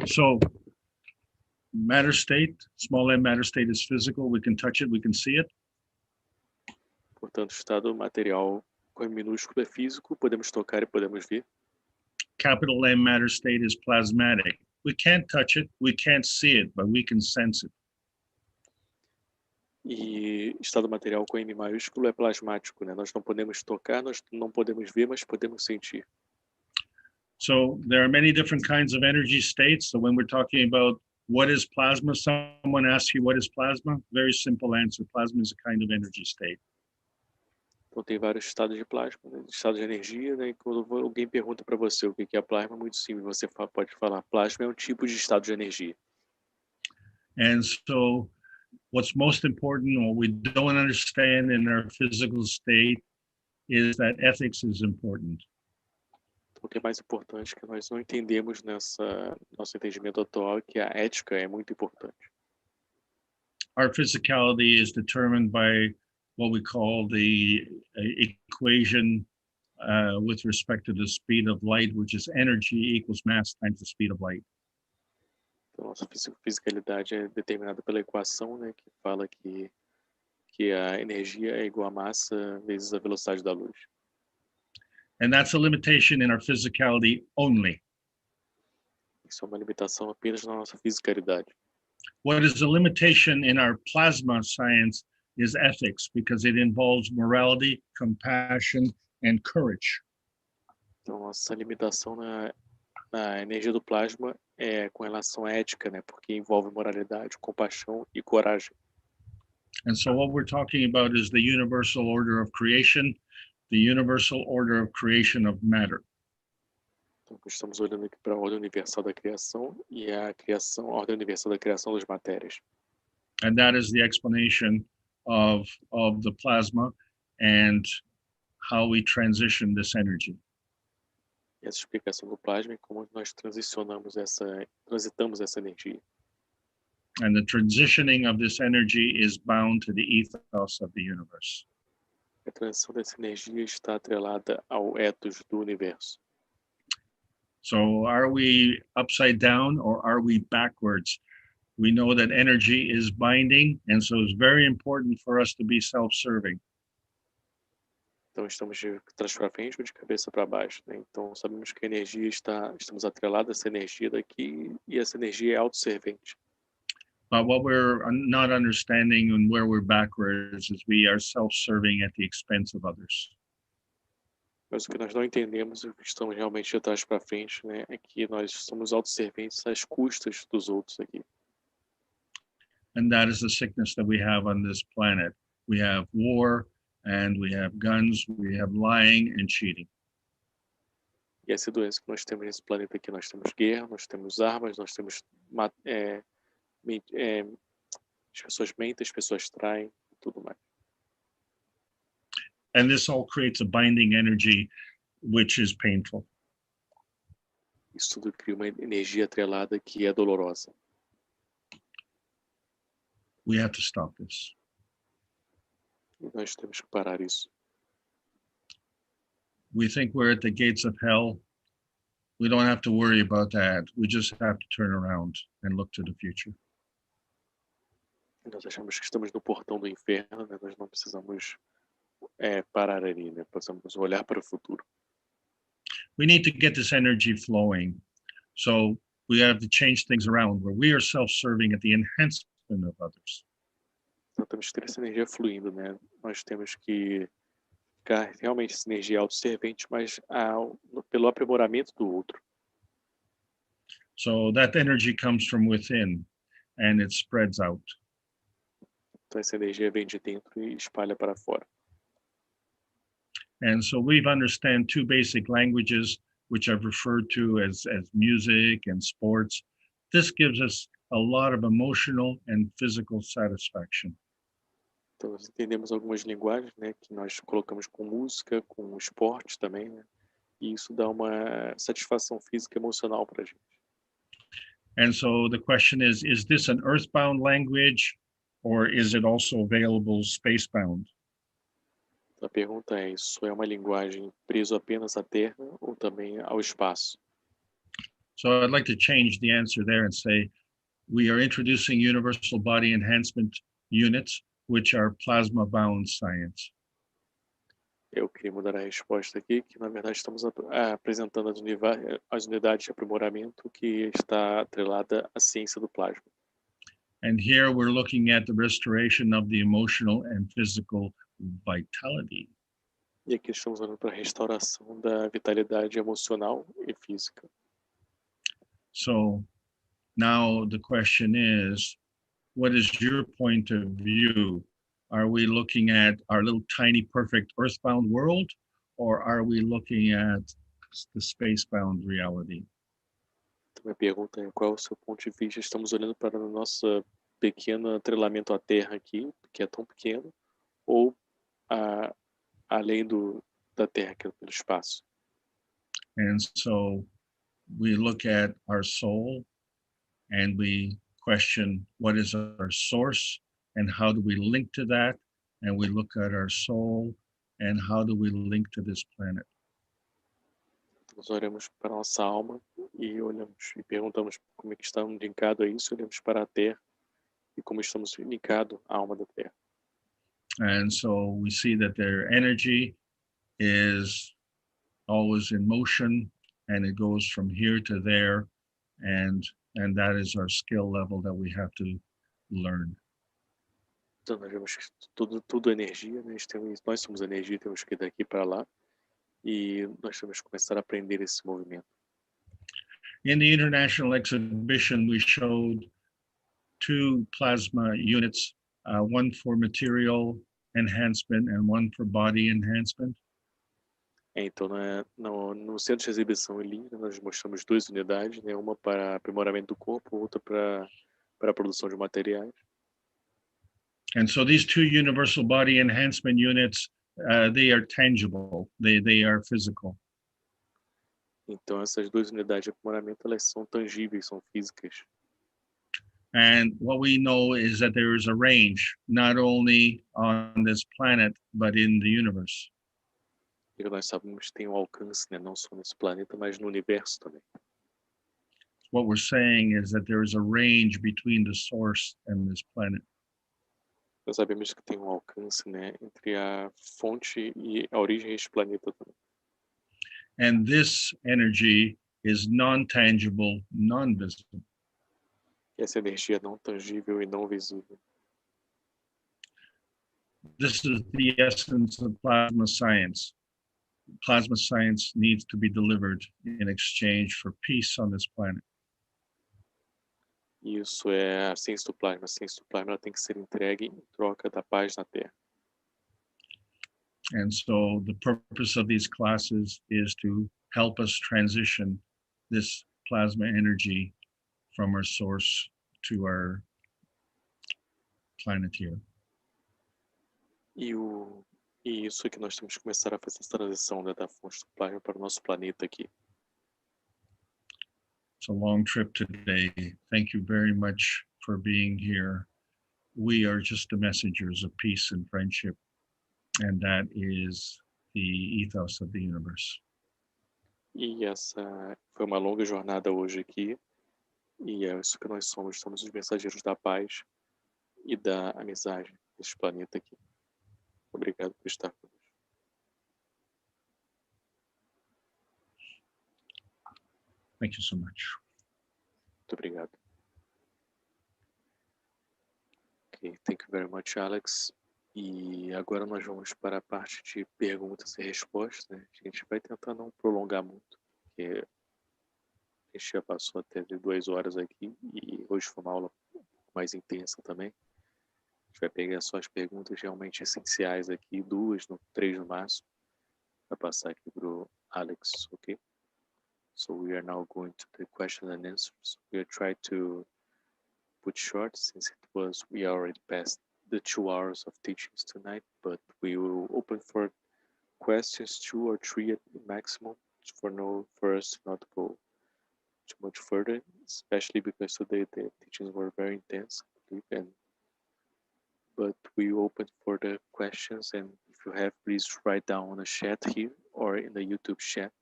So matter state, small m matter state is physical. We can touch it, we can see it. Portanto, o estado material com M minúsculo é físico, podemos tocar e podemos ver. Capital M matter state is plasmatic. We can't touch it, we can't see it, but we can sense it. E estado material com M maiúsculo é plasmático, né? Nós não podemos tocar, nós não podemos ver, mas podemos sentir. So there are many different kinds of energy states. So when we're talking about what is plasma, someone asks you what is plasma, very simple answer. Plasma is a kind of energy state. Então tem vários estados de plasma, né? Estados de energia, né? E quando alguém pergunta para você o que é plasma, é muito simples, você pode falar, plasma é um tipo de estado de energia. And so what's most important, what we don't understand in our physical state, is that ethics is important. O que é mais importante que nós não entendemos nosso entendimento atual é que a ética é muito importante. Our physicality is determined by what we call the equation with respect to the speed of light, which is energy equals mass times the speed of light. Então, nossa fisicalidade é determinada pela equação, né, que fala que a energia é igual a massa vezes a velocidade da luz. And that's a limitation in our physicality only. Isso é uma limitação apenas na nossa fisicalidade. What is a limitation in our plasma science is ethics, because it involves morality, compassion, and courage. Então, nossa limitação na energia do plasma é com relação à ética, né, porque envolve moralidade, compaixão e coragem. And so what we're talking about is the universal order of creation, the universal order of creation of matter. Então, estamos olhando aqui para a ordem universal da criação e a ordem universal da criação das matérias. And that is the explanation of the plasma and how we transition this energy. Essa explicação do plasma é como nós transitamos essa energia. And the transitioning of this energy is bound to the ethos of the universe. A transição dessa energia está atrelada ao ethos do universo. So are we upside down or are we backwards? We know that energy is binding, and so it's very important for us to be self-serving. Então estamos de trás para frente ou de cabeça para baixo, né? Então sabemos que a energia estamos atrelados a essa energia daqui e essa energia é autosservente. But what we're not understanding and where we're backwards is we are self-serving at the expense of others. Mas o que nós não entendemos, o que estamos realmente de trás para frente, né, é que nós somos autosserventes às custas dos outros aqui. And that is the sickness that we have on this planet. We have war, and we have guns, we have lying and cheating. E essa doença que nós temos nesse planeta aqui, nós temos guerra, nós temos armas, nós temos as pessoas mentem, as pessoas traem, tudo mais. And this all creates a binding energy which is painful. Isso tudo cria uma energia atrelada que é dolorosa. We have to stop this. E nós temos que parar isso. We think we're at the gates of hell. We don't have to worry about that. We just have to turn around and look to the future. Nós achamos que estamos no portão do inferno, né? Nós não precisamos parar ali, né? Precisamos olhar para o futuro. We need to get this energy flowing. So we have to change things around where we are self-serving at the enhancement of others. Então temos que ter essa energia fluindo, né? Nós temos que ficar realmente essa energia autosservente, mas pelo aprimoramento do outro. So that energy comes from within and it spreads out. Então essa energia vem de dentro e espalha para fora. And so we've understand two basic languages, which I've referred to as music and sports. This gives us a lot of emotional and physical satisfaction. Então nós entendemos algumas linguagens, né, que nós colocamos com música, com esporte também, né? E isso dá uma satisfação física e emocional para a gente. And so the question is this an earthbound language or is it also available spacebound? A pergunta é, isso é uma linguagem preso apenas à Terra ou também ao espaço? So I'd like to change the answer there and say, we are introducing universal body enhancement units, which are plasma-bound science. Eu queria mudar a resposta aqui, que na verdade estamos apresentando as unidades de aprimoramento que está atrelada à ciência do plasma. And here we're looking at the restoration of the emotional and physical vitality. E aqui estamos olhando para a restauração da vitalidade emocional e física. So now the question is, what is your point of view? Are we looking at our little tiny perfect earthbound world, or are we looking at the spacebound reality? Então, minha pergunta é, qual é o seu ponto de vista? Estamos olhando para o nosso pequeno atrelamento à Terra aqui, que é tão pequeno, ou além da Terra, que é pelo espaço? And so we look at our soul and we question what is our source and how do we link to that, and we look at our soul and how do we link to this planet. Nós olhamos para a nossa alma e olhamos e perguntamos como é que estamos linkados a isso, olhamos para a Terra e como estamos linkados à alma da Terra. And so we see that their energy is always in motion and it goes from here to there, and that is our skill level that we have to learn. Então nós vemos que tudo é energia, né? Nós somos energia, temos que ir daqui para lá e nós temos que começar a aprender esse movimento. In the international exhibition, we showed two plasma units, one for material enhancement and one for body enhancement. Então, no centro de exibição em linha, nós mostramos duas unidades, né? Uma para aprimoramento do corpo, outra para a produção de materiais. And so these two universal body enhancement units, they are tangible, they are physical. Então, essas duas unidades de aprimoramento, elas são tangíveis, são físicas. And what we know is that there is a range, not only on this planet, but in the universe. E nós sabemos que tem um alcance, né? Não só nesse planeta, mas no universo também. What we're saying is that there is a range between the source and this planet. Nós sabemos que tem um alcance, né? Entre a fonte e a origem deste planeta também. And this energy is non-tangible, non-visible. Essa energia não tangível e não visível. This is the essence of plasma science. Plasma science needs to be delivered in exchange for peace on this planet. Isso é a ciência do plasma. A ciência do plasma ela tem que ser entregue em troca da paz na Terra. And so the purpose of these classes is to help us transition this plasma energy from our source to our planet here. E E isso é que nós temos que começar a fazer essa transição, né, da fonte do plasma para o nosso planeta aqui. It's a long trip today. Thank you very much for being here. We are just the messengers of peace and friendship, and that is the ethos of the universe. E essa foi uma longa jornada hoje aqui, e é isso que nós somos os mensageiros da paz e da amizade deste planeta aqui. Obrigado por estar conosco. Thank you so much. Muito obrigado. Ok, thank you very much, Alex. E agora nós vamos para a parte de perguntas e respostas, né? A gente vai tentar não prolongar muito, porque a gente já passou até de 2 horas aqui e hoje foi uma aula mais intensa também. A gente vai pegar só as perguntas realmente essenciais aqui, 2, 3 no máximo, para passar aqui para o Alex, ok? So we are now going to the question and answers. We will try to put short since we already passed the 2 hours of teachings tonight, but we will open for questions 2 or 3 at maximum for us to not go too much further, especially because today the teachings were very intense, I believe, but we open for the questions, and if you have, please write down on the chat here or in the YouTube chat.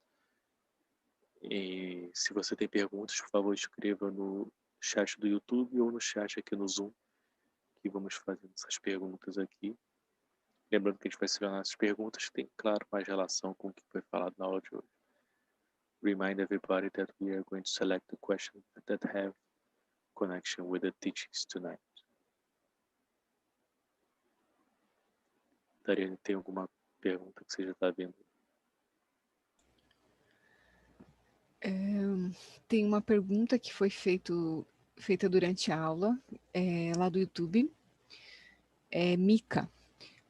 E se você tem perguntas, por favor, escreva no chat do YouTube ou no chat aqui no Zoom, que vamos fazendo essas perguntas aqui. Lembrando que a gente vai selecionar essas perguntas que tem, claro, mais relação com o que foi falado na aula de hoje. Remind everybody that we are going to select the questions that have connection with the teachings tonight. Dariane, tem alguma pergunta que você já está vendo? Tem uma pergunta que foi feita durante a aula, lá do YouTube. Mika,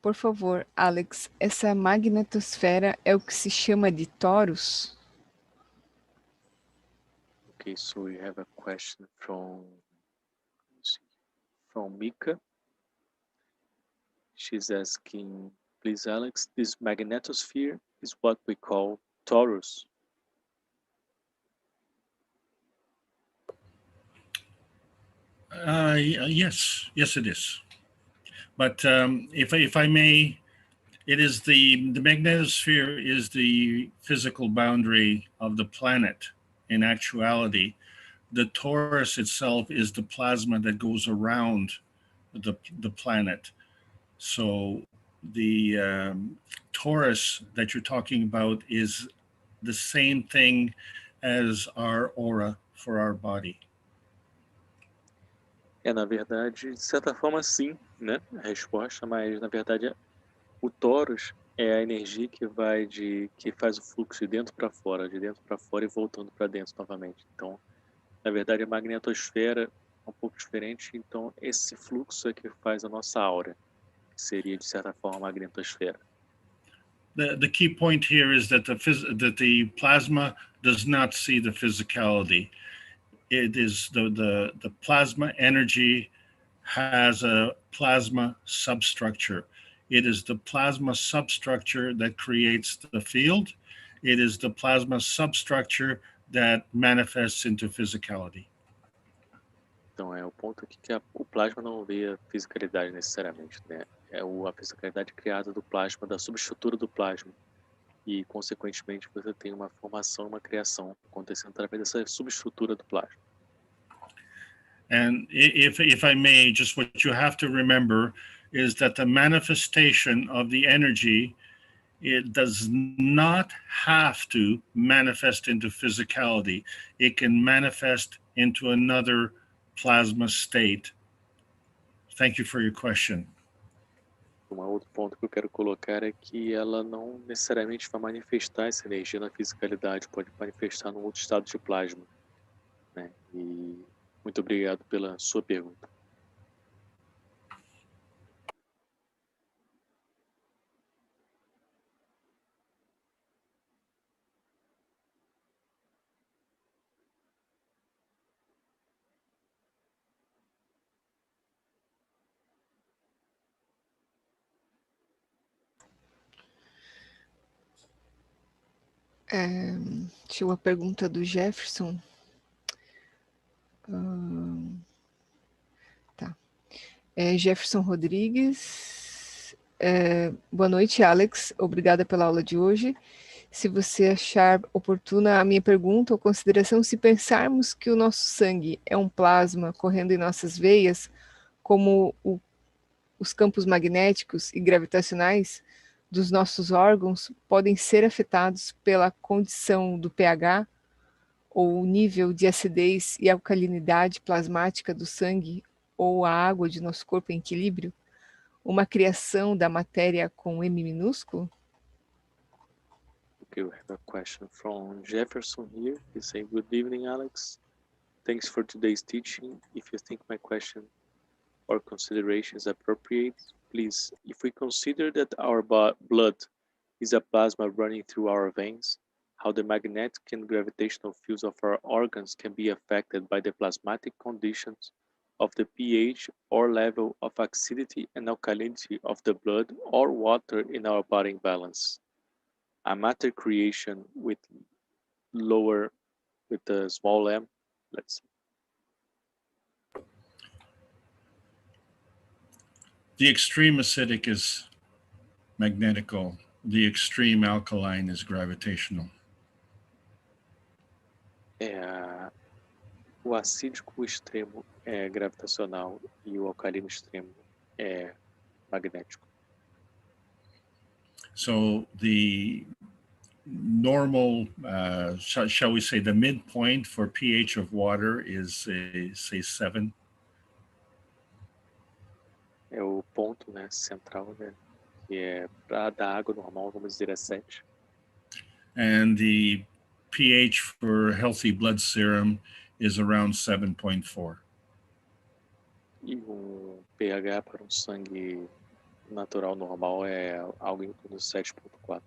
por favor, Alex, essa magnetosfera é o que se chama de torus? Okay, so we have a question from Mika. She's asking, please, Alex, this magnetosphere is what we call torus. Yes, it is. But if I may, it is the magnetosphere is the physical boundary of the planet. In actuality, the torus itself is the plasma that goes around the planet. So the torus that you're talking about is the same thing as our aura for our body. Na verdade, de certa forma, sim, né? A resposta, mas na verdade o torus é a energia que faz o fluxo de dentro para fora e voltando para dentro novamente. Então, na verdade, a magnetosfera é um pouco diferente. Então, esse fluxo é que faz a nossa aura, que seria de certa forma a magnetosfera. The key point here is that the plasma does not see the physicality. It is the plasma energy has a plasma substructure. It is the plasma substructure that creates the field. It is the plasma substructure that manifests into physicality. Então, o ponto aqui que o plasma não vê a fisicalidade necessariamente, né? A fisicalidade criada do plasma, da subestrutura do plasma. E, consequentemente, você tem uma formação, uma criação acontecendo através dessa subestrutura do plasma. And if I may, just what you have to remember is that the manifestation of the energy, it does not have to manifest into physicality. It can manifest into another plasma state. Thank you for your question. Outro ponto que eu quero colocar é que ela não necessariamente vai manifestar essa energia na fisicalidade, pode manifestar num outro estado de plasma, né? E muito obrigado pela sua pergunta. Tinha uma pergunta do Jefferson. Tá. Jefferson Rodrigues. Boa noite, Alex. Obrigada pela aula de hoje. Se você achar oportuna a minha pergunta ou consideração, se pensarmos que o nosso sangue é um plasma correndo em nossas veias, como os campos magnéticos e gravitacionais dos nossos órgãos podem ser afetados pela condição do pH ou o nível de acidez e alcalinidade plasmática do sangue ou a água de nosso corpo em equilíbrio, uma criação da matéria com M minúsculo? Okay, we have a question from Jefferson here. He's saying, good evening, Alex. Thanks for today's teaching. If you think my question or consideration is appropriate, please, if we consider that our blood is a plasma running through our veins, how the magnetic and gravitational fields of our organs can be affected by the plasmatic conditions of the pH or level of acidity and alkalinity of the blood or water in our body balance. A matter creation with a small m, let's see. The extreme acidic is magnetical. The extreme alkaline is gravitational. O acídico extremo é gravitacional e o alcalino extremo é magnético. So the normal, shall we say, the midpoint for pH of water is, say, 7. É o ponto, né, central, né, que é para da água normal, vamos dizer, é 7. And the pH for healthy blood serum is around 7.4. E o pH para um sangue natural normal é algo em torno de 7.4.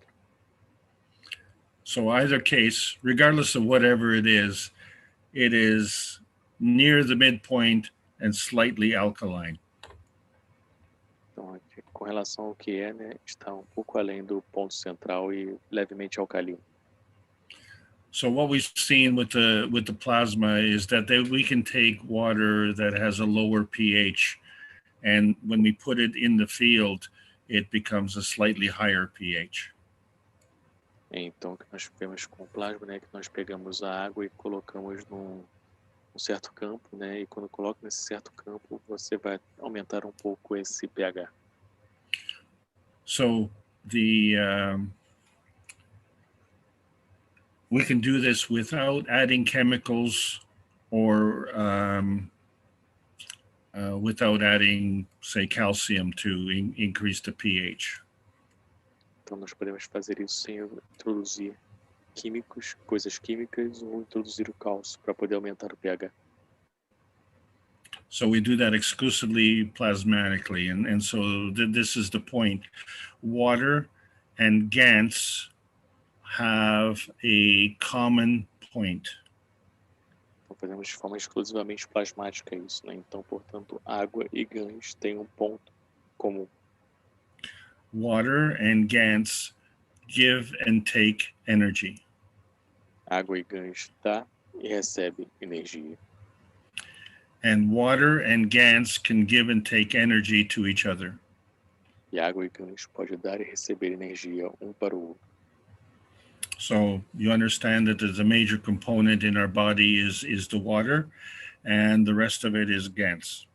So either case, regardless of whatever it is near the midpoint and slightly alkaline. Então, com relação ao que é, né, está um pouco além do ponto central e levemente alcalino. So what we've seen with the plasma is that we can take water that has a lower pH, and when we put it in the field, it becomes a slightly higher pH. Então, o que nós vemos com o plasma, né, que nós pegamos a água e colocamos num certo campo, né, e quando coloca nesse certo campo, você vai aumentar um pouco esse pH. So we can do this without adding chemicals or without adding, say, calcium to increase the pH. Então, nós podemos fazer isso sem introduzir coisas químicas ou introduzir o cálcio para poder aumentar o pH. So we do that exclusively plasmatically, and so this is the point. Water and GANs have a common point. Então, fazemos de forma exclusivamente plasmática isso, né? Então, portanto, água e GANs têm um ponto comum. Water and GANs give and take energy. Água e GANs dá e recebe energia. And water and GANs can give and take energy to each other. E água e GANs pode dar e receber energia um para o outro. So you understand that there's a major component in our body is the water, and the rest of it is GANs.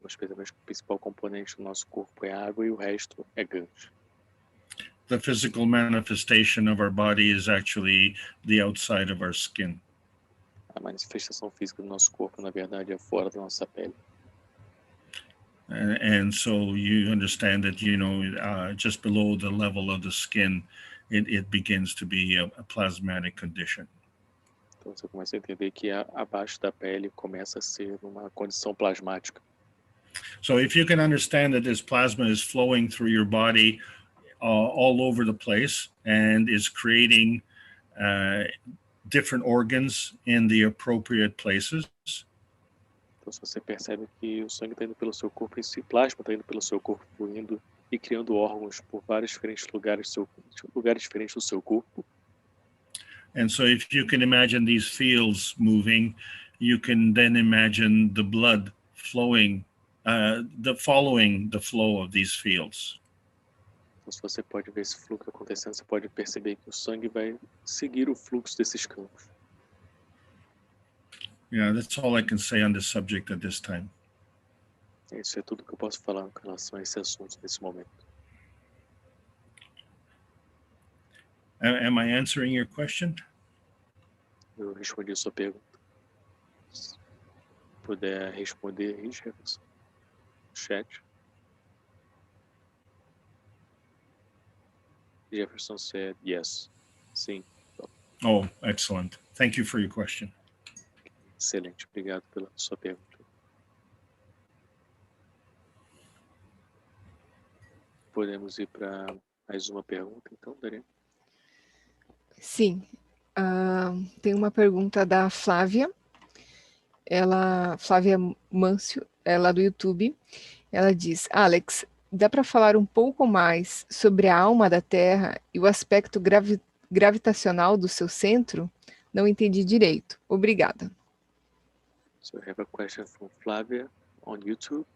Nós percebemos que o principal componente do nosso corpo é a água e o resto é GANs. The physical manifestation of our body is actually the outside of our skin. A manifestação física do nosso corpo, na verdade, é fora da nossa pele. And so you understand that, just below the level of the skin, it begins to be a plasmatic condition. Então você começa a entender que abaixo da pele começa a ser uma condição plasmática. So if you can understand that this plasma is flowing through your body all over the place and is creating different organs in the appropriate places. Então, se você percebe que o sangue está indo pelo seu corpo, esse plasma está indo pelo seu corpo, fluindo e criando órgãos por vários diferentes lugares diferentes do seu corpo. And so if you can imagine these fields moving, you can then imagine the blood flowing, following the flow of these fields. Então, se você pode ver esse fluxo acontecendo, você pode perceber que o sangue vai seguir o fluxo desses campos. Yeah, that's all I can say on this subject at this time. Isso é tudo que eu posso falar com relação a esse assunto nesse momento. Am I answering your question? Eu respondi a sua pergunta. Se puder responder aí, Jefferson, no chat. Jefferson said yes. Sim. Oh, excellent. Thank you for your question. Excelente. Obrigado pela sua pergunta. Podemos ir para mais uma pergunta, então, Dariana? Sim. Tem uma pergunta da Flávia. Flávia Mâncio, ela do YouTube. Ela diz: Alex, dá para falar um pouco mais sobre a alma da Terra e o aspecto gravitacional do seu centro? Não entendi direito. Obrigada. So I have a question from Flavia on YouTube.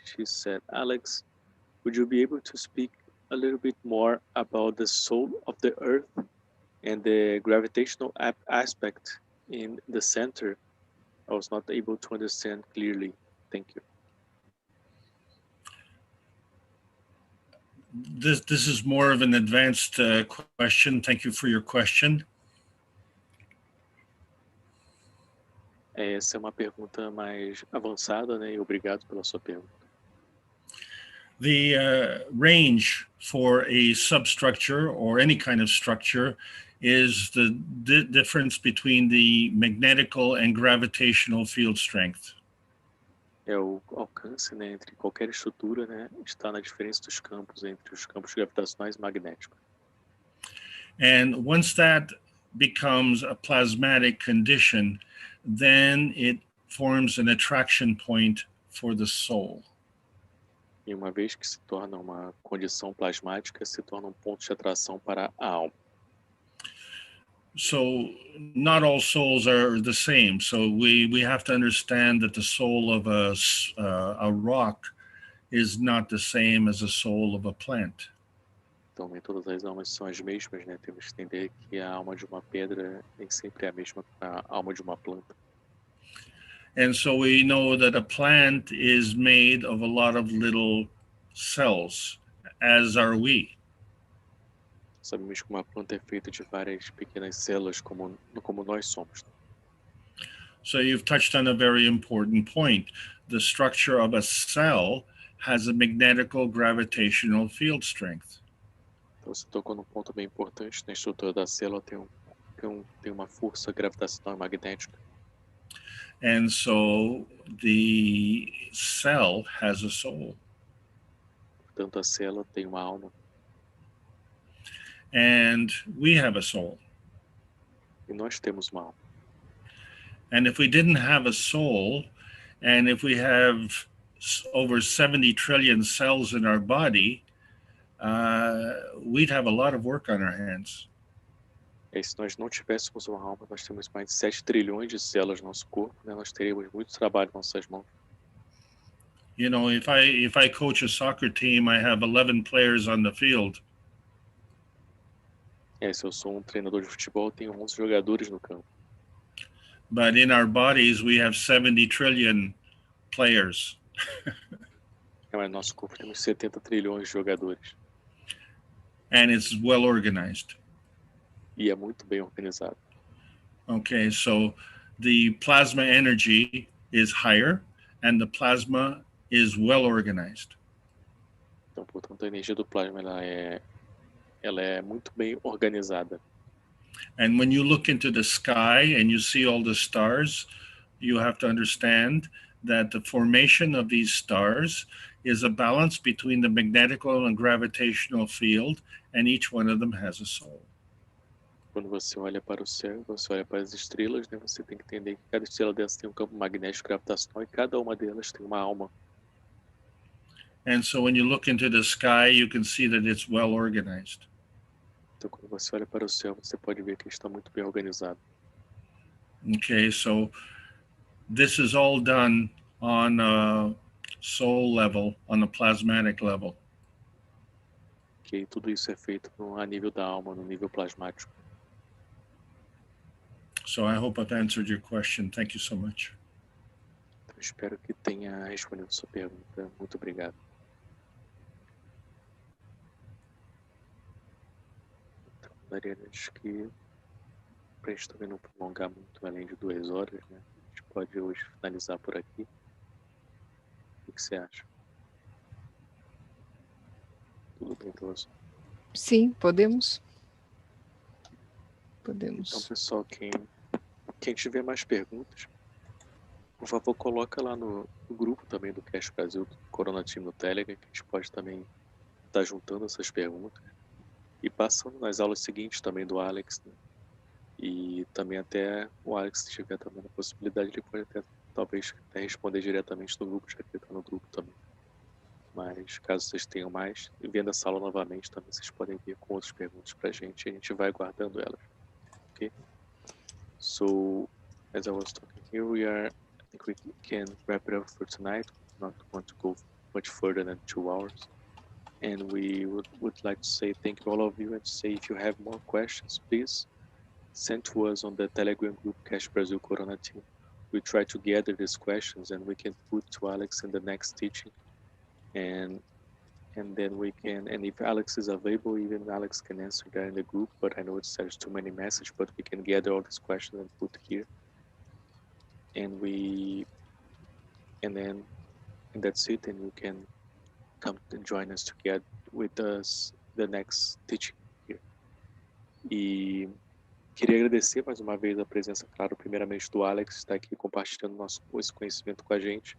She said, Alex, would you be able to speak a little bit more about the soul of the Earth and the gravitational aspect in the center? I was not able to understand clearly. Thank you. This is more of an advanced question. Thank you for your question. Essa é uma pergunta mais avançada, né? E obrigado pela sua pergunta. The range for a substructure or any kind of structure is the difference between the magnetical and gravitational field strength. O alcance, né, entre qualquer estrutura, né, está na diferença dos campos entre os campos gravitacionais e magnéticos. And once that becomes a plasmatic condition, then it forms an attraction point for the soul. E uma vez que se torna uma condição plasmática, se torna um ponto de atração para a alma. So not all souls are the same. So we have to understand that the soul of a rock is not the same as the soul of a plant. Então, nem todas as almas são as mesmas, né? Temos que entender que a alma de uma pedra nem sempre é a mesma que a alma de uma planta. And so we know that a plant is made of a lot of little cells, as are we. Sabemos que uma planta é feita de várias pequenas células, como nós somos. So you've touched on a very important point. The structure of a cell has a magnetical gravitational field strength. Então, você tocou num ponto bem importante. Na estrutura da célula tem uma força gravitacional magnética. And so the cell has a soul. Portanto, a célula tem uma alma. And we have a soul. E nós temos uma alma. And if we didn't have a soul, and if we have over 70 trillion cells in our body, we'd have a lot of work on our hands. E se nós não tivéssemos uma alma, nós temos mais de 7 trilhões de células no nosso corpo, né? Nós teríamos muito trabalho em nossas mãos. You know, if I coach a soccer team, I have 11 players on the field. Se eu sou um treinador de futebol, eu tenho 11 jogadores no campo. But in our bodies, we have 70 trillion players. Mas no nosso corpo temos 70 trilhões de jogadores. And it's well organized. E é muito bem organizado. Okay, so the plasma energy is higher and the plasma is well organized. Então, portanto, a energia do plasma ela é muito bem organizada. And when you look into the sky and you see all the stars, you have to understand that the formation of these stars is a balance between the magnetical and gravitational field, and each one of them has a soul. Quando você olha para o céu, você olha para as estrelas, né, você tem que entender que cada estrela dessa tem um campo magnético gravitacional e cada uma delas tem uma alma. And so when you look into the sky, you can see that it's well organized. Então, quando você olha para o céu, você pode ver que ele está muito bem organizado. Okay, so this is all done on a soul level, on a plasmatic level. Ok, tudo isso é feito a nível da alma, no nível plasmático. So I hope I've answered your question. Thank you so much. Então, espero que tenha respondido a sua pergunta. Muito obrigado. Então, daria, acho que, para a gente também não prolongar muito além de 2 horas, né? A gente pode hoje finalizar por aqui. O que você acha? Tudo bem para você? Sim, podemos. Então, Podemos. pessoal, quem tiver mais perguntas, por favor, coloca lá no grupo também do Keshe Brasil, do Corona Team no Telegram, que a gente pode também estar juntando essas perguntas e passando nas aulas seguintes também do Alex, né? E também até o Alex, se tiver também a possibilidade, ele pode até, talvez, até responder diretamente no grupo, já que ele está no grupo também. Mas caso vocês tenham mais, e vendo essa aula novamente também, vocês podem vir com outras perguntas para a gente vai guardando elas. Okay? So, as I was talking here, I think we can wrap it up for tonight. We not want to go much further than 2 hours. And we would like to say thank you all of you, and say if you have more questions, please send to us on the Telegram group Keshe Brasil Corona Team. We try to gather these questions and we can put to Alex in the next teaching. And then we can, and if Alex is available, even Alex can answer that in the group, but I know there's too many messages, but we can gather all these questions and put here. And that's it, and you can come and join us to get with us the next teaching here. E queria agradecer mais uma vez a presença, claro, primeiramente do Alex, que está aqui compartilhando esse conhecimento com a gente,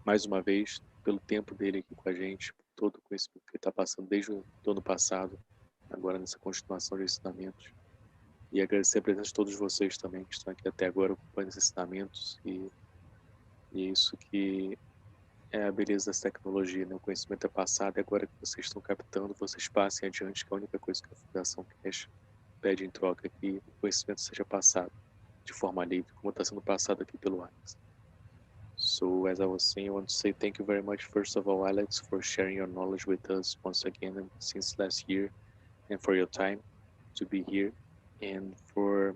mais uma vez, pelo tempo dele aqui com a gente, por todo o conhecimento que ele está passando desde o ano passado, agora nessa continuação de ensinamentos. E agradecer a presença de todos vocês também, que estão aqui até agora ocupando esses ensinamentos, e isso que é a beleza dessa tecnologia, né? O conhecimento é passado e agora que vocês estão captando, vocês passem adiante, que é a única coisa que a Fundação Keshe pede em troca, que o conhecimento seja passado de forma livre, como está sendo passado aqui pelo Alex. So, as I was saying, I want to say thank you very much, first of all, Alex, for sharing your knowledge with us once again and since last year, and for your time to be here, and for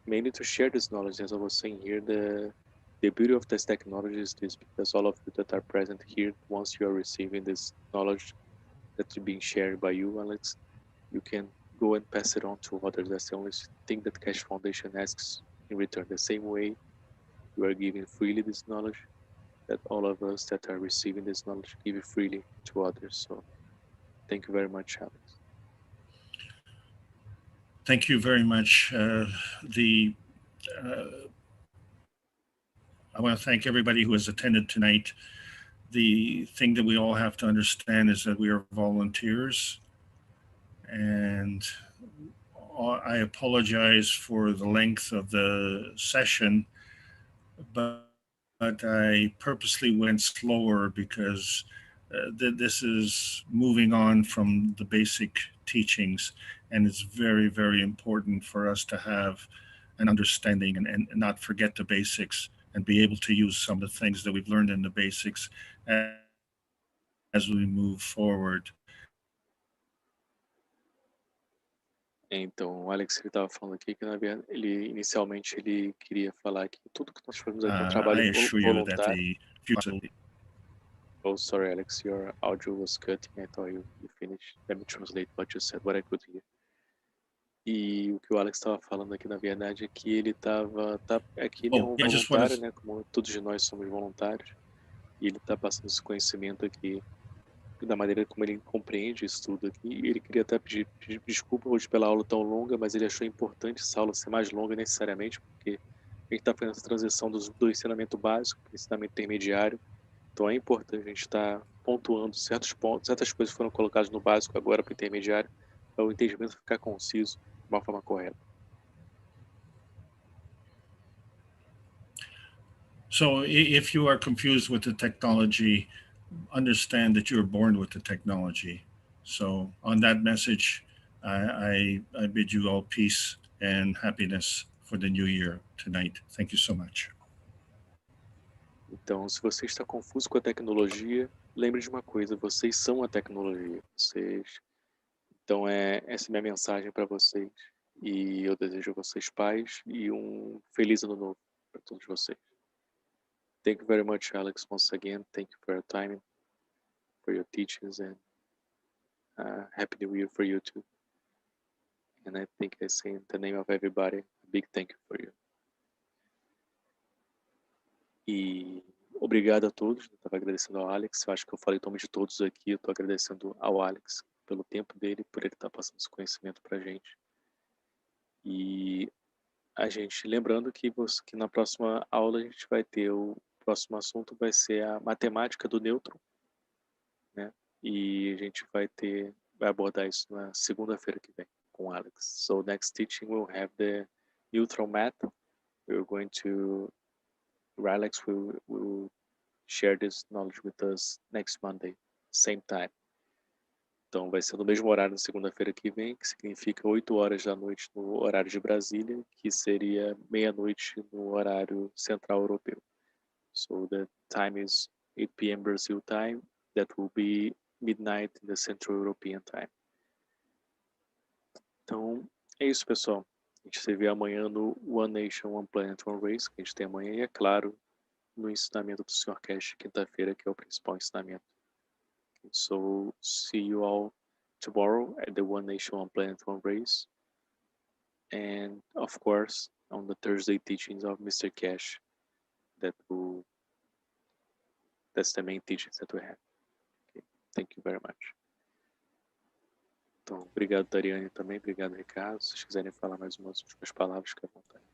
mainly to share this knowledge. As I was saying here, the beauty of this technology is this, because all of you that are present here, once you are receiving this knowledge that's being shared by you, Alex, you can go and pass it on to others. That's the only thing that Keshe Foundation asks in return. The same way you are giving freely this knowledge, that all of us that are receiving this knowledge give it freely to others. So thank you very much, Alex. Thank you very much. I want to thank everybody who has attended tonight. The thing that we all have to understand is that we are volunteers, and I apologize for the length of the session, but I purposely went slower because this is moving on from the basic teachings, and it's very, very important for us to have an understanding and not forget the basics, and be able to use some of the things that we've learned in the basics as we move forward. Então, o Alex estava falando aqui que, na verdade, inicialmente ele queria falar que tudo que nós fazemos aqui é um trabalho voluntário. Oh, sorry, Alex, your audio was cutting. I thought you finished. Let me translate what you said, what I could hear. E o que o Alex estava falando aqui, na verdade, é que ele ele é um voluntário, né? Como todos nós somos voluntários. E ele está passando esse conhecimento aqui, da maneira como ele compreende isso tudo aqui. E ele queria até pedir desculpa hoje pela aula tão longa, mas ele achou importante essa aula ser mais longa necessariamente, porque a gente está fazendo essa transição do ensinamento básico para o ensinamento intermediário. Então é importante a gente estar pontuando certos pontos, certas coisas foram colocadas no básico agora para o intermediário, para o entendimento ficar conciso de uma forma correta. So if you are confused with the technology, understand that you were born with the technology. So on that message, I bid you all peace and happiness for the new year tonight. Thank you so much. Então, se você está confuso com a tecnologia, lembre de uma coisa, vocês são a tecnologia. Então, essa é minha mensagem para vocês. E eu desejo a vocês paz e um feliz ano novo para todos vocês. Thank you very much, Alex, once again. Thank you for your time, for your teachings, and Happy New Year for you too. And I think I say in the name of everybody, a big thank you for you. E obrigado a todos. Eu estava agradecendo ao Alex. Eu acho que eu falei em nome de todos aqui. Eu estou agradecendo ao Alex pelo tempo dele, por ele estar passando esse conhecimento para a gente. E a gente lembrando que na próxima aula a gente vai ter o próximo assunto vai ser a matemática do nêutron, né? E a gente vai abordar isso na segunda-feira que vem com o Alex. So next teaching we'll have the neutron math. We're going to Alex will share this knowledge with us next Monday, same time. Então vai ser no mesmo horário na segunda-feira que vem, que significa 8 horas da noite no horário de Brasília, que seria meia-noite no horário central europeu. So the time is 8 p.m. Brazil time, that will be midnight in the Central European time. Então é isso, pessoal. A gente se vê amanhã no One Nation, One Planet, One Race, que a gente tem amanhã, e é claro, no ensinamento do Sr. Keshe, quinta-feira, que é o principal ensinamento. So, see you all tomorrow at the One Nation, One Planet, One Race. And, of course, on the Thursday teachings of Mr. Keshe, that's the main teachings that we have. Okay. Thank you very much. Então, obrigado, Dariane, também. Obrigado, Ricardo. Se vocês quiserem falar mais umas últimas palavras, fique à vontade.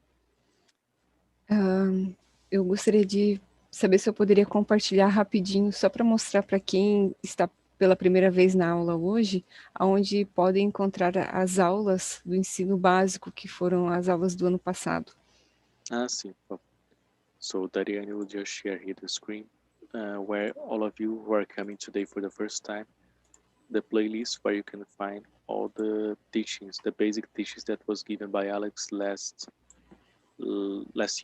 Eu gostaria de saber se eu poderia compartilhar rapidinho, só para mostrar para quem está pela primeira vez na aula hoje, onde podem encontrar as aulas do ensino básico, que foram as aulas do ano passado. Sim. So, Dariane will just share here the screen, where all of you who are coming today for the first time, the playlist where you can find all the teachings, the basic teachings that was given by Alex last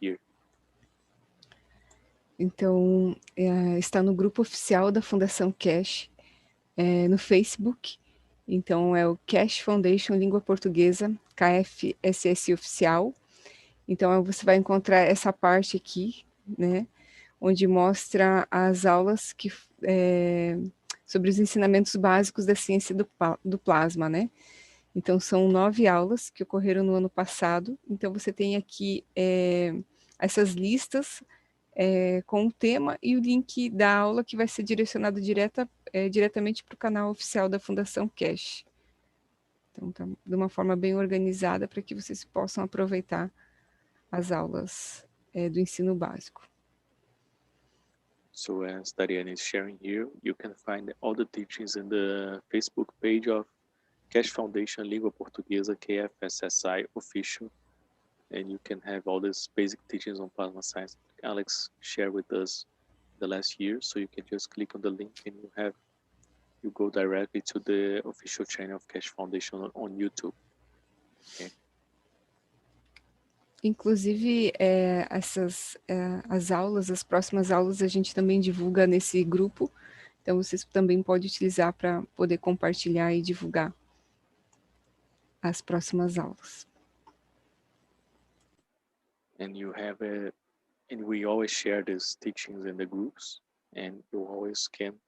year. Então, está no grupo oficial da Fundação Keshe, no Facebook. Então, é o Keshe Foundation Língua Portuguesa, KFSSI Oficial. Então, você vai encontrar essa parte aqui, né, onde mostra as aulas sobre os ensinamentos básicos da ciência do plasma, né? Então, são 9 aulas que ocorreram no ano passado. Então, você tem aqui essas listas com o tema e o link da aula que vai ser direcionado diretamente para o canal oficial da Fundação Keshe. Então, tá de uma forma bem organizada para que vocês possam aproveitar as aulas do ensino básico. So as Dariane is sharing here, you can find all the teachings in the Facebook page of Keshe Foundation Língua Portuguesa KFSSI Official, and you can have all these basic teachings on plasma science that Alex shared with us the last year. So you can just click on the link and you go directly to the official channel of Keshe Foundation on YouTube. Okay. Inclusive, as próximas aulas a gente também divulga nesse grupo, então vocês também podem utilizar para poder compartilhar e divulgar as próximas aulas. And we always share these teachings in the groups, and you always can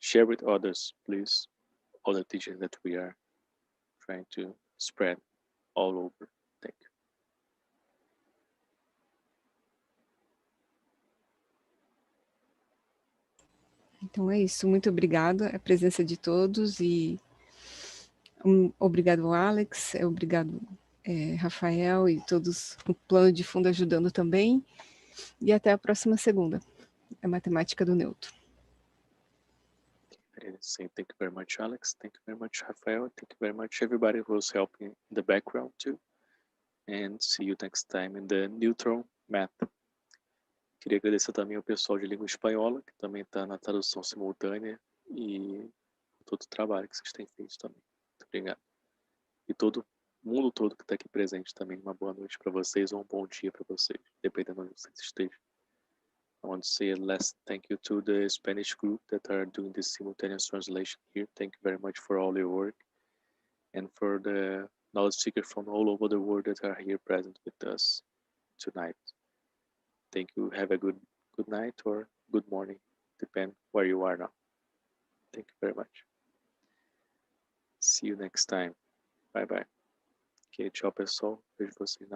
share with others, please, all the teachings that we are trying to spread all over. Thank you. Então é isso, muito obrigada a presença de todos e obrigado Alex, obrigado Rafael e todos no plano de fundo ajudando também, e até a próxima segunda, a matemática do neutro. Thank you very much, Alex. Thank you very much, Rafael. Thank you very much, everybody who was helping in the background too. And see you next time in the neutron math. Queria agradecer também ao pessoal de língua espanhola, que também está na tradução simultânea, e todo o trabalho que vocês têm feito também. Muito obrigado. e todo mundo todo que está aqui presente também. Uma boa noite para vocês ou um bom dia para vocês, dependendo de onde vocês estejam. I want to say a last thank you to the Spanish group that are doing this simultaneous translation here. Thank you very much for all your work, and for the knowledge seekers from all over the world that are here present with us tonight. Thank you. Have a good night or good morning, depend where you are now. Thank you very much. See you next time. Bye bye. Ok, tchau pessoal. Vejo vocês na